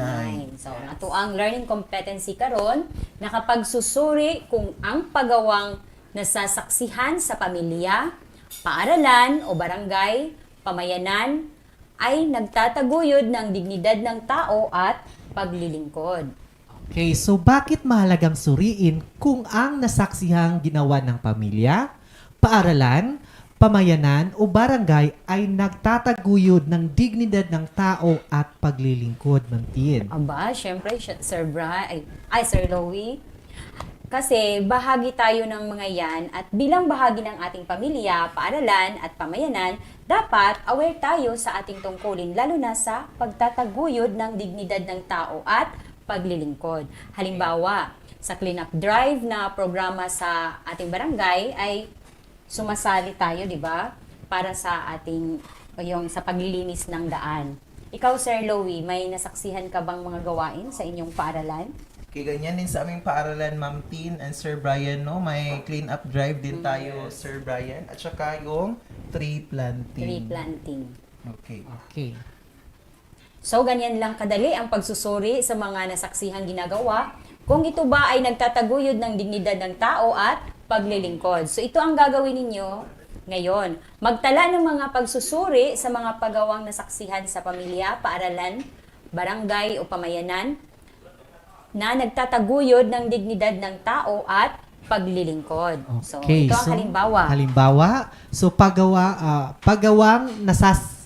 So, ato ang learning competency karon nakapagsusuri kung ang pagawang nasasaksihan sa pamilya, paaralan o barangay, pamayanan ay nagtataguyod ng dignidad ng tao at paglilingkod. Okay, so bakit mahalagang suriin kung ang nasaksihang ginawa ng pamilya, paaralan, pamayanan o barangay ay nagtataguyod ng dignidad ng tao at paglilingkod, Ma'am Tin? Aba, syempre, Sir Sir Louie, kasi bahagi tayo ng mga yan at bilang bahagi ng ating pamilya, paaralan at pamayanan, dapat aware tayo sa ating tungkulin lalo na sa pagtataguyod ng dignidad ng tao at paglilingkod. Halimbawa, sa clean-up drive na programa sa ating barangay ay sumasali tayo, di ba? Para sa ating sa paglilinis ng daan. Ikaw, Sir Louie, may nasaksihan ka bang mga gawain sa inyong paaralan? Kaya ganyan din sa aming paaralan, Ma'am Tin and Sir Brian, no? May clean-up drive din tayo, Sir Brian. At saka yung tree planting. Tree planting. Okay. So, ganyan lang kadali ang pagsusuri sa mga nasaksihang ginagawa kung ito ba ay nagtataguyod ng dignidad ng tao at paglilingkod. So, ito ang gagawin ninyo ngayon. Magtala ng mga pagsusuri sa mga pagawang nasaksihan sa pamilya, paaralan, barangay o pamayanan na nagtataguyod ng dignidad ng tao at paglilingkod. So, Okay, ito ang halimbawa. Halimbawa, so paggawang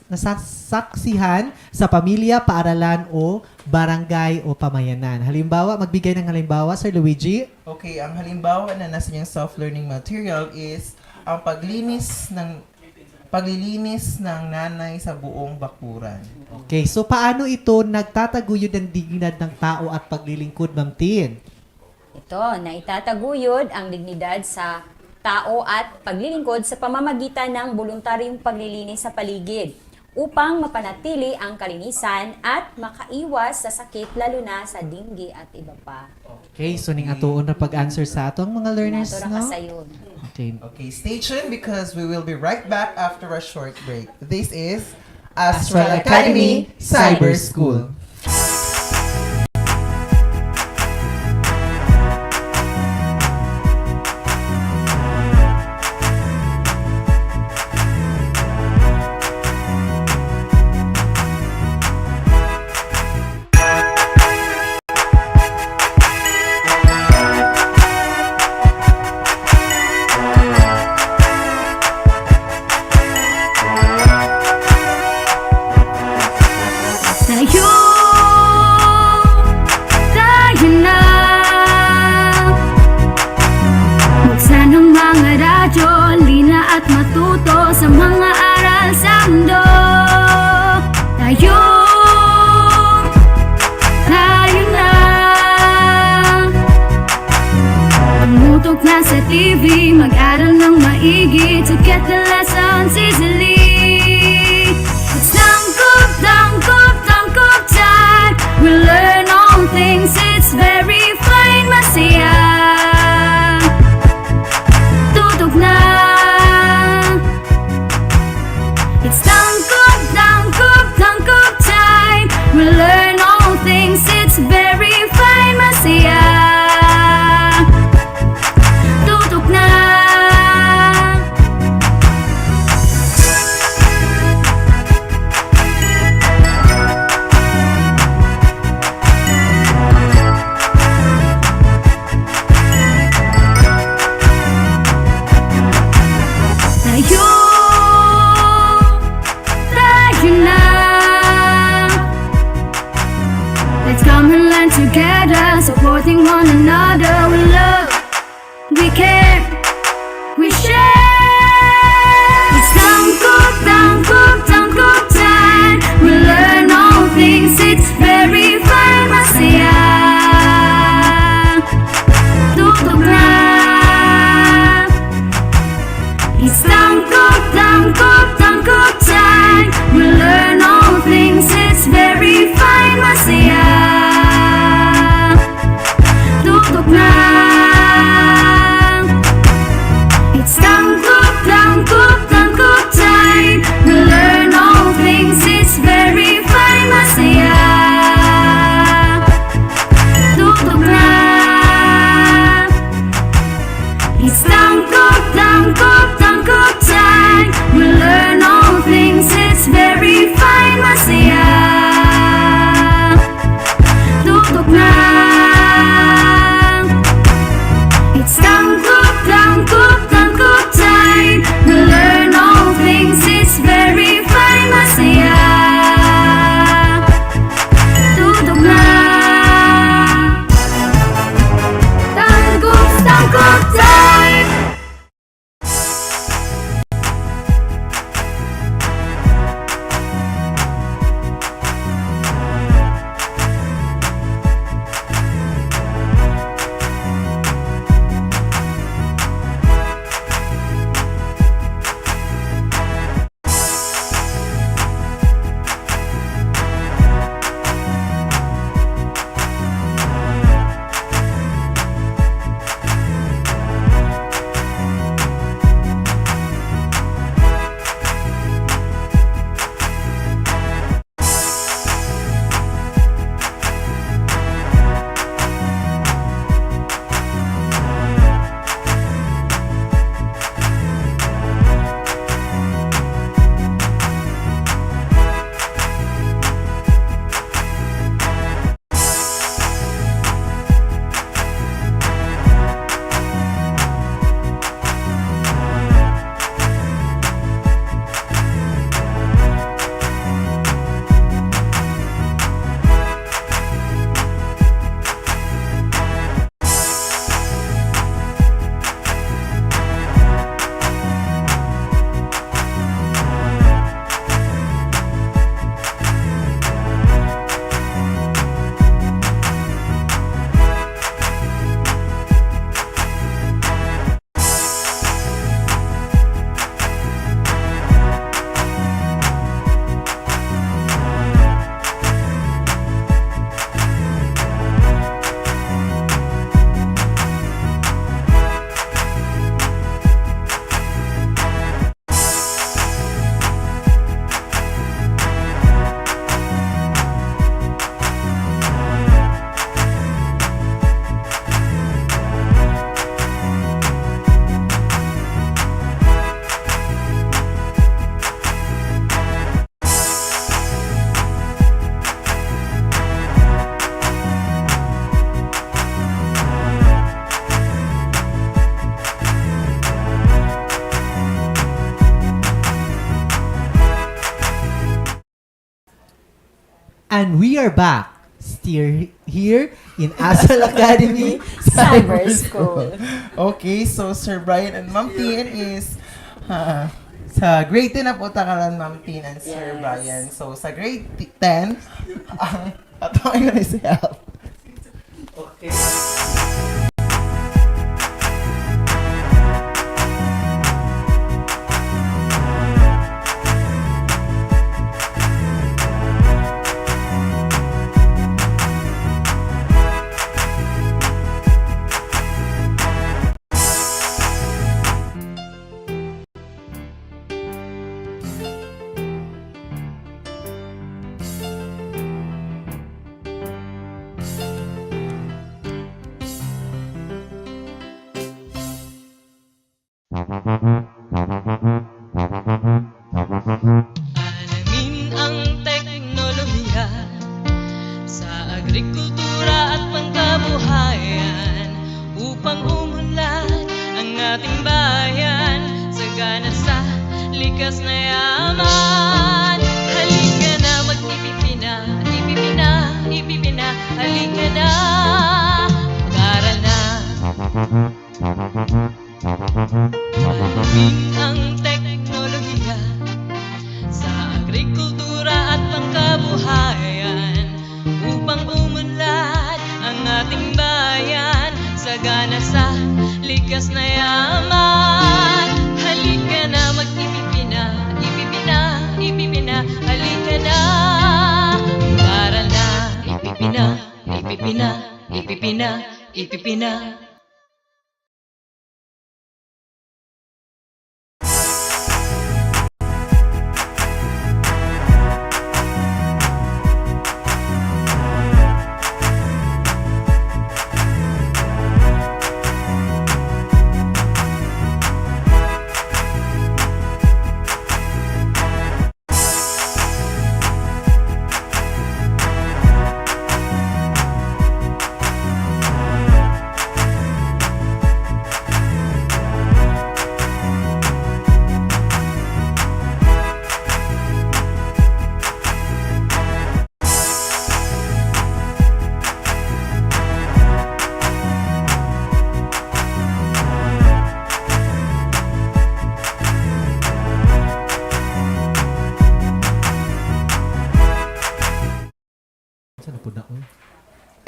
nasasaksihan sa pamilya, paaralan o barangay o pamayanan. Halimbawa, magbigay ng halimbawa, Sir Luigi. Okay, ang halimbawa na nasa niyang self-learning material is ang paglilinis ng nanay sa buong bakuran. Okay, so paano ito nagtataguyod ng dignidad ng tao at paglilingkod, Ma'am Tin? Ito, na itataguyod ang dignidad sa tao at paglilingkod sa pamamagitan ng voluntaryong paglilinis sa paligid upang mapanatili ang kalinisan at makaiwas sa sakit lalo na sa dengue at iba pa. Okay, so ning atuon na pag-answer sa atong mga learners, Natura no? kasayon. Okay. Okay, stay tuned because we will be right back after a short break. This is Astral Academy Cyber School. Tayo na. Buksan ang mga radyo, lina at matuto sa mga aral sa mundo. Tayo na. Tumutok na sa TV, mag-aral ng maigi to get the lessons easily. It's tangkop, tangkop, tangkop time. We learn all things, it's very fine, masaya. Tutok na. It's tangkop, tangkop, tangkop time. We learn all things, it's very fine, masaya. Tutok na. Tayo na. Let's come and learn together, supporting one another. We love, we care, we share. It's tangkop, tangkop, tangkop time. We learn all things, it's very fun, masaya. Tutok na. It's tangkop, tangkop, tangkop time. We learn all things, it's very fine, masaya. Tutok na. It's tangkop, tangkop, tangkop time. We learn all things, it's very fine, masaya. Tutok na. It's tangkop, tangkop, tangkop time. We learn all things, it's very fine, masaya. Tutok na. It's tangkop, tangkop, tangkop time. We learn And we are back, still here in Astral Academy Cyber School. Okay, so Sir Brian and Ma'am Tin is sa grade 10 na po takalan Ma'am Tin and Sir Yes. Brian. So sa grade 10, ang ato ngayon is help. Okay. Alamin ang teknolohiya sa agrikultura at pangkabuhayan upang umunlad ang ating bayan sagana sa likas na yaman. Halika na mag-ipipina, ipipina, ipipina. Halika na, mag-aral na. Alamin ang teknolohiya sa agrikultura at pangkabuhayan upang umunlad ang ating bayan sagana sa likas na yaman. Halika na mag-ipipina, ipipina, ipipina. Halika na, mag-aral na. Ipipina, ipipina, ipipina, ipipina.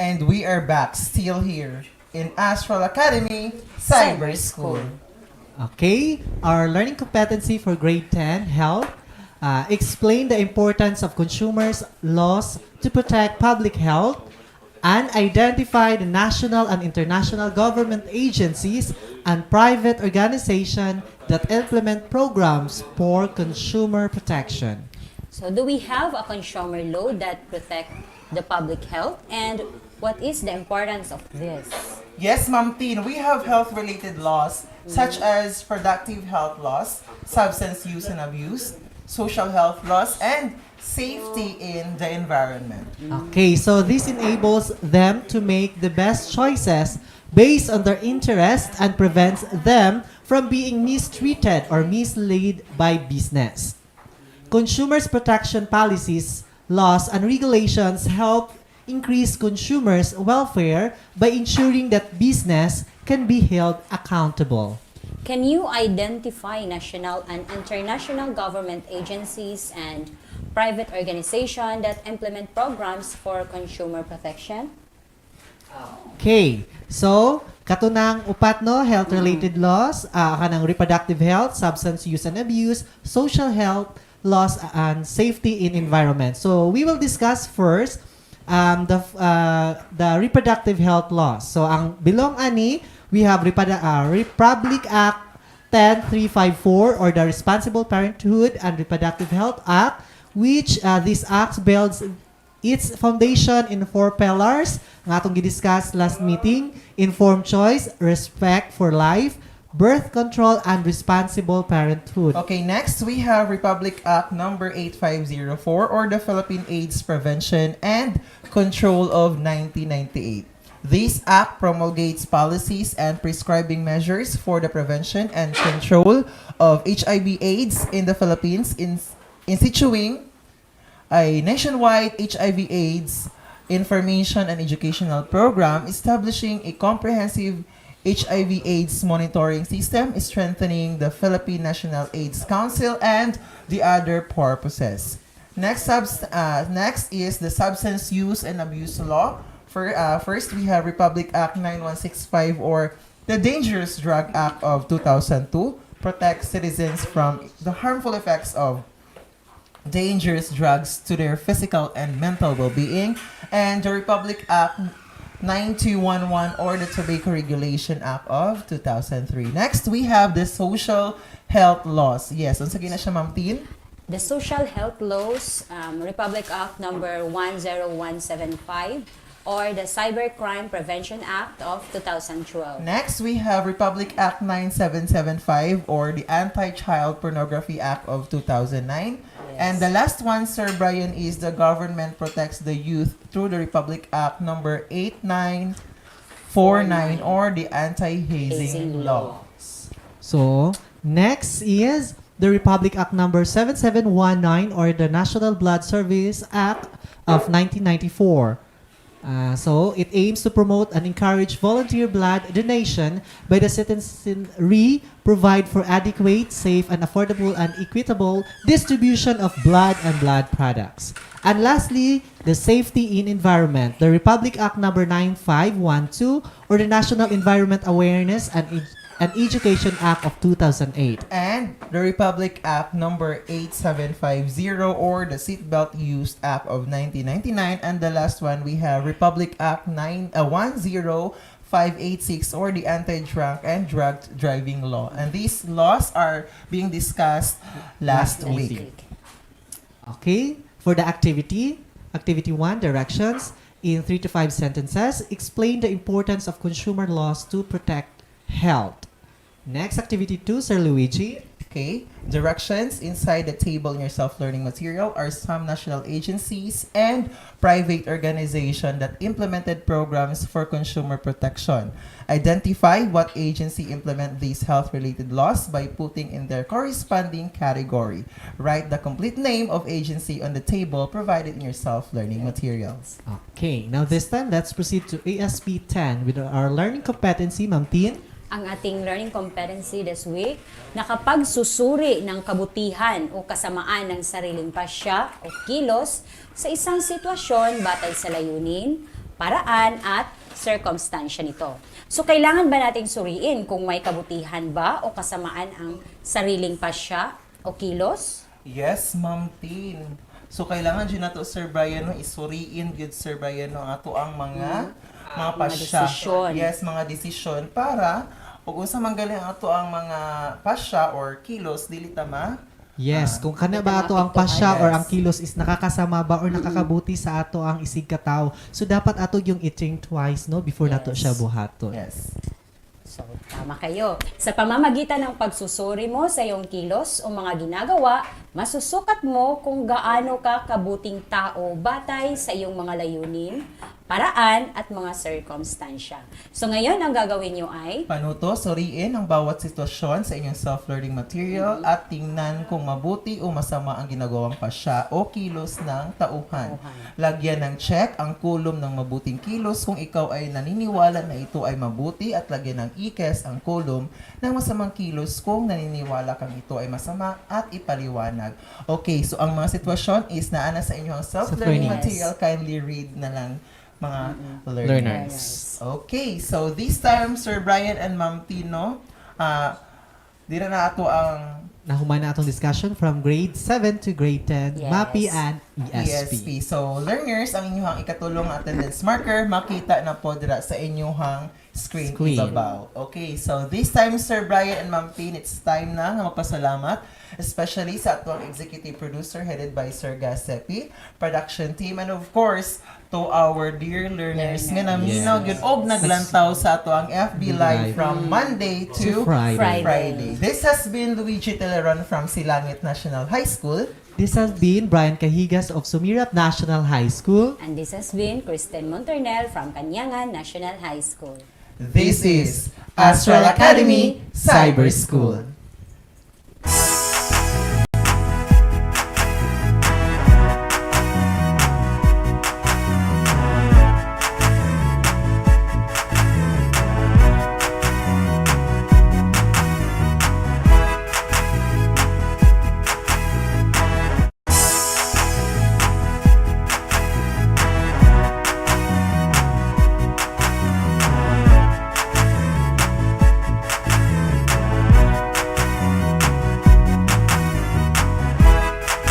And we are back, still here in Astral Academy Cyber School. Okay, our learning competency for grade 10, health, explain the importance of consumers' laws to protect public health, and identify the national and international government agencies and private organizations that implement programs for consumer protection. So do we have a consumer law that protect the public health, and what is the importance of this? Yes, Ma'am Tin, we have health-related laws such as productive health laws, substance use and abuse, social health laws, and safety in the environment. Okay, so this enables them to make the best choices based on their interests and prevents them from being mistreated or misled by business. Consumers protection policies, laws, and regulations help increase consumers' welfare by ensuring that business can be held accountable. Can you identify national and international government agencies and private organizations that implement programs for consumer protection? Okay, so katunang upat no, health-related laws, kanang reproductive health, substance use and abuse, social health laws, and safety in environment. So we will discuss first the reproductive health laws. So ang bilong ani, we have Republic Act 10354 or the Responsible Parenthood and Reproductive Health Act, which this act builds its foundation in 4 pillars nga atong gidiscuss last meeting: informed choice, respect for life, birth control, and responsible parenthood. Okay, next we have Republic Act number 8504 or the Philippine AIDS Prevention and Control of 1998. This act promulgates policies and prescribing measures for the prevention and control of HIV/AIDS in the Philippines, instituting a nationwide HIV/AIDS information and educational program establishing a comprehensive HIV/AIDS monitoring system, strengthening the Philippine National AIDS Council, and the other purposes. Next is the Substance Use and Abuse Law. First, we have Republic Act 9165, or the Dangerous Drug Act of 2002, protects citizens from the harmful effects of dangerous drugs to their physical and mental well-being. And the Republic Act 9211, or the Tobacco Regulation Act of 2003. Next, we have the Social Health Laws. Yes, unsa gina siya, Ma'am Tin? The Social Health Laws, Republic Act number 10175, or the Cybercrime Prevention Act of 2012. Next, we have Republic Act 9775, or the Anti-Child Pornography Act of 2009. And the last one, Sir Brian, is the Government Protects the Youth through the Republic Act number 8949, or the Anti-Hazing Laws. So, next is the Republic Act number 7719, or the National Blood Service Act of 1994. So, it aims to promote and encourage volunteer blood donation by the citizenry, provide for adequate, safe, and affordable and equitable distribution of blood and blood products. And lastly, the Safety in Environment, the Republic Act number 9512, or the National Environment Awareness and Education Act of 2008. And the Republic Act number 8750, or the Seatbelt Use Act of 1999. And the last one, we have Republic Act 10586, or the Anti-Drunk and Drug Driving Law. And these laws are being discussed last week. Okay, for the activity 1, directions, in 3 to 5 sentences, explain the importance of consumer laws to protect health. Next, activity 2, Sir Luigi. Okay, directions inside the table in your self-learning material are some national agencies and private organizations that implemented programs for consumer protection. Identify what agency implement these health-related laws by putting in their corresponding category. Write the complete name of agency on the table provided in your self-learning materials. Okay, now this time, let's proceed to ASP 10 with our learning competency, Ma'am Tin. Ang ating learning competency this week, nakapagsusuri ng kabutihan o kasamaan ng sariling pasya o kilos sa isang sitwasyon batay sa layunin, paraan at circumstansya nito. So, kailangan ba nating suriin kung may kabutihan ba o kasamaan ang sariling pasya o kilos? Yes, Ma'am Tin. So, kailangan dyan na to, Sir Brian, no, isuriin good, Sir Brian, no, ato ang mga pasya. Desisyon. Yes, mga desisyon para kung unsa man galing ato ang mga pasya or kilos dili tama. Yes, kung kana ba ato ang pasya or ang kilos is nakakasama ba or nakakabuti sa ato ang isig kataw. So dapat ato yung i-think twice no before nato siya buhaton. Yes. So, tama kayo. Sa pamamagitan ng pagsusuri mo sa iyong kilos o mga ginagawa, masusukat mo kung gaano ka kabuting tao batay sa iyong mga layunin, paraan at mga circumstansya. So ngayon, ang gagawin nyo ay panuto, suriin ang bawat sitwasyon sa inyong self-learning material at tingnan kung mabuti o masama ang ginagawang pasya o kilos ng tauhan. Lagyan ng check ang kulom ng mabuting kilos kung ikaw ay naniniwala na ito ay mabuti at lagyan ng ikes ang kulom ng masamang kilos kung naniniwala kang ito ay masama at ipaliwanag. Okay, so ang mga sitwasyon is naana sa inyong self-learning material. Kindly read na lang mga learners. Okay, so this time, Sir Brian and Ma'am Tino, di na ato ang nahumay na atong discussion from grade 7 to grade 10, MAPI and ESP. So, learners, ang inyong ikatulong attendance marker, makita na po dira sa inyong screen. Ibabaw. Okay, so this time, Sir Brian and Ma'am Tin, it's time na nga magpasalamat, especially sa atong executive producer headed by Sir Gasepi, production team, and of course, to our dear learners nga naminaw gyud og naglantaw sa ato ang FB Live from Monday to Friday. This has been Luigi Teleron from Silangit National High School. This has been Brian Cahigas of Sumirap National High School. And this has been Kristen Monternel from Kanyangan National High School. This is Astral Academy Cyber School.